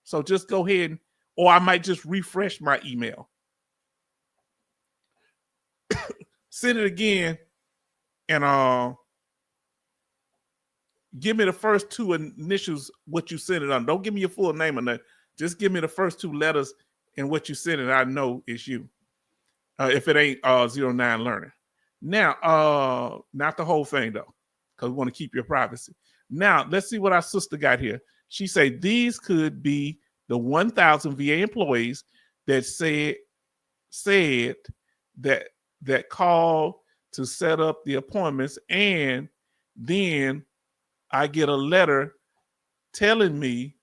So just go ahead, or I might just refresh my email. Send it again, and give me the first two initials, what you sent it on. Don't give me your full name on that. Just give me the first two letters and what you sent it. I know it's you. If it ain't 09 Learning. Now, not the whole thing though, because we want to keep your privacy. Now, let's see what our sister got here. She said these could be the 1,000 VA employees that said that called to set up the appointments, and then I get a letter telling me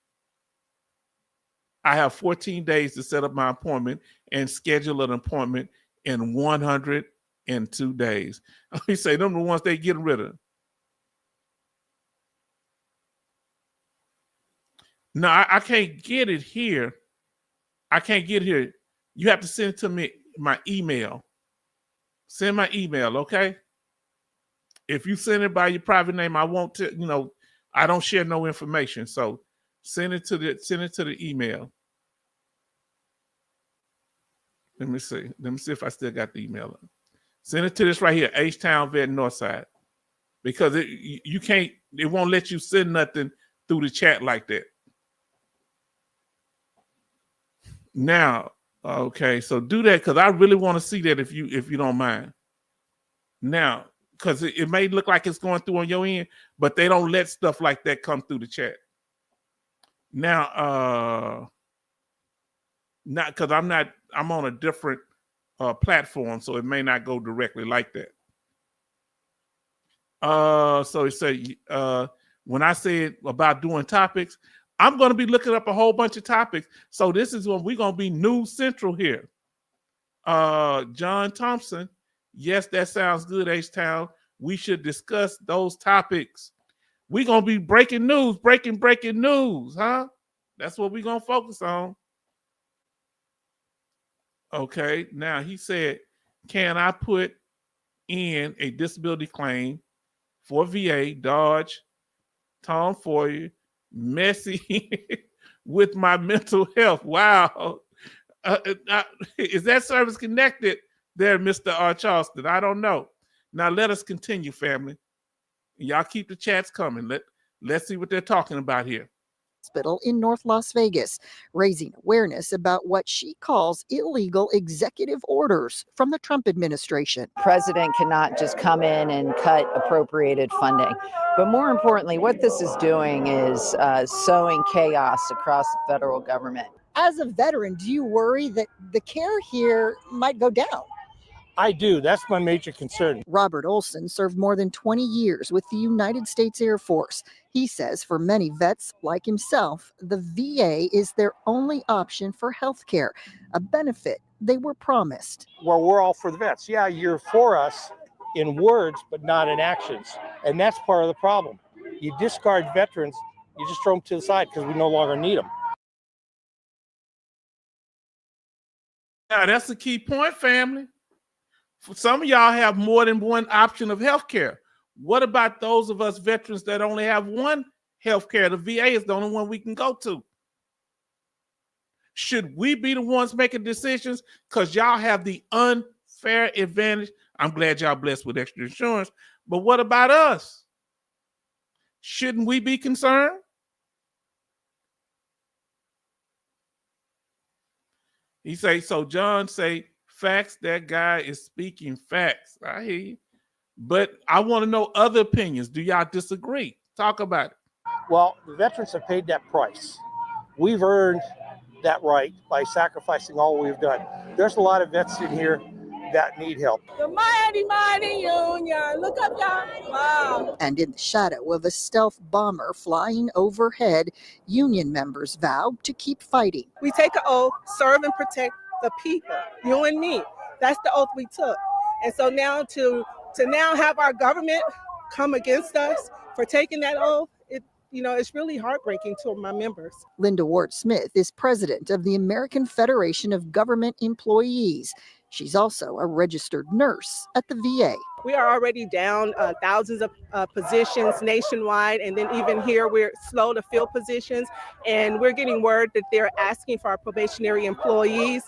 I have 14 days to set up my appointment and schedule an appointment in 102 days. You say them the ones they getting rid of. No, I can't get it here. I can't get it here. You have to send it to me, my email. Send my email, okay? If you send it by your private name, I won't I don't share no information. So send it to the email. Let me see if I still got the email. Send it to this right here, H-Town Vet Northside. Because it won't let you send nothing through the chat like that. Now, okay, so do that, because I really want to see that if you don't mind. Now, because it may look like it's going through on your end, but they don't let stuff like that come through the chat. Now, not because I'm on a different platform, so it may not go directly like that. So it said when I said about doing topics, I'm going to be looking up a whole bunch of topics. So this is when we're going to be News Central here. John Thompson, yes, that sounds good, H-Town. We should discuss those topics. We're going to be breaking news, breaking news, huh? That's what we're going to focus on. Okay, now he said, can I put in a disability claim for VA, Dodge, Tom Foyer, messy with my mental health? Wow. Is that service connected there, Mr. Charleston? I don't know. Now let us continue, family. Y'all keep the chats coming. Let's see what they're talking about here. Hospital in North Las Vegas, raising awareness about what she calls illegal executive orders from the Trump administration. President cannot just come in and cut appropriated funding. But more importantly, what this is doing is sowing chaos across the federal government. As a veteran, do you worry that the care here might go down? I do. That's my major concern. Robert Olson served more than 20 years with the United States Air Force. He says for many vets like himself, the VA is their only option for health care, a benefit they were promised. Well, we're all for the vets. Yeah, you're for us in words, but not in actions. And that's part of the problem. You discard veterans, you just throw them to the side because we no longer need them. Now, that's the key point, family. Some of y'all have more than one option of health care. What about those of us veterans that only have one health care? The VA is the only one we can go to. Should we be the ones making decisions? Because y'all have the unfair advantage. I'm glad y'all blessed with extra insurance. But what about us? Shouldn't we be concerned? He say, so John say, facts, that guy is speaking facts. I hear you. But I want to know other opinions. Do y'all disagree? Talk about it. Well, the veterans have paid that price. We've earned that right by sacrificing all we've done. There's a lot of vets in here that need help. The mighty union. Look up, y'all. Wow. And in the shadow of a stealth bomber flying overhead, union members vow to keep fighting. We take an oath, serve and protect the people, you and me. That's the oath we took. And so now to now have our government come against us for taking that oath, it's really heartbreaking to my members. Linda Ward Smith is president of the American Federation of Government Employees. She's also a registered nurse at the VA. We are already down thousands of positions nationwide, and then even here we're slow to fill positions, and we're getting word that they're asking for our probationary employees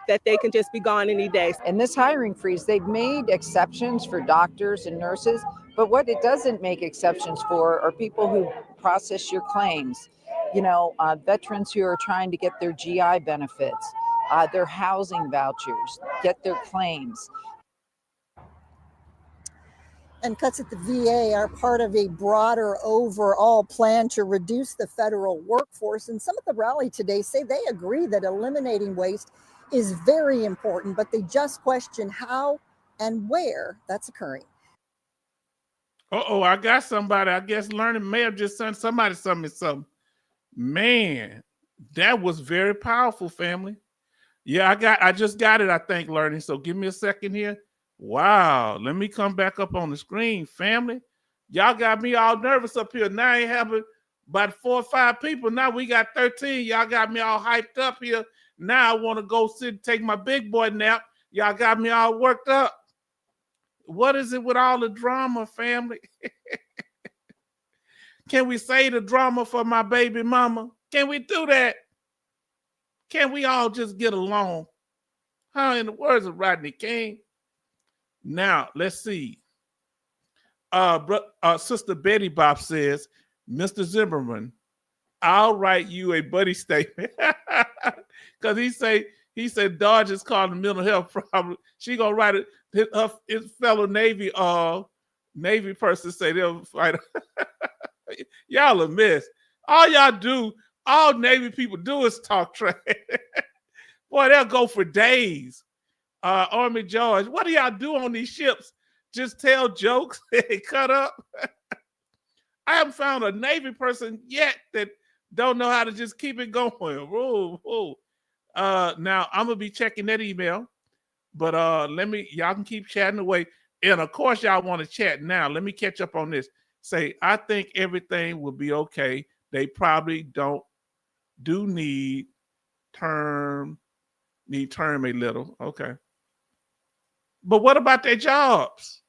that they can just be gone any day. In this hiring freeze, they've made exceptions for doctors and nurses, but what it doesn't make exceptions for are people who process your claims. Veterans who are trying to get their GI benefits, their housing vouchers, get their claims. And cuts at the VA are part of a broader overall plan to reduce the federal workforce. And some at the rally today say they agree that eliminating waste is very important, but they just question how and where that's occurring. I got somebody. I guess Learning may have just sent somebody something. Man, that was very powerful, family. Yeah, I just got it, I think, Learning. So give me a second here. Wow, let me come back up on the screen, family. Y'all got me all nervous up here. Now I ain't having about 4 or 5 people. Now we got 13. Y'all got me all hyped up here. Now I want to go sit and take my big boy nap. Y'all got me all worked up. What is it with all the drama, family? Can we say the drama for my baby mama? Can we do that? Can we all just get along? How in the words of Rodney King? Now, let's see. Sister Betty Bob says, Mr. Zimmerman, I'll write you a buddy statement. Because he said Dodge is causing mental health problem. She gonna write it. His fellow Navy person say they'll fight. Y'all a mess. All Navy people do is talk trash. Boy, they'll go for days. Army George, what do y'all do on these ships? Just tell jokes and cut up? I haven't found a Navy person yet that don't know how to just keep it going. Whoa. Now I'm gonna be checking that email, but y'all can keep chatting away. And of course, y'all want to chat now. Let me catch up on this. Say, I think everything will be okay. They probably need term a little. Okay. But what about their jobs?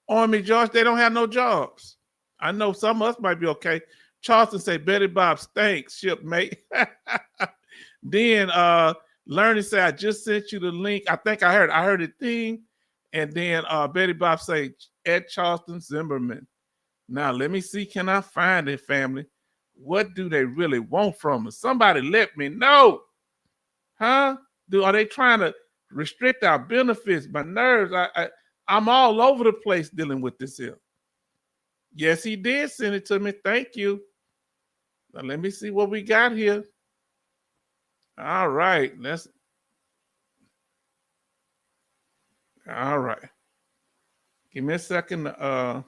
Army George, they don't have no jobs. I know some of us might be okay. Charleston say, Betty Bob stinks, shipmate. Then Learning say, I just sent you the link. I think I heard a thing. And then Betty Bob say, at Charleston Zimmerman. Now let me see, can I find it, family? What do they really want from us? Somebody let me know. Huh? Are they trying to restrict our benefits? My nerves, I'm all over the place dealing with this here. Yes, he did send it to me. Thank you. Now let me see what we got here. All right, All right. Give me a second. All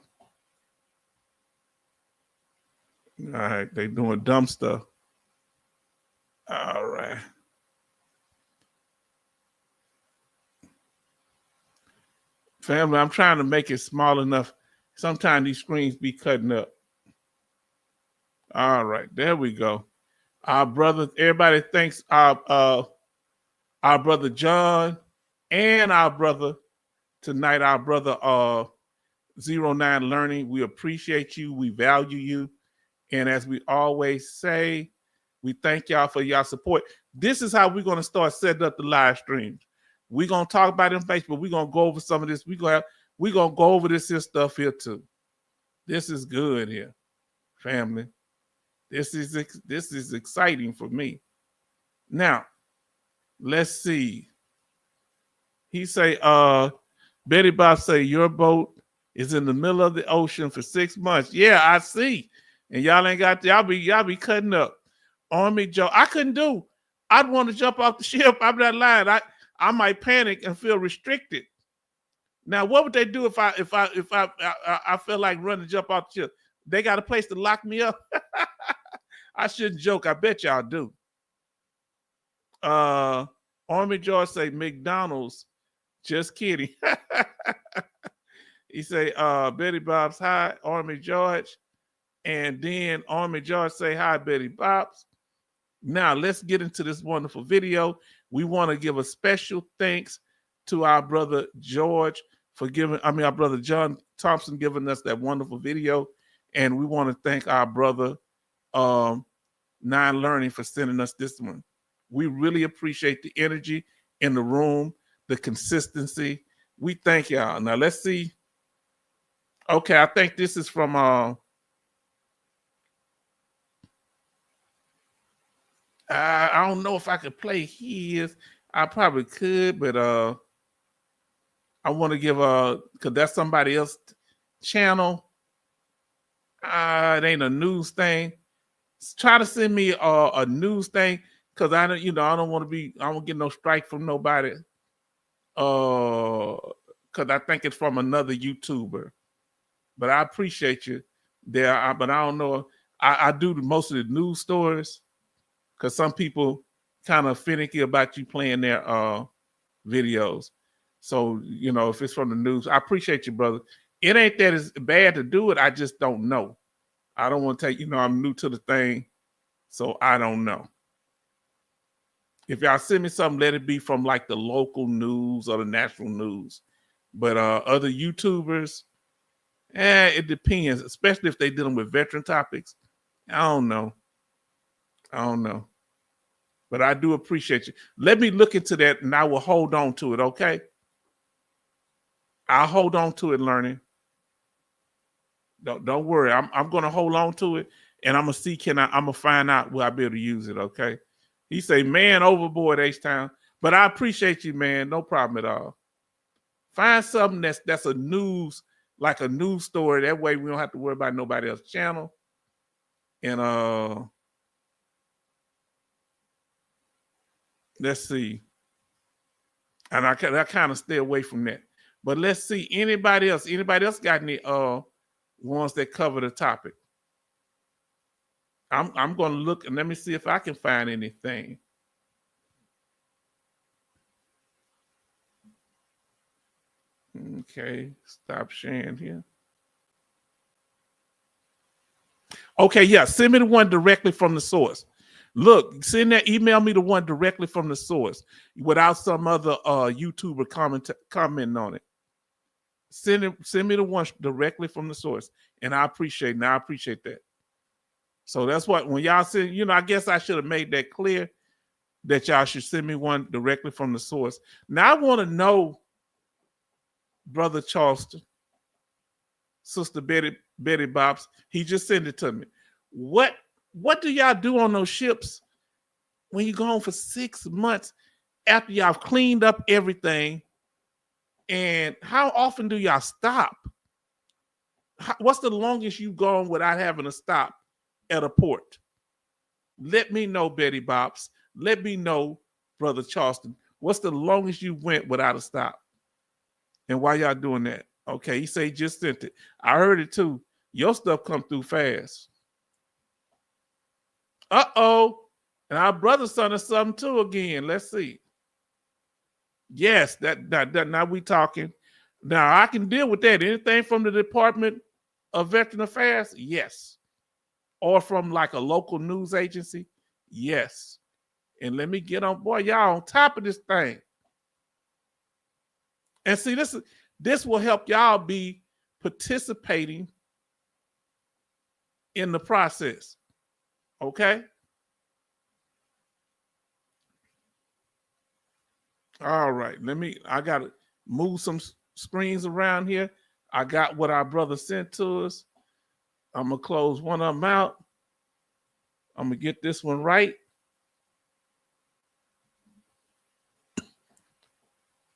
right, they doing dumb stuff. All right. Family, I'm trying to make it small enough. Sometimes these screens be cutting up. All right, there we go. Our brother, everybody thanks our brother John and our brother tonight, our brother 09 Learning. We appreciate you, we value you. And as we always say, we thank y'all for y'all support. This is how we're gonna start setting up the live streams. We're gonna talk about it on Facebook. We're gonna go over some of this. We're gonna go over this here stuff here too. This is good here, family. This is exciting for me. Now, let's see. He say, Betty Bob say your boat is in the middle of the ocean for 6 months. Yeah, I see. And y'all ain't got y'all be cutting up. Army Joe, I'd want to jump off the ship. I'm not lying. I might panic and feel restricted. Now, what would they do if I feel like running, jump off the ship? They got a place to lock me up. I shouldn't joke. I bet y'all do. Army George say McDonald's. Just kidding. He say Betty Bob's hi, Army George. And then Army George say hi, Betty Bob's. Now let's get into this wonderful video. We want to give a special thanks to our brother George for our brother John Thompson giving us that wonderful video. And we want to thank our brother Nine Learning for sending us this one. We really appreciate the energy in the room, the consistency. We thank y'all. Now let's see. Okay, I think this is from I don't know if I could play his. I probably could, but I want to give because that's somebody else's channel. It ain't a news thing. Try to send me a news thing because I don't want to be. I won't get no strike from nobody. Because I think it's from another YouTuber. But I appreciate you there. But I don't know. I do most of the news stories because some people kind of finicky about you playing their videos. So, if it's from the news, I appreciate you, brother. It ain't that it's bad to do it. I just don't know. I don't want to take, I'm new to the thing, so I don't know. If y'all send me something, let it be from like the local news or the national news. But other YouTubers, it depends, especially if they're dealing with veteran topics. I don't know. But I do appreciate you. Let me look into that and I will hold on to it, okay? I'll hold on to it, Learning. Don't worry. I'm gonna hold on to it and I'm gonna see I'm gonna find out will I be able to use it, okay? He say, man, overboard, H-Town. But I appreciate you, man. No problem at all. Find something that's a news, like a news story. That way we don't have to worry about nobody else's channel. And let's see. And I kind of stay away from that. But let's see. Anybody else got any ones that cover the topic? I'm gonna look and let me see if I can find anything. Okay, stop sharing here. Okay, yeah, send me the one directly from the source. Look, email me the one directly from the source without some other YouTuber commenting on it. Send me the one directly from the source, and I appreciate it. I appreciate that. So that's what when y'all send, I guess I should have made that clear that y'all should send me one directly from the source. Now I want to know, Brother Charleston, Sister Betty Bobs, he just sent it to me. What do y'all do on those ships when you go home for 6 months after y'all cleaned up everything? And how often do y'all stop? What's the longest you gone without having to stop at a port? Let me know, Betty Bobs. Let me know, Brother Charleston. What's the longest you went without a stop? And why y'all doing that? Okay, he say he just sent it. I heard it too. Your stuff come through fast. Uh-oh. And our brother sent us something too again. Let's see. Yes, that now we talking. Now I can deal with that. Anything from the Department of Veteran Affairs? Yes. Or from like a local news agency? Yes. And let me get on, boy, y'all on top of this thing. And see, this will help y'all be participating in the process. Okay? All right. I got to move some screens around here. I got what our brother sent to us. I'm going to close one of them out. I'm going to get this one right.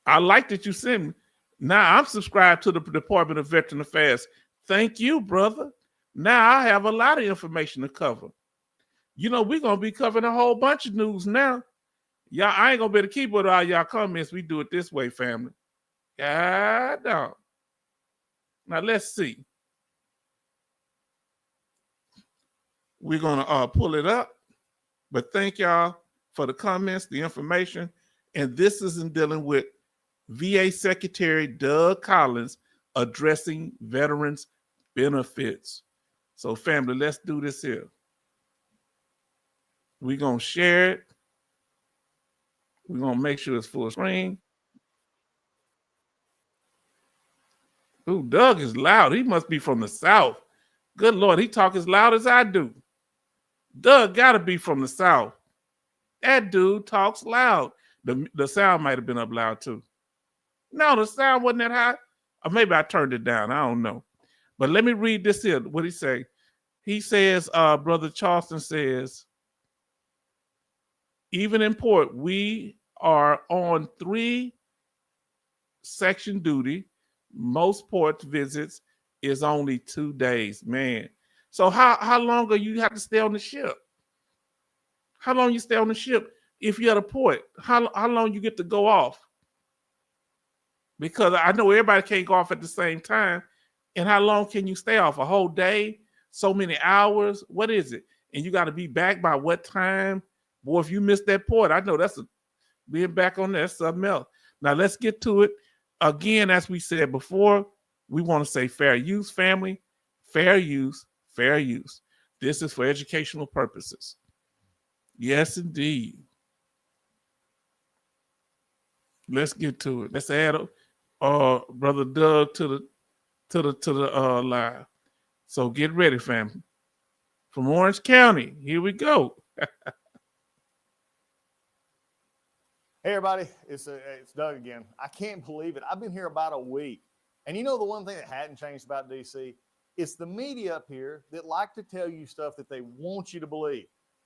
I like that you sent me. Now I'm subscribed to the Department of Veteran Affairs. Thank you, brother. Now I have a lot of information to cover. You know, we're going to be covering a whole bunch of news now. Y'all, I ain't going to be able to keep with all y'all comments. We do it this way, family. God, no. Now let's see. We're going to pull it up. But thank y'all for the comments, the information. And this is in dealing with VA Secretary Doug Collins addressing veterans benefits. So family, let's do this here. We're going to share it. We're going to make sure it's full screen. Ooh, Doug is loud. He must be from the South. Good Lord, he talk as loud as I do. Doug got to be from the South. That dude talks loud. The sound might have been up loud too. No, the sound wasn't that high. Or maybe I turned it down. I don't know. But let me read this here. What he say? He says, Brother Charleston says, even in port, we are on 3 section duty. Most port visits is only 2 days. Man. So how long are you have to stay on the ship? How long you stay on the ship if you're at a port? How long you get to go off? Because I know everybody can't go off at the same time. And how long can you stay off? A whole day? So many hours? What is it? And you got to be back by what time? Boy, if you miss that port, I know being back on there, that's something else. Now let's get to it. Again, as we said before, we want to say fair use, family. Fair use, fair use. This is for educational purposes. Yes, indeed. Let's get to it. Let's add Brother Doug to the live. So get ready, family. From Orange County, here we go. Hey everybody, it's Doug again. I can't believe it. I've been here about a week. And you know the one thing that hadn't changed about DC? It's the media up here that like to tell you stuff that they want you to believe.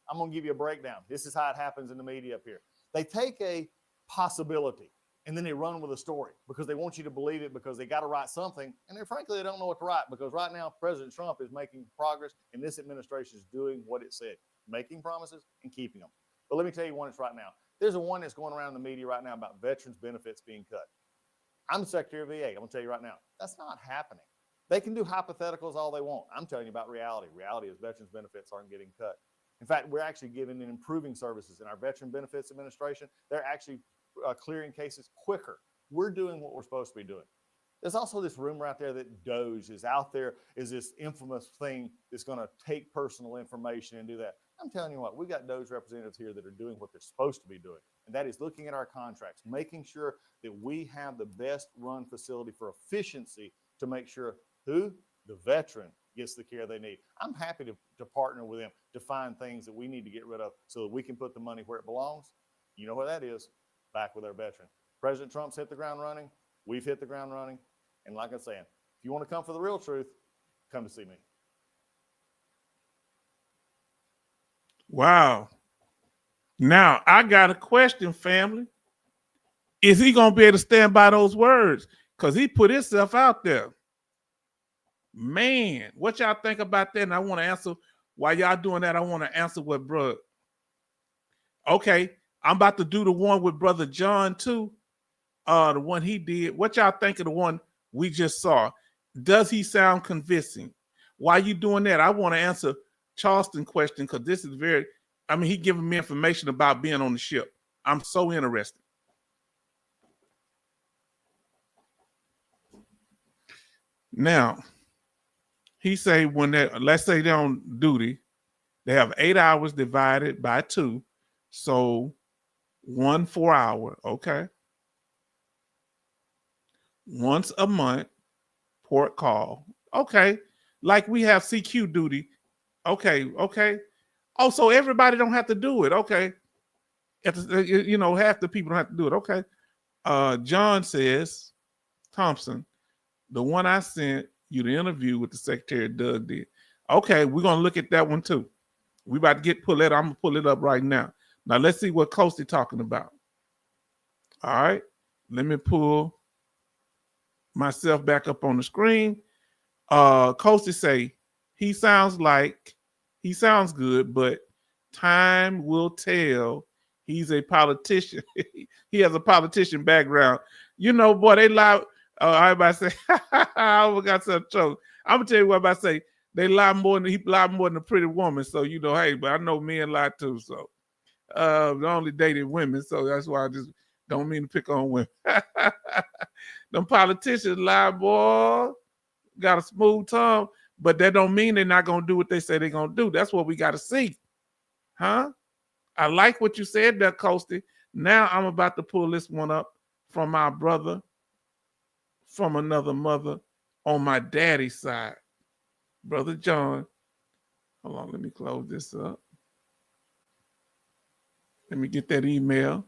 I'm going to give you a breakdown. This is how it happens in the media up here. They take a possibility and then they run with a story because they want you to believe it because they got to write something. And then frankly, they don't know what to write because right now President Trump is making progress and this administration is doing what it said, making promises and keeping them. But let me tell you one that's right now. There's a one that's going around in the media right now about veterans benefits being cut. I'm the Secretary of VA. I'm going to tell you right now, that's not happening. They can do hypotheticals all they want. I'm telling you about reality. Reality is veterans benefits aren't getting cut. In fact, we're actually giving and improving services in our Veteran Benefits Administration. They're actually clearing cases quicker. We're doing what we're supposed to be doing. There's also this rumor out there that Doge is out there, is this infamous thing that's going to take personal information and do that. I'm telling you what, we got Doge representatives here that are doing what they're supposed to be doing, and that is looking at our contracts, making sure that we have the best run facility for efficiency to make sure the veteran gets the care they need. I'm happy to partner with them to find things that we need to get rid of so that we can put the money where it belongs. You know where that is? Back with our veteran. President Trump's hit the ground running. We've hit the ground running. And like I'm saying, if you want to come for the real truth, come to see me. Wow. Now, I got a question, family. Is he going to be able to stand by those words? Because he put himself out there. Man, what y'all think about that? And I want to answer, while y'all doing that, I want to answer what bro. Okay, I'm about to do the one with Brother John too. the one he did. What y'all think of the one we just saw? Does he sound convincing? Why you doing that? I want to answer Charleston's question because this is very, I mean, he giving me information about being on the ship. I'm so interested. Now, he say when they, let's say they're on duty, they have 8 hours divided by 2. So 1 4 hour, okay? Once a month, port call. Okay. Like we have CQ duty. Okay. Oh, so everybody don't have to do it. Okay. You know, half the people don't have to do it. Okay. John says, Thompson, the one I sent you the interview with the Secretary Doug did. Okay, we're gonna look at that one too. We about to pull that. I'm gonna pull it up right now. Now let's see what Coastie talking about. All right, let me pull myself back up on the screen. Coastie say he sounds good, but time will tell. He's a politician. He has a politician background. You know, boy, they lie. I about to say, I got some joke. I'm gonna tell you what I'm about to say. They lie more than he lied more than a pretty woman. So you know, hey, but I know men lie too. So I only dated women, so that's why I just don't mean to pick on women. Them politicians lie, boy. Got a smooth tongue, but that don't mean they're not gonna do what they say they're gonna do. That's what we gotta see. Huh? I like what you said there, Coastie. Now I'm about to pull this one up from my brother, from another mother on my daddy's side. Brother John. Hold on, let me close this up. Let me get that email.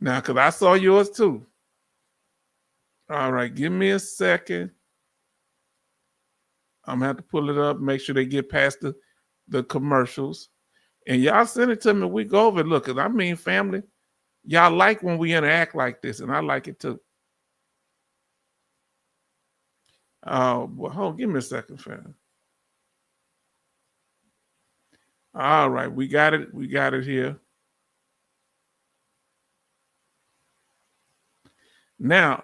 Now, because I saw yours too. All right, give me a second. I'm gonna have to pull it up, make sure they get past the commercials. And y'all send it to me. We go over it. Look, because I mean, family, y'all like when we interact like this, and I like it too. Oh, well, hold on, give me a second, fam. All right, we got it. We got it here. Now,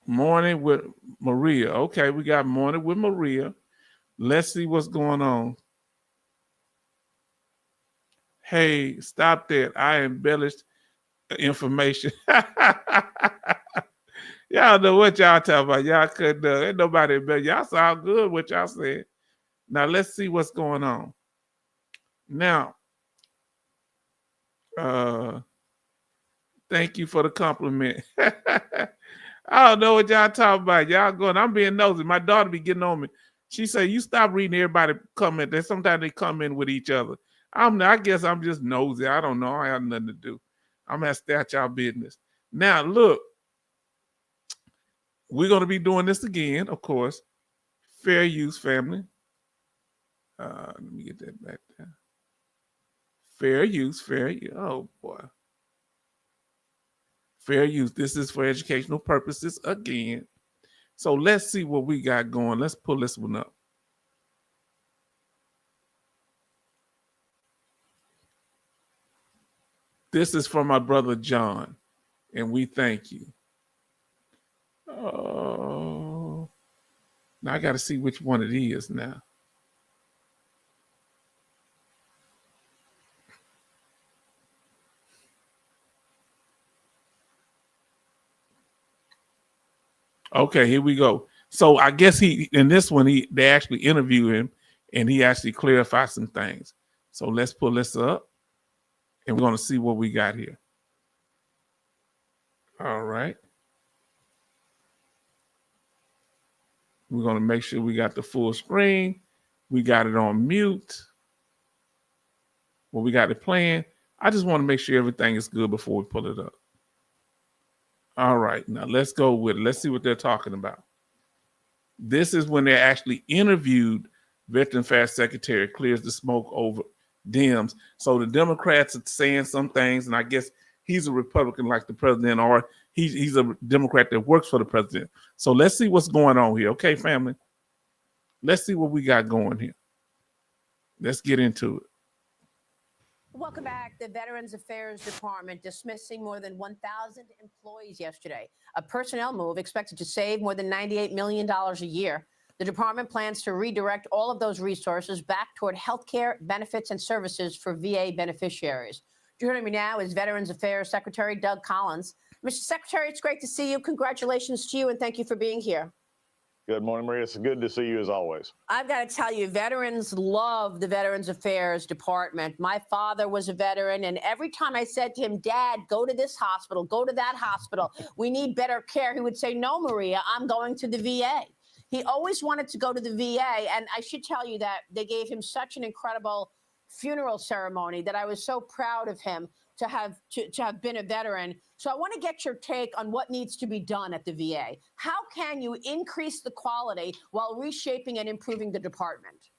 morning with Maria. Okay, we got morning with Maria. Let's see what's going on. Hey, stop that. I embellished information. Y'all know what y'all talking about. Y'all couldn't, ain't nobody embellish. Y'all sound good what y'all said. Now, let's see what's going on. Now, thank you for the compliment. I don't know what y'all talking about. Y'all going, I'm being nosy. My daughter be getting on me. She said, you stop reading everybody comment. That sometimes they come in with each other. I guess I'm just nosy. I don't know. I have nothing to do. I'm going to stay at y'all business. Now, look. We're going to be doing this again, of course. Fair use, family. Let me get that back there. Fair use. Oh, boy. Fair use. This is for educational purposes again. So let's see what we got going. Let's pull this one up. This is from my brother John, and we thank you. Oh, now I got to see which one it is now. Okay, here we go. So I guess in this one they actually interview him and he actually clarified some things. So let's pull this up and we're going to see what we got here. All right. We're going to make sure we got the full screen. We got it on mute. Well, we got it playing. I just want to make sure everything is good before we pull it up. All right, now let's go with it. Let's see what they're talking about. This is when they actually interviewed Veteran Affairs Secretary, clears the smoke over Dems. So the Democrats are saying some things, and I guess he's a Republican like the president, or he's a Democrat that works for the president. So let's see what's going on here. Okay, family? Let's see what we got going here. Let's get into it. Welcome back. The Veterans Affairs Department dismissing more than 1,000 employees yesterday. A personnel move expected to save more than $98 million a year. The department plans to redirect all of those resources back toward health care, benefits, and services for VA beneficiaries. Joining me now is Veterans Affairs Secretary Doug Collins. Mr. Secretary, it's great to see you. Congratulations to you, and thank you for being here. Good morning, Maria. It's good to see you as always. I've got to tell you, veterans love the Veterans Affairs Department. My father was a veteran, and every time I said to him, Dad, go to this hospital, go to that hospital, we need better care, he would say, no, Maria, I'm going to the VA. He always wanted to go to the VA, and I should tell you that they gave him such an incredible funeral ceremony that I was so proud of him to have been a veteran. So I want to get your take on what needs to be done at the VA. How can you increase the quality while reshaping and improving the department?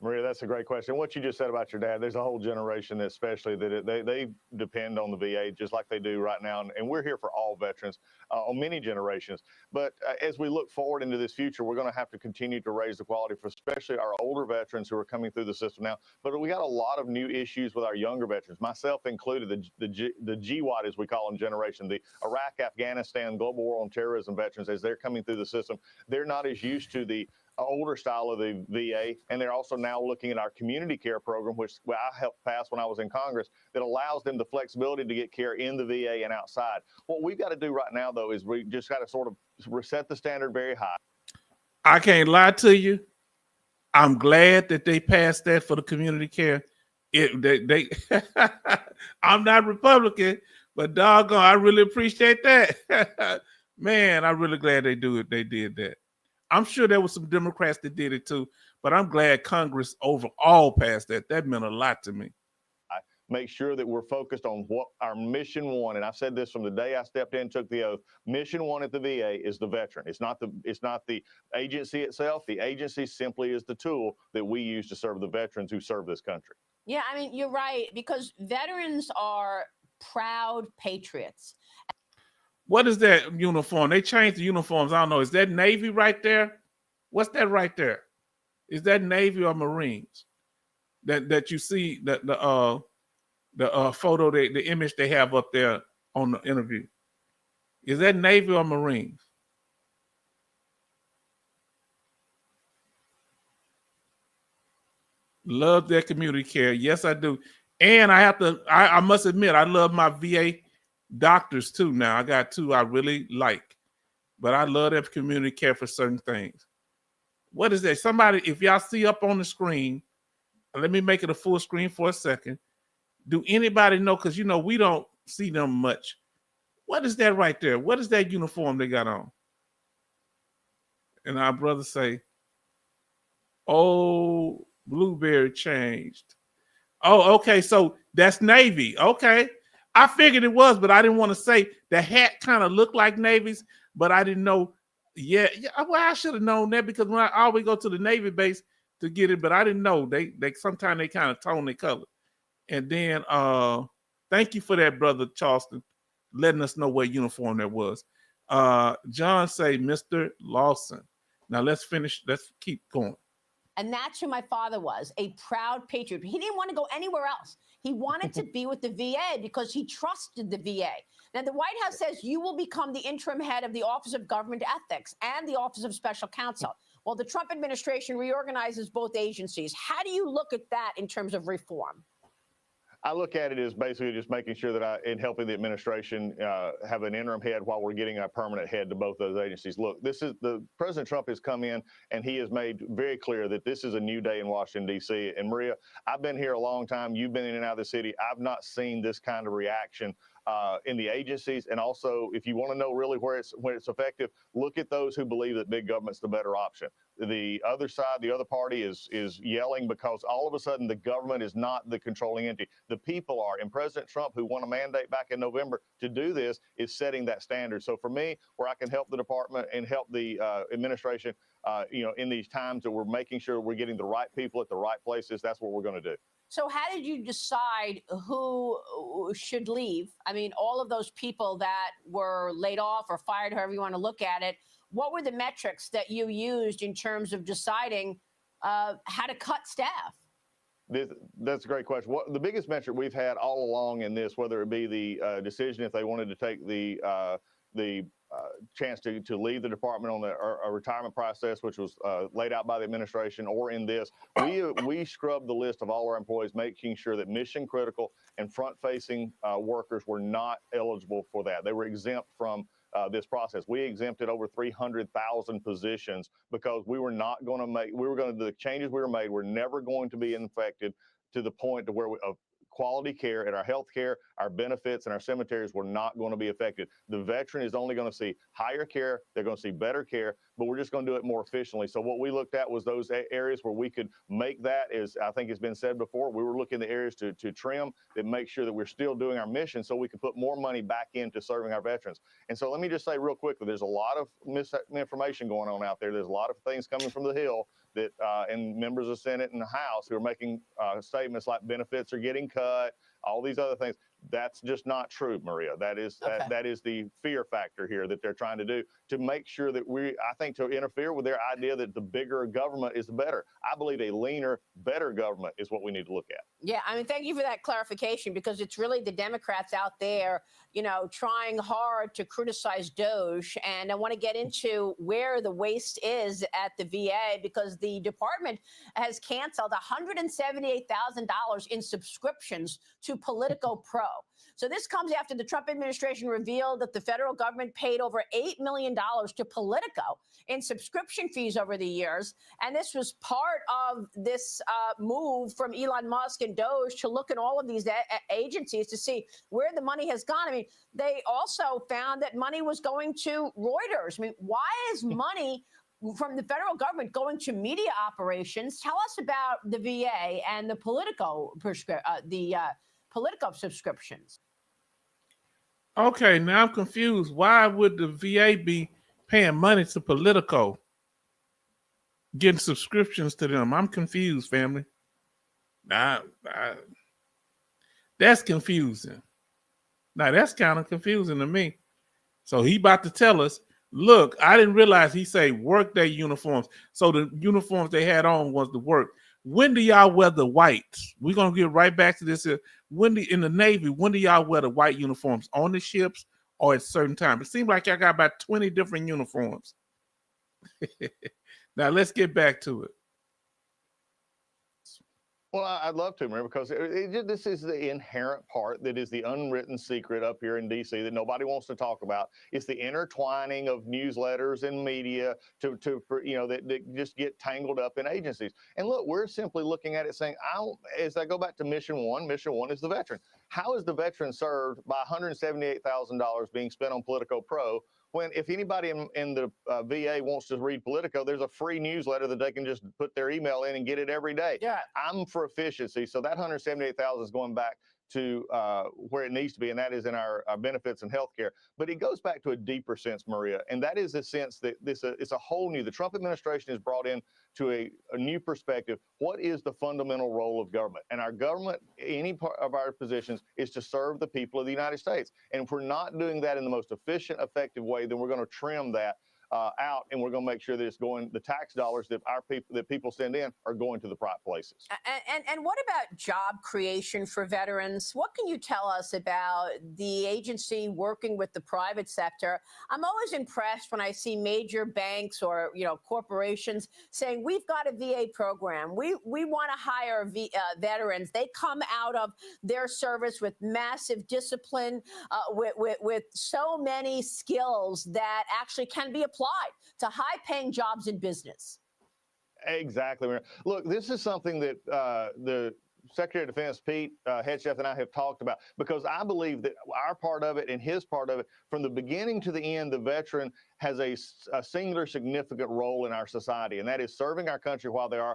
Maria, that's a great question. What you just said about your dad, there's a whole generation, especially that they depend on the VA just like they do right now. And we're here for all veterans on many generations. But as we look forward into this future, we're going to have to continue to raise the quality for especially our older veterans who are coming through the system now. But we got a lot of new issues with our younger veterans, myself included, the GWAT, as we call them, generation, the Iraq, Afghanistan, global war on terrorism veterans, as they're coming through the system. They're not as used to the older style of the VA, and they're also now looking at our community care program, which I helped pass when I was in Congress, that allows them the flexibility to get care in the VA and outside. What we've got to do right now, though, is we just got to sort of reset the standard very high. I can't lie to you. I'm glad that they passed that for the community care. I'm not Republican, but doggone, I really appreciate that. Man, I'm really glad they did that. I'm sure there were some Democrats that did it too, but I'm glad Congress overall passed that. That meant a lot to me. Make sure that we're focused on what our mission one, and I've said this from the day I stepped in and took the oath, mission one at the VA is the veteran. It's not the agency itself. The agency simply is the tool that we use to serve the veterans who serve this country. Yeah, I mean, you're right, because veterans are proud patriots. What is that uniform? They changed the uniforms. I don't know. Is that Navy right there? What's that right there? Is that Navy or Marines? That you see the photo, the image they have up there on the interview. Is that Navy or Marines? Love their community care. Yes, I do. And I must admit, I love my VA doctors too. Now I got two I really like, but I love their community care for certain things. What is that? Somebody, if y'all see up on the screen, let me make it a full screen for a second. Do anybody know? Because we don't see them much. What is that right there? What is that uniform they got on? And our brothers say, "Oh, Blueberry changed." Oh, okay. So that's Navy. Okay. I figured it was, but I didn't want to say. The hat kind of looked like Navy's, but I didn't know. Yeah. Well, I should have known that because when I always go to the Navy base to get it, but I didn't know. They sometimes they kind of tone their color. And then thank you for that, Brother Charleston, letting us know what uniform that was. John say, Mr. Lawson. Now let's finish. Let's keep going. And that's who my father was, a proud patriot. He didn't want to go anywhere else. He wanted to be with the VA because he trusted the VA. Now, the White House says you will become the interim head of the Office of Government Ethics and the Office of Special Counsel. Well, the Trump administration reorganizes both agencies. How do you look at that in terms of reform? I look at it as basically just making sure that in helping the administration have an interim head while we're getting a permanent head to both those agencies. Look, President Trump has come in and he has made very clear that this is a new day in Washington, D.C. And Maria, I've been here a long time. You've been in and out of the city. I've not seen this kind of reaction in the agencies. And also, if you want to know really where it's effective, look at those who believe that big government's the better option. The other side, the other party is yelling because all of a sudden the government is not the controlling entity. The people are. And President Trump, who won a mandate back in November to do this, is setting that standard. So for me, where I can help the department and help the administration, in these times that we're making sure we're getting the right people at the right places, that's what we're going to do. So how did you decide who should leave? I mean, all of those people that were laid off or fired, however you want to look at it, what were the metrics that you used in terms of deciding how to cut staff? That's a great question. What the biggest metric we've had all along in this, whether it be the decision if they wanted to take the chance to leave the department on a retirement process, which was laid out by the administration, or in this, we scrubbed the list of all our employees, making sure that mission critical and front-facing workers were not eligible for that. They were exempt from this process. We exempted over 300,000 positions because we were not going to the changes we were made were never going to be infected to the point to where quality care at our health care, our benefits, and our cemeteries were not going to be affected. The veteran is only going to see higher care. They're going to see better care, but we're just going to do it more efficiently. So what we looked at was those areas where we could make that, as I think has been said before, we were looking at the areas to trim that make sure that we're still doing our mission so we can put more money back into serving our veterans. And so let me just say real quickly, there's a lot of misinformation going on out there. There's a lot of things coming from the Hill that and members of the Senate and the House who are making statements like benefits are getting cut, all these other things. That's just not true, Maria. That is that is the fear factor here that they're trying to do to make sure that I think to interfere with their idea that the bigger government is the better. I believe a leaner, better government is what we need to look at. Yeah, I mean, thank you for that clarification, because it's really the Democrats out there, trying hard to criticize DOJ. And I want to get into where the waste is at the VA, because the department has canceled $178,000 in subscriptions to Politico Pro. So this comes after the Trump administration revealed that the federal government paid over $8 million to Politico in subscription fees over the years. And this was part of this move from Elon Musk and DOJ to look at all of these agencies to see where the money has gone. I mean, they also found that money was going to Reuters. I mean, why is money from the federal government going to media operations? Tell us about the VA and the Politico subscriptions. Okay, now I'm confused. Why would the VA be paying money to Politico, getting subscriptions to them? I'm confused, family. That's confusing. Now, that's kind of confusing to me. So he about to tell us, look, I didn't realize he say workday uniforms. So the uniforms they had on was the work. When do y'all wear the whites? We're going to get right back to this. In the Navy, when do y'all wear the white uniforms? On the ships or at certain times? It seems like y'all got about 20 different uniforms. Now, let's get back to it. Well, I'd love to, Maria, because this is the inherent part that is the unwritten secret up here in D.C. that nobody wants to talk about. It's the intertwining of newsletters and media that just get tangled up in agencies. And look, we're simply looking at it saying, as I go back to mission one is the veteran. How is the veteran served by $178,000 being spent on Politico Pro, when if anybody in the VA wants to read Politico, there's a free newsletter that they can just put their email in and get it every day. Yeah. I'm for efficiency. So that $178,000 is going back to where it needs to be, and that is in our benefits and healthcare. But it goes back to a deeper sense, Maria, and that is the sense that it's a whole new, the Trump administration has brought in to a new perspective. What is the fundamental role of government? And our government, any part of our positions, is to serve the people of the United States. And if we're not doing that in the most efficient, effective way, then we're going to trim that out, and we're going to make sure that it's going, the tax dollars that people send in are going to the right places. And what about job creation for veterans? What can you tell us about the agency working with the private sector? I'm always impressed when I see major banks or corporations saying we've got a VA program. We want to hire veterans. They come out of their service with massive discipline, with so many skills that actually can be applied to high-paying jobs in business. Exactly. Look, this is something that the Secretary of Defense, Pete Hegseth, and I have talked about, because I believe that our part of it and his part of it, from the beginning to the end, the veteran has a singular significant role in our society, and that is serving our country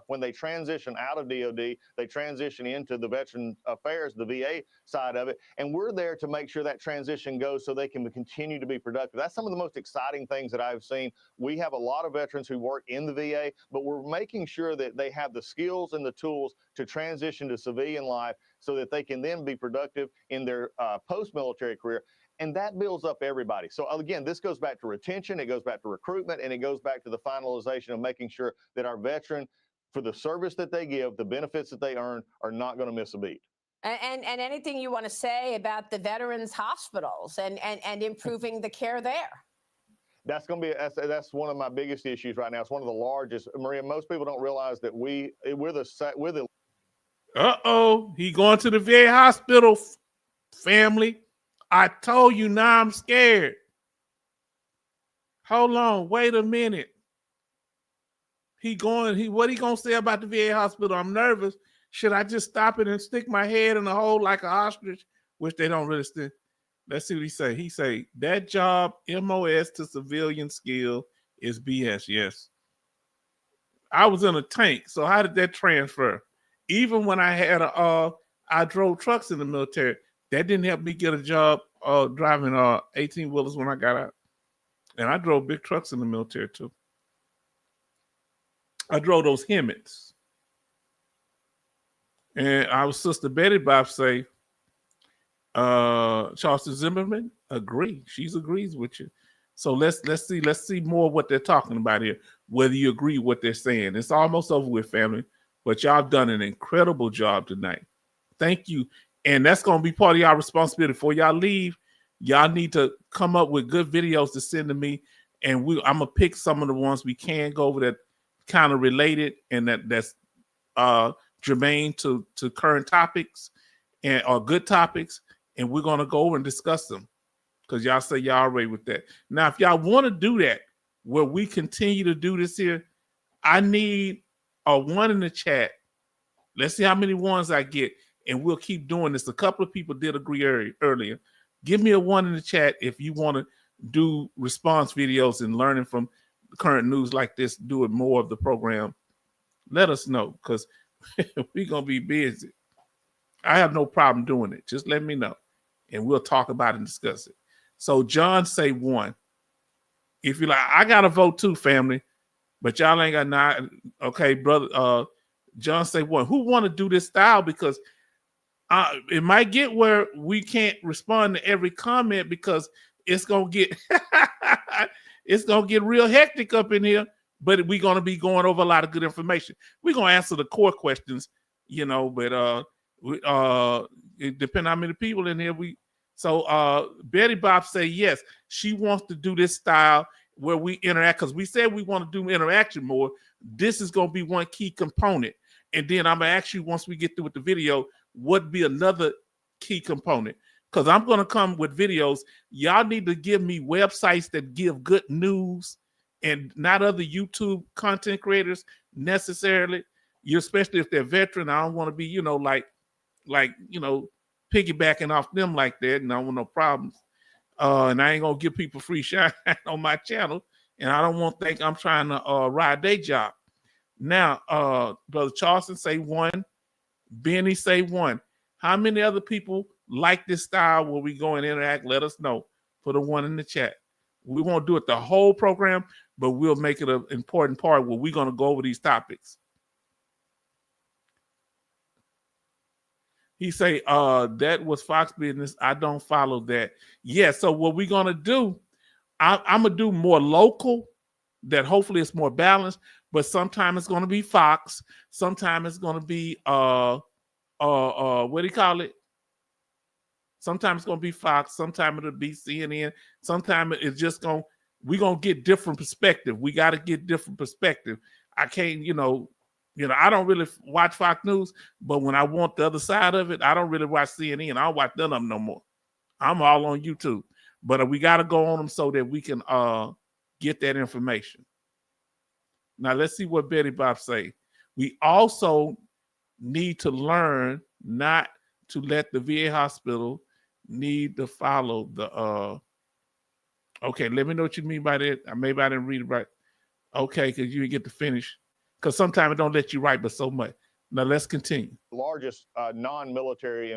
when they transition out of DOD, they transition into the Veteran Affairs, the VA side of it, and we're there to make sure that transition goes so they can continue to be productive. That's some of the most exciting things that I've seen. We have a lot of veterans who work in the VA, but we're making sure that they have the skills and the tools to transition to civilian life so that they can then be productive in their post-military career. And that builds up everybody. So again, this goes back to retention, it goes back to recruitment, and it goes back to the finalization of making sure that our veteran for the service that they give, the benefits that they earn, are not going to miss a beat. And anything you want to say about the veterans hospitals and improving the care there? That's going to be that's one of my biggest issues right now. It's one of the largest. Maria, most people don't realize that we're the. He going to the VA hospital, family. I told you, now I'm scared. Hold on, wait a minute. What he gonna say about the VA hospital? I'm nervous. Should I just stop it and stick my head in a hole like an ostrich? Which they don't really stick. Let's see what he say. He say that job, MOS to civilian skill, is BS. Yes. I was in a tank, so how did that transfer? Even when I had I drove trucks in the military. That didn't help me get a job driving 18 wheelers when I got out. And I drove big trucks in the military too. I drove those Hemmets. And our sister Betty Bob say, Charleston Zimmerman, agree. She agrees with you. So let's see more what they're talking about here, whether you agree with what they're saying. It's almost over with, family, but y'all done an incredible job tonight. Thank you. And that's going to be part of y'all responsibility. Before y'all leave, y'all need to come up with good videos to send to me, and I'm going to pick some of the ones we can go over that kind of related and that's germane to current topics or good topics, and we're going to go over and discuss them because y'all say y'all already with that. Now, if y'all want to do that, where we continue to do this here, I need a 1 in the chat. Let's see how many ones I get, and we'll keep doing this. A couple of people did agree earlier. Give me a 1 in the chat if you want to do response videos and learning from current news like this, do it more of the program. Let us know, because we're going to be busy. I have no problem doing it. Just let me know, and we'll talk about it and discuss it. So John say 1. If you like, I got to vote too, family, but y'all ain't got 9. Okay, brother. John say 1. Who want to do this style? Because it might get where we can't respond to every comment because it's gonna get it's gonna get real hectic up in here. But we're gonna be going over a lot of good information. We're gonna answer the core questions, but it depends how many people in here Betty Bob say yes, she wants to do this style where we interact, because we said we want to do interaction more. This is gonna be one key component. And then I'm gonna ask you, once we get through with the video, what be another key component? Because I'm gonna come with videos. Y'all need to give me websites that give good news and not other YouTube content creators necessarily. Especially if they're veteran. I don't want to be, piggybacking off them like that, and I don't want no problems. And I ain't gonna give people free shine on my channel, and I don't want to think I'm trying to ride their job. Now, Brother Charleston say 1. Benny say 1. How many other people like this style where we go and interact? Let us know. Put a 1 in the chat. We won't do it the whole program, but we'll make it an important part where we're going to go over these topics. He say, that was Fox Business. I don't follow that. Yeah, so what we're going to do, I'm going to do more local, that hopefully it's more balanced, but sometimes it's going to be Fox. Sometimes it's going to be, what do you call it? Sometimes it's going to be Fox. Sometimes it'll be CNN. Sometimes it's just we're going to get different perspective. We got to get different perspective. I can't, I don't really watch Fox News, but when I want the other side of it, I don't really watch CNN. I don't watch none of them no more. I'm all on YouTube. But we got to go on them so that we can get that information. Now, let's see what Betty Bob say. We also need to learn not to let the VA hospital need to follow the okay, let me know what you mean by that. Maybe I didn't read it right. Okay, because you didn't get to finish. Because sometimes it don't let you write but so much. Now let's continue. Largest non-military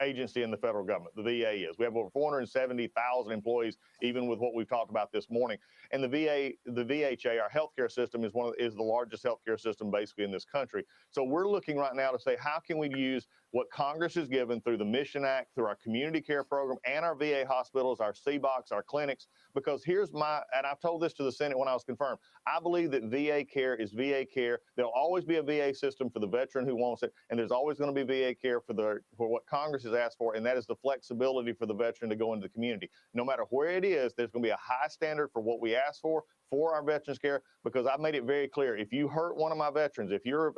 agency in the federal government, the VA is. We have over 470,000 employees, even with what we've talked about this morning. And the VHA, our healthcare system, is the largest healthcare system basically in this country. So we're looking right now to say, how can we use what Congress has given through the Mission Act, through our community care program, and our VA hospitals, our CBOCs, our clinics. Because here's and I've told this to the Senate when I was confirmed, I believe that VA care is VA care. There'll always be a VA system for the veteran who wants it, and there's always going to be VA care for what Congress has asked for, and that is the flexibility for the veteran to go into the community. No matter where it is, there's going to be a high standard for what we ask for our veterans care, because I've made it very clear, if you hurt one of my veterans, if you're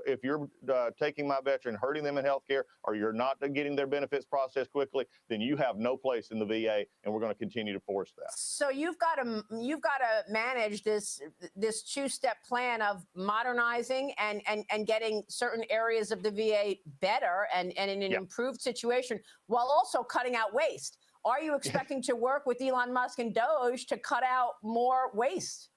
taking my veteran, hurting them in healthcare, or you're not getting their benefits processed quickly, then you have no place in the VA, and we're going to continue to force that. So you've got to manage this two-step plan of modernizing and getting certain areas of the VA better and in an improved situation, while also cutting out waste. Are you expecting to work with Elon Musk and Doge to cut out more waste?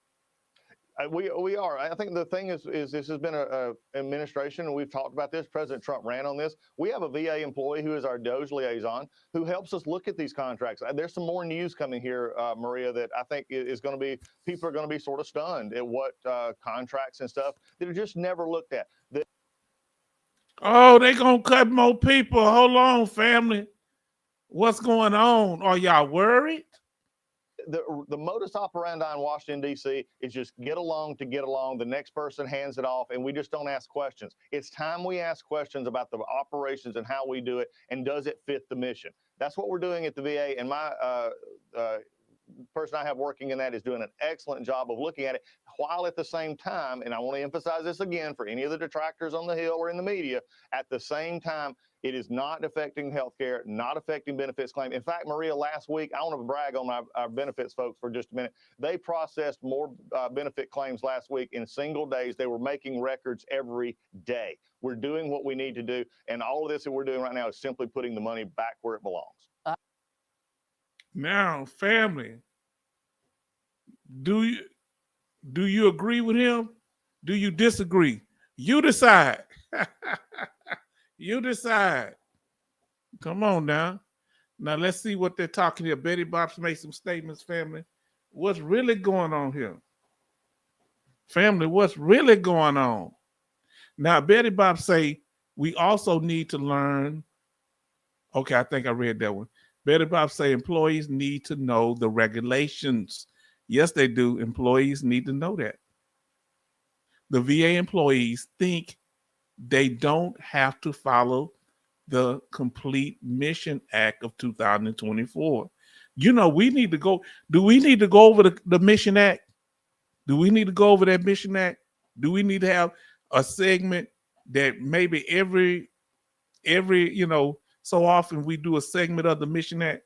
We are. I think the thing is this has been an administration, and we've talked about this. President Trump ran on this. We have a VA employee who is our Doge liaison who helps us look at these contracts. There's some more news coming here, Maria, that I think is going to be, people are going to be sort of stunned at what contracts and stuff that are just never looked at. Oh, they going to cut more people. Hold on, family. What's going on? Are y'all worried? The modus operandi in Washington, D.C. is just get along to get along. The next person hands it off, and we just don't ask questions. It's time we ask questions about the operations and how we do it, and does it fit the mission? That's what we're doing at the VA, and my person I have working in that is doing an excellent job of looking at it, while at the same time, and I want to emphasize this again for any of the detractors on the Hill or in the media, at the same time, it is not affecting healthcare, not affecting benefits claim. In fact, Maria, last week, I want to brag on our benefits folks for just a minute. They processed more benefit claims last week in single days. They were making records every day. We're doing what we need to do, and all of this that we're doing right now is simply putting the money back where it belongs. Now, family, do you agree with him? Do you disagree? You decide. You decide. Come on now. Now let's see what they're talking here. Betty Bob's made some statements, family. What's really going on here? Family, what's really going on? Now, Betty Bob say we also need to learn. Okay, I think I read that one. Betty Bob say employees need to know the regulations. Yes, they do. Employees need to know that. The VA employees think they don't have to follow the Complete Mission Act of 2024. You know, we need to go. Do we need to go over the Mission Act? Do we need to go over that Mission Act? Do we need to have a segment that maybe every so often we do a segment of the Mission Act,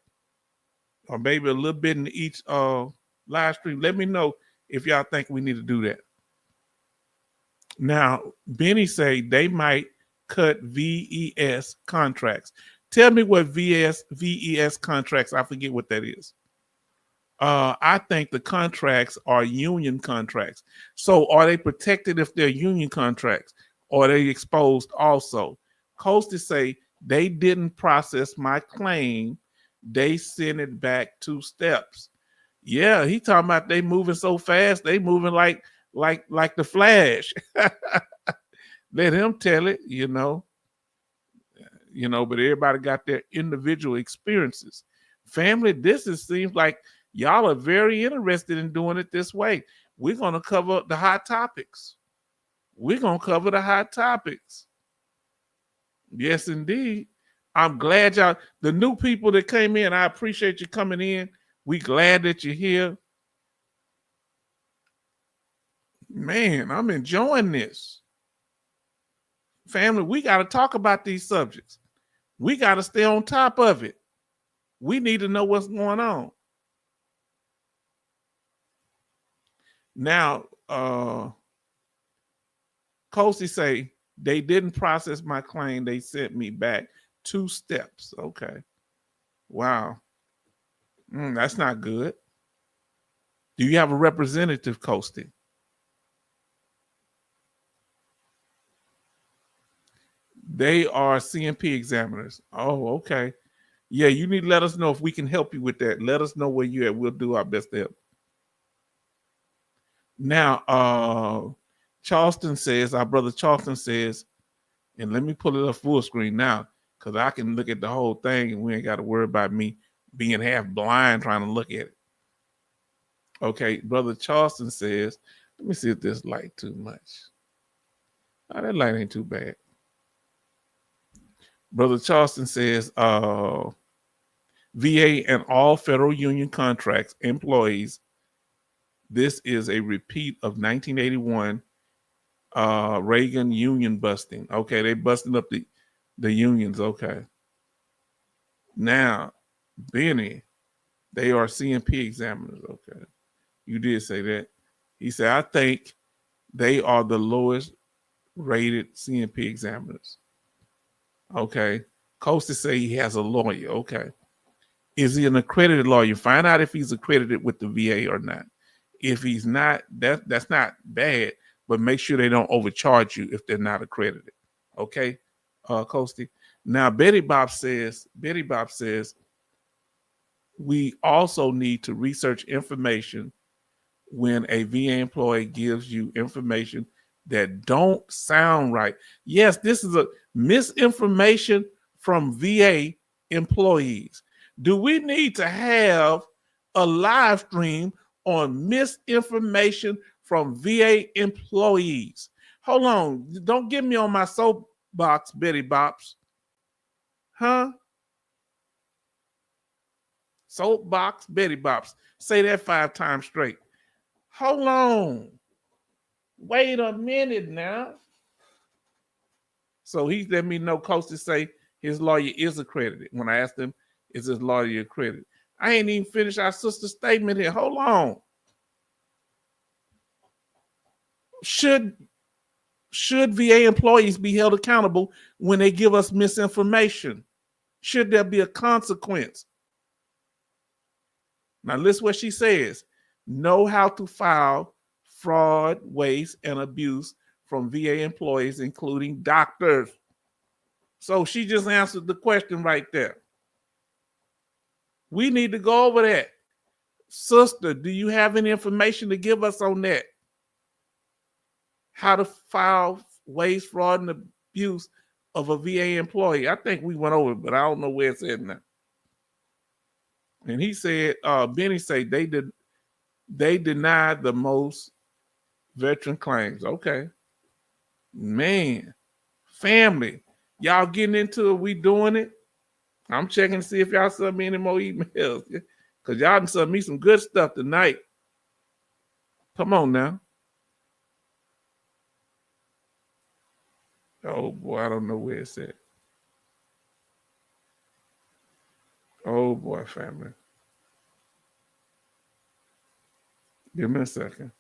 or maybe a little bit in each live stream? Let me know if y'all think we need to do that. Now, Benny say they might cut VES contracts. Tell me what VES contracts, I forget what that is. I think the contracts are union contracts. So are they protected if they're union contracts? Or are they exposed also? Coasty say they didn't process my claim. They sent it back 2 steps. Yeah, he talking about they moving so fast. They moving like the Flash. Let him tell it, but everybody got their individual experiences. Family, seems like y'all are very interested in doing it this way. We're going to cover the hot topics. Yes, indeed. I'm glad y'all, the new people that came in, I appreciate you coming in. We glad that you're here. Man, I'm enjoying this. Family, we got to talk about these subjects. We got to stay on top of it. We need to know what's going on. Now, Coasty say they didn't process my claim. They sent me back 2 steps. Okay. Wow. That's not good. Do you have a representative, Coasty? They are CMP examiners. Oh, okay. Yeah, you need to let us know if we can help you with that. Let us know where you're at. We'll do our best to help. Now, Charleston says, our brother Charleston says, and let me pull it up full screen now. because I can look at the whole thing and we ain't got to worry about me being half blind trying to look at it. Okay, Brother Charleston says, let me see if this light too much. Oh, that light ain't too bad. Brother Charleston says, VA and all federal union contracts employees, this is a repeat of 1981 Reagan union busting. Okay, they busting up the unions. Okay. Now, Benny, they are CMP examiners. Okay. You did say that. He said, I think they are the lowest rated CMP examiners. Okay. Costa say he has a lawyer. Okay. Is he an accredited lawyer? Find out if he's accredited with the VA or not. If he's not, that's not bad, but make sure they don't overcharge you if they're not accredited. Okay, Coasty. Now Betty Bob says, we also need to research information when a VA employee gives you information that don't sound right. Yes, this is a misinformation from VA employees. Do we need to have a live stream on misinformation from VA employees? Hold on. Don't get me on my soapbox, Betty Bops. Huh? Soapbox, Betty Bops. Say that 5 times straight. Hold on. Wait a minute now. So he let me know, Coach, to say his lawyer is accredited. When I asked him, is his lawyer accredited? I ain't even finished our sister statement here. Hold on. Should VA employees be held accountable when they give us misinformation? Should there be a consequence? Now listen what she says. Know how to file fraud, waste, and abuse from VA employees, including doctors. So she just answered the question right there. We need to go over that. Sister, do you have any information to give us on that? How to file waste, fraud, and abuse of a VA employee. I think we went over it, but I don't know where it's at now. And he said, Benny said they denied the most veteran claims. Okay. Man, family, y'all getting into it, we doing it. I'm checking to see if y'all sent me any more emails. Because y'all done sent me some good stuff tonight. Come on now. Oh boy, I don't know where it's at. Oh boy, family. Give me a second.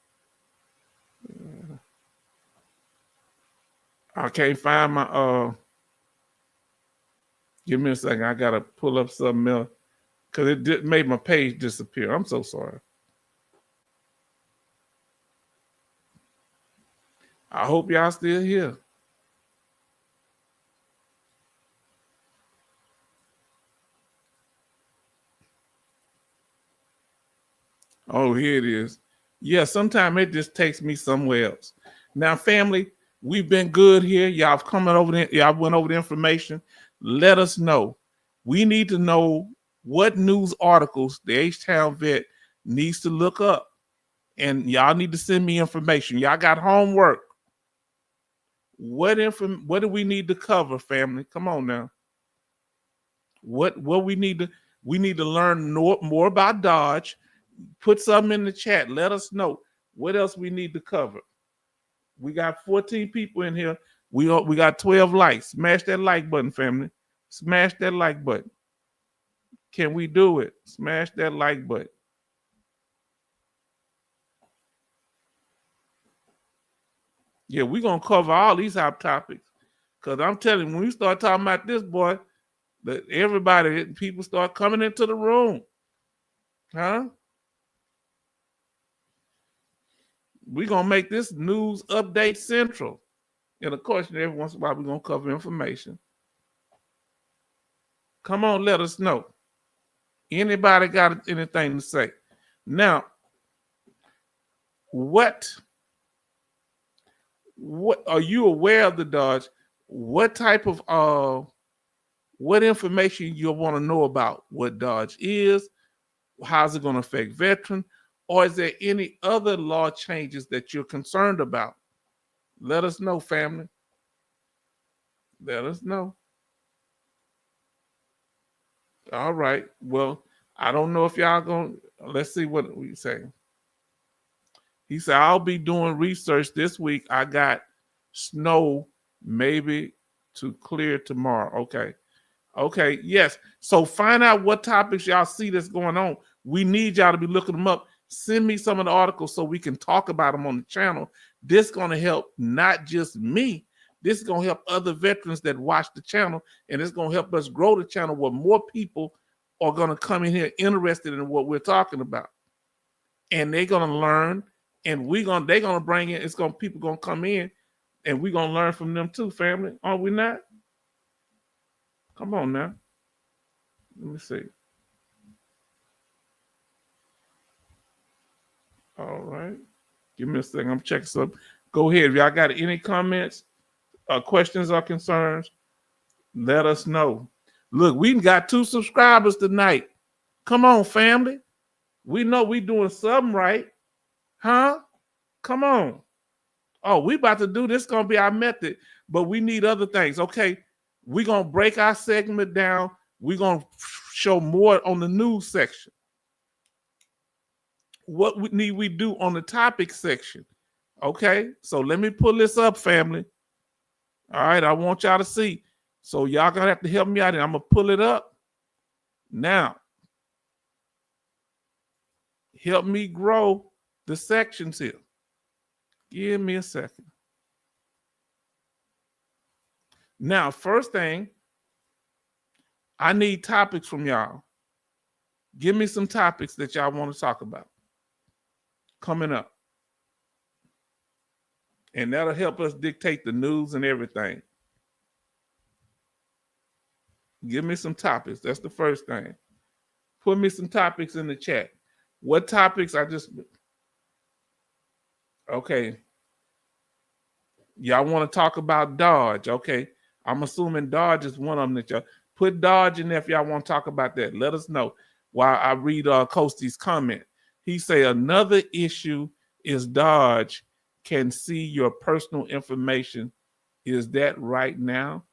I can't find my give me a second. I gotta pull up something else because it made my page disappear. I'm so sorry. I hope y'all still here. Oh, here it is. Yeah, sometimes it just takes me somewhere else. Now, family, we've been good here. Y'all coming over there. Y'all went over the information. Let us know. We need to know what news articles the H-Town vet needs to look up. And y'all need to send me information. Y'all got homework. What do we need to cover, family? Come on now. What we need to learn more about Dodge. Put something in the chat. Let us know what else we need to cover. We got 14 people in here. We got 12 likes. Smash that like button, family. Smash that like button. Can we do it? Smash that like button. Yeah, we're going to cover all these hot topics. Because I'm telling you, when we start talking about this, boy, that people start coming into the room. Huh? We're going to make this news update central. And of course, every once in a while, we're going to cover information. Come on, let us know. Anybody got anything to say? Now, what are you aware of the Dodge? What type of what information you want to know about what Dodge is, how's it going to affect veterans, or is there any other law changes that you're concerned about? Let us know, family. Let us know. All right. Well, I don't know if y'all going to, let's see what we say. He said, I'll be doing research this week. I got snow maybe to clear tomorrow. Okay. Okay. Yes. So find out what topics y'all see that's going on. We need y'all to be looking them up. Send me some of the articles so we can talk about them on the channel. This is going to help not just me. This is going to help other veterans that watch the channel, and it's going to help us grow the channel where more people are going to come in here interested in what we're talking about. And they're going to learn, and they're going to bring in, people going to come in, and we're going to learn from them too, family. Are we not? Come on now. Let me see. All right. Give me a second. I'm checking something. Go ahead. If y'all got any comments, questions, or concerns, let us know. Look, we got 2 subscribers tonight. Come on, family. We know we doing something right. Huh? Come on. Oh, we about to do this. Going to be our method, but we need other things. Okay. We're going to break our segment down. We're going to show more on the news section. What we do on the topic section. Okay, so let me pull this up, family. All right, I want y'all to see. So y'all gonna have to help me out, and I'm gonna pull it up now. Help me grow the sections here. Give me a second. Now, first thing, I need topics from y'all. Give me some topics that y'all want to talk about coming up. And that'll help us dictate the news and everything. Give me some topics. That's the first thing. Put me some topics in the chat. What topics okay. Y'all want to talk about Dodge. Okay. I'm assuming Dodge is one of them that y'all put Dodge in there if y'all want to talk about that. Let us know while I read Costy's comment. He say another issue is Dodge can see your personal information. Is that right now?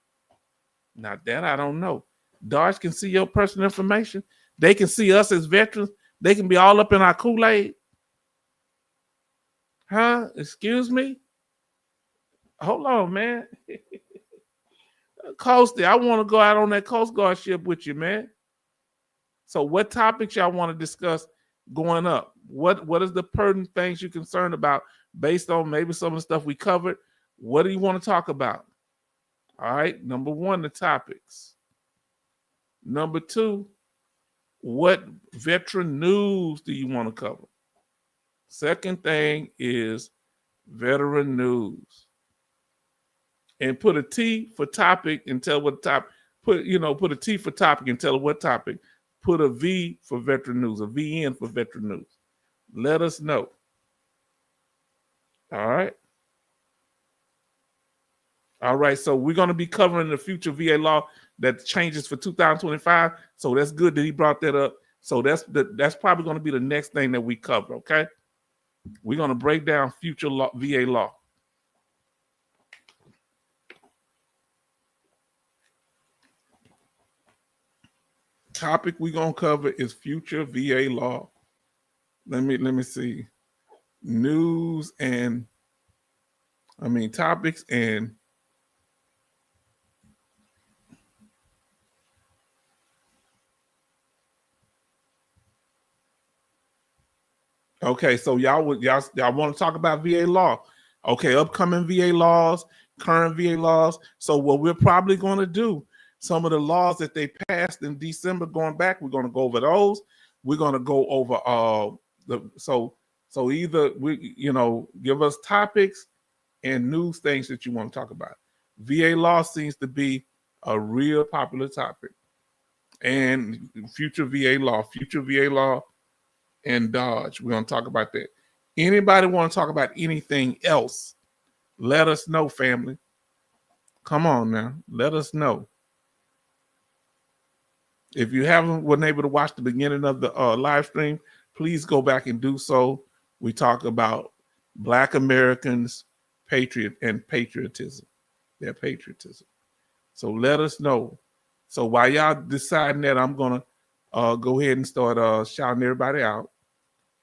Not that I don't know. Dodge can see your personal information. They can see us as veterans. They can be all up in our Kool-Aid. Huh? Excuse me? Hold on, man. Coasty, I want to go out on that Coast Guard ship with you, man. So what topics y'all want to discuss going up? What is the pertinent things you're concerned about based on maybe some of the stuff we covered? What do you want to talk about? All right. Number 1, the topics. Number 2, what veteran news do you want to cover? Second thing is veteran news. And put a T for topic and tell what topic. Put a T for topic and tell what topic. Put a V for veteran news, a VN for veteran news. Let us know. All right. All right. So we're going to be covering the future VA law that changes for 2025. So that's good that he brought that up. So that's probably going to be the next thing that we cover. Okay. We're going to break down future VA law. Topic we're going to cover is future VA law. Let me see. News and topics and okay, so y'all want to talk about VA law. Okay, upcoming VA laws, current VA laws. So what we're probably going to do, some of the laws that they passed in December going back, we're going to go over those. We're going to go over so either give us topics and news things that you want to talk about. VA law seems to be a real popular topic. And future VA law, and Dodge. We're going to talk about that. Anybody want to talk about anything else? Let us know, family. Come on now. Let us know. If you haven't been able to watch the beginning of the live stream, please go back and do so. We talk about Black Americans, patriotism, their patriotism. So let us know. So while y'all deciding that, I'm gonna go ahead and start shouting everybody out.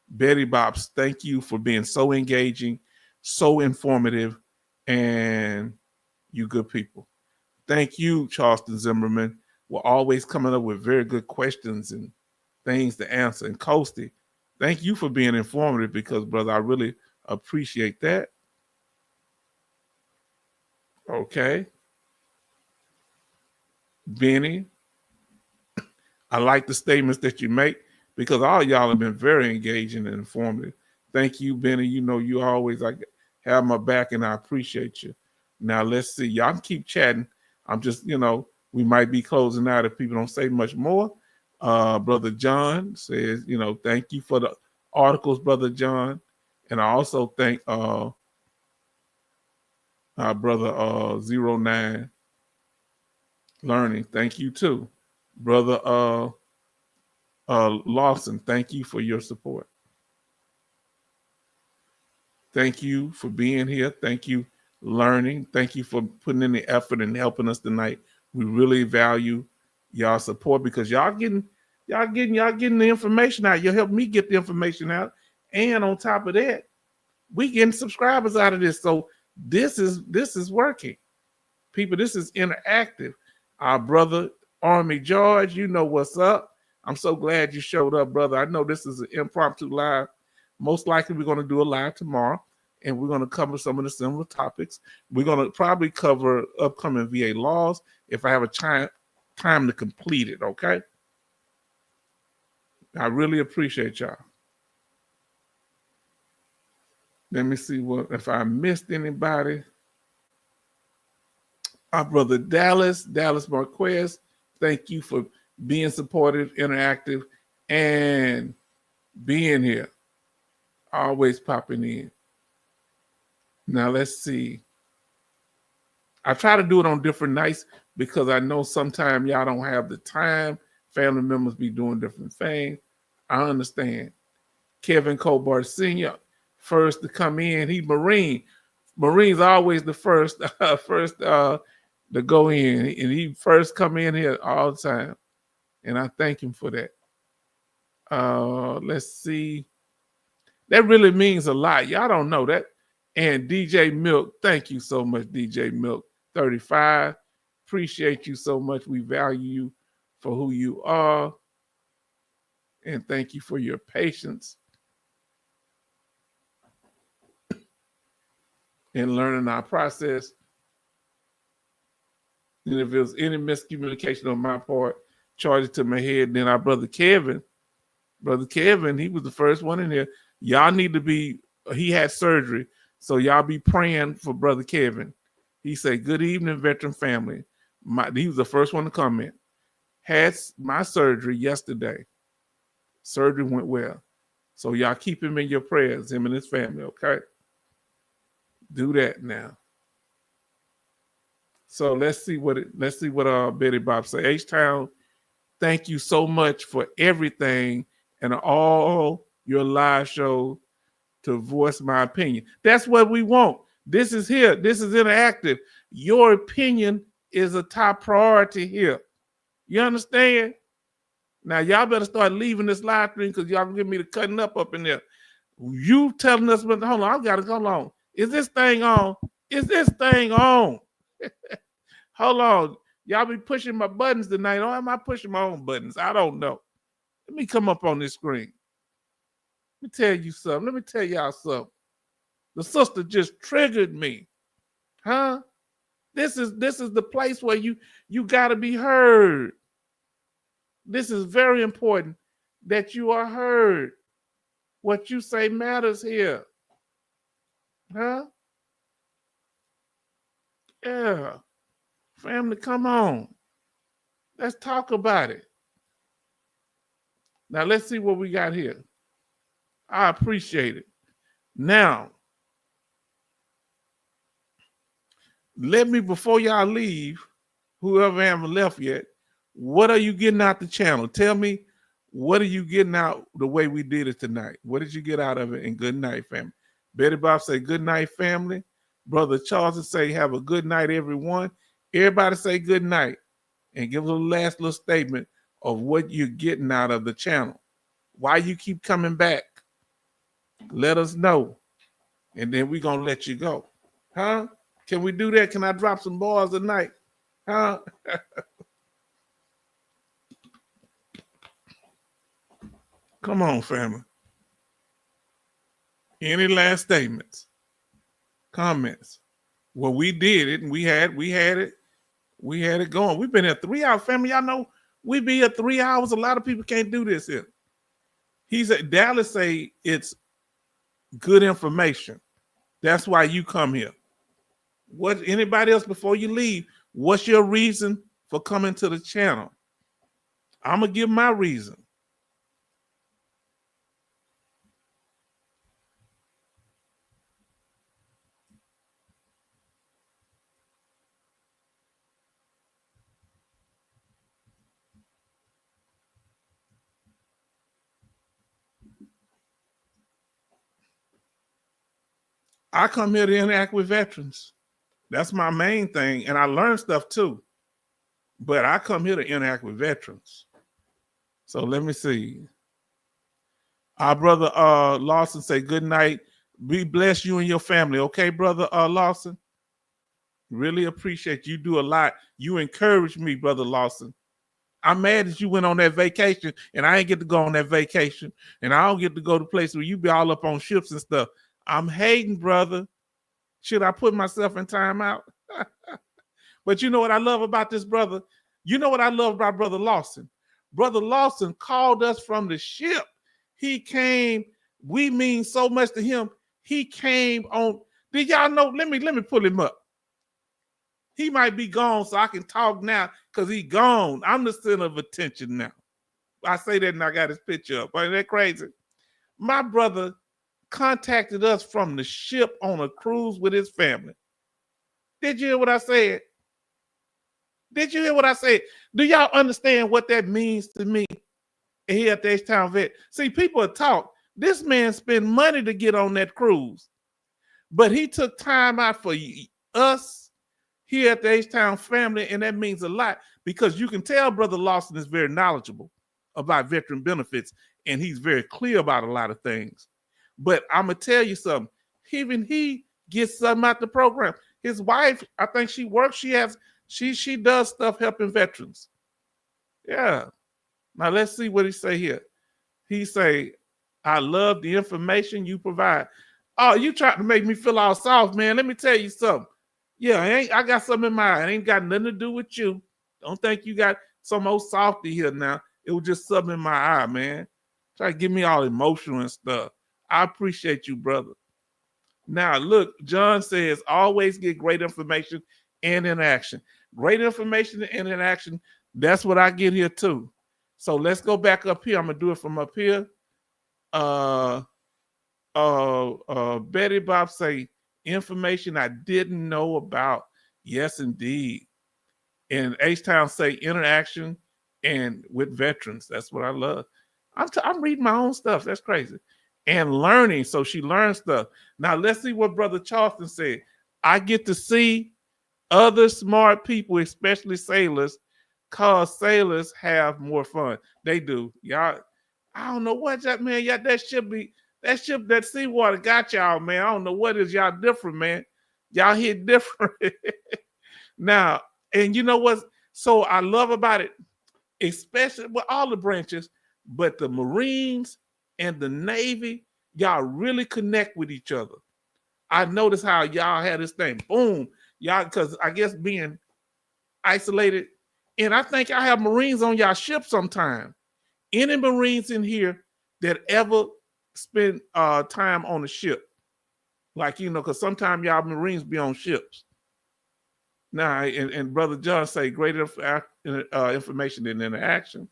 Betty Bops, thank you for being so engaging, so informative, and you good people. Thank you, Charleston Zimmerman. We're always coming up with very good questions and things to answer. And Coasty, thank you for being informative because, brother, I really appreciate that. Okay. Benny, I like the statements that you make because all y'all have been very engaging and informative. Thank you, Benny. You know, you always like have my back and I appreciate you. Now let's see. Y'all can keep chatting. I'm just, we might be closing out if people don't say much more. Brother John says, thank you for the articles, Brother John. And I also thank our brother 09 Learning. Thank you too. Brother Lawson, thank you for your support. Thank you for being here. Thank you, Learning. Thank you for putting in the effort and helping us tonight. We really value y'all support because y'all getting the information out. You'll help me get the information out. And on top of that, we getting subscribers out of this. So this is working. People, this is interactive. Our brother Army George, you know what's up. I'm so glad you showed up, brother. I know this is an impromptu live. Most likely we're going to do a live tomorrow, and we're going to cover some of the similar topics. We're going to probably cover upcoming VA laws if I have a time to complete it, okay? I really appreciate y'all. Let me see if I missed anybody. Our brother Dallas Marquez, thank you for being supportive, interactive, and being here. Always popping in. Now let's see. I try to do it on different nights because I know sometimes y'all don't have the time. Family members be doing different things. I understand. Kevin Colbart Sr., first to come in. He's Marine. Marine's always the first to go in, and he first come in here all the time, and I thank him for that. Let's see. That really means a lot. Y'all don't know that. And DJ Milk, thank you so much, DJ Milk 35. Appreciate you so much. We value you for who you are. And thank you for your patience in learning our process. And if there's any miscommunication on my part, charge it to my head. Then our brother Kevin, he was the first one in here. Y'all need to be, he had surgery. So y'all be praying for brother Kevin. He said, good evening, veteran family. He was the first one to come in. Had my surgery yesterday. Surgery went well. So y'all keep him in your prayers, him and his family, okay? Do that now. So let's see what Betty Bob say. H-Town, thank you so much for everything and all your live show to voice my opinion. That's what we want. This is here. This is interactive. Your opinion is a top priority here. You understand? Now, y'all better start leaving this live stream because y'all give me the cutting up in there. You telling us, hold on, I got to go on. Is this thing on? Is this thing on? Hold on. Y'all be pushing my buttons tonight. Or am I pushing my own buttons? I don't know. Let me come up on this screen. Let me tell you something. Let me tell y'all something. The sister just triggered me. Huh? This is the place where you got to be heard. This is very important that you are heard. What you say matters here. Huh? Yeah. Family, come on. Let's talk about it. Now, let's see what we got here. I appreciate it. Now, let me, before y'all leave, whoever haven't left yet, What are you getting out the channel? Tell me, what are you getting out the way we did it tonight? What did you get out of it? And good night, family. Betty Bob say, good night, family. Brother Charleston say, have a good night, everyone. Everybody say good night. And give a last little statement of what you're getting out of the channel. Why you keep coming back. Let us know. And then we're going to let you go. Huh? Can we do that? Can I drop some bars tonight? Huh? Come on, family. Any last statements? Comments? Well, we did it, and we had it going. We've been here 3 hours, family. Y'all know we be here 3 hours. A lot of people can't do this here. He's at Dallas say it's good information. That's why you come here. What anybody else before you leave? What's your reason for coming to the channel? I'm gonna give my reason. I come here to interact with veterans. That's my main thing. And I learn stuff too. But I come here to interact with veterans. So let me see. Our brother Lawson say good night. Be blessed, you and your family. Okay, brother Lawson? Really appreciate you. Do a lot. You encourage me, brother Lawson. I'm mad that you went on that vacation and I ain't get to go on that vacation. And I don't get to go to places where you be all up on ships and stuff. I'm hating, brother. Should I put myself in timeout? But you know what I love about this brother? You know what I love about Brother Lawson? Brother Lawson called us from the ship. He came. We mean so much to him. He came on. Did y'all know? Let me pull him up. He might be gone, so I can talk now because he gone. I'm the center of attention now. I say that and I got his picture up. Ain't that crazy? My brother contacted us from the ship on a cruise with his family. Did you hear what I said? Did you hear what I said? Do y'all understand what that means to me here at the H-Town Vet? See, people talk. This man spent money to get on that cruise, but he took time out for us here at the H-Town family, and that means a lot because you can tell Brother Lawson is very knowledgeable about veteran benefits, and he's very clear about a lot of things. But I'm going to tell you something. Even he gets something out the program. His wife, I think she works. She does stuff helping veterans. Yeah. Now let's see what he say here. He say, I love the information you provide. Oh, you trying to make me feel all soft, man. Let me tell you something. Yeah, I got something in mind. It ain't got nothing to do with you. Don't think you got some old softy here now. It was just something in my eye, man. Try to get me all emotional and stuff. I appreciate you, brother. Now, look, John says, always get great information and interaction. Great information and interaction, that's what I get here too. So let's go back up here. I'm going to do it from up here. Betty Bob say, information I didn't know about. Yes, indeed. And H-Town say, interaction and with veterans. That's what I love. I'm reading my own stuff. That's crazy. And learning. So she learns stuff. Now let's see what Brother Charleston said. I get to see other smart people, especially sailors, cause sailors have more fun. They do. Y'all, I don't know what that, man. Y'all, that seawater got y'all, man. I don't know what is y'all different, man. Y'all hit different. Now, and you know what? So I love about it, especially with all the branches, but the Marines and the Navy, y'all really connect with each other. I noticed how y'all had this thing, boom, y'all, because I guess being isolated, and I think I have Marines on y'all ship sometime. Any Marines in here that ever spend time on the ship? Like, you know, because sometimes y'all Marines be on ships. Now, and Brother John say greater information than interaction.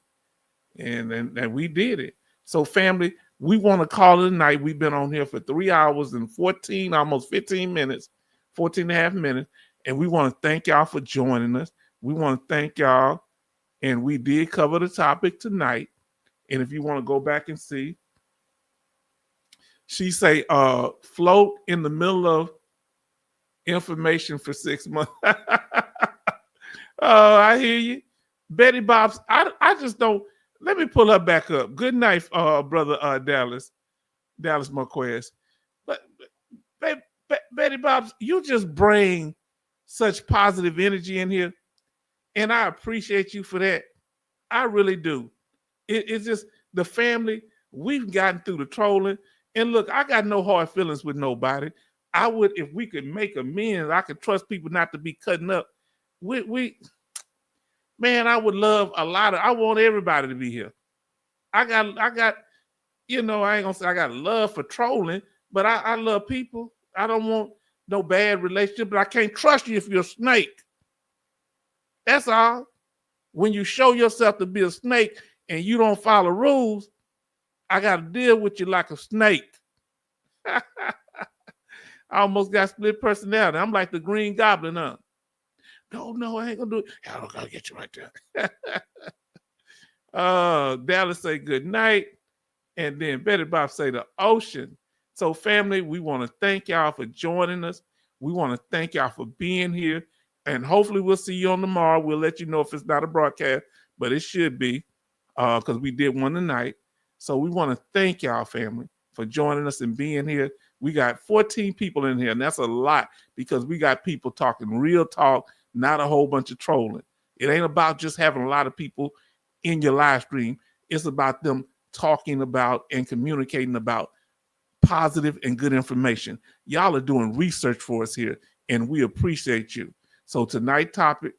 And we did it. So family, we want to call it a night. We've been on here for 3 hours and 14, almost 15 minutes, 14 and a half minutes. And we want to thank y'all for joining us. We want to thank y'all And we did cover the topic tonight. And if you want to go back and see, she say, float in the middle of information for 6 months. Oh, I hear you. Betty Bob's, I just don't, let me pull her back up. Good night, brother Dallas Marquez. But Betty Bob's, you just bring such positive energy in here. And I appreciate you for that. I really do. It's just the family, we've gotten through the trolling. And look, I got no hard feelings with nobody. I would, if we could make amends, I could trust people not to be cutting up. Man, I would love I want everybody to be here. I got, you know, I ain't gonna say I got love for trolling, but I love people. I don't want no bad relationship, but I can't trust you if you're a snake. That's all. When you show yourself to be a snake and you don't follow rules, I got to deal with you like a snake. I almost got split personality. I'm like the Green Goblin, huh? No, I ain't gonna do it. I gotta get you right there. Dallas say good night. And then Betty Bob say the ocean. So family, we want to thank y'all for joining us. We want to thank y'all for being here. And hopefully we'll see you on tomorrow. We'll let you know if it's not a broadcast, but it should be because we did one tonight. So we want to thank y'all, family, for joining us and being here. We got 14 people in here, and that's a lot because we got people talking real talk, not a whole bunch of trolling. It ain't about just having a lot of people in your live stream. It's about them talking about and communicating about positive and good information. Y'all are doing research for us here, and we appreciate you. So tonight's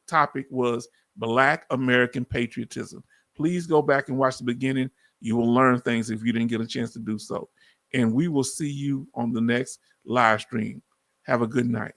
topic was Black American patriotism. Please go back and watch the beginning. You will learn things if you didn't get a chance to do so. And we will see you on the next live stream. Have a good night.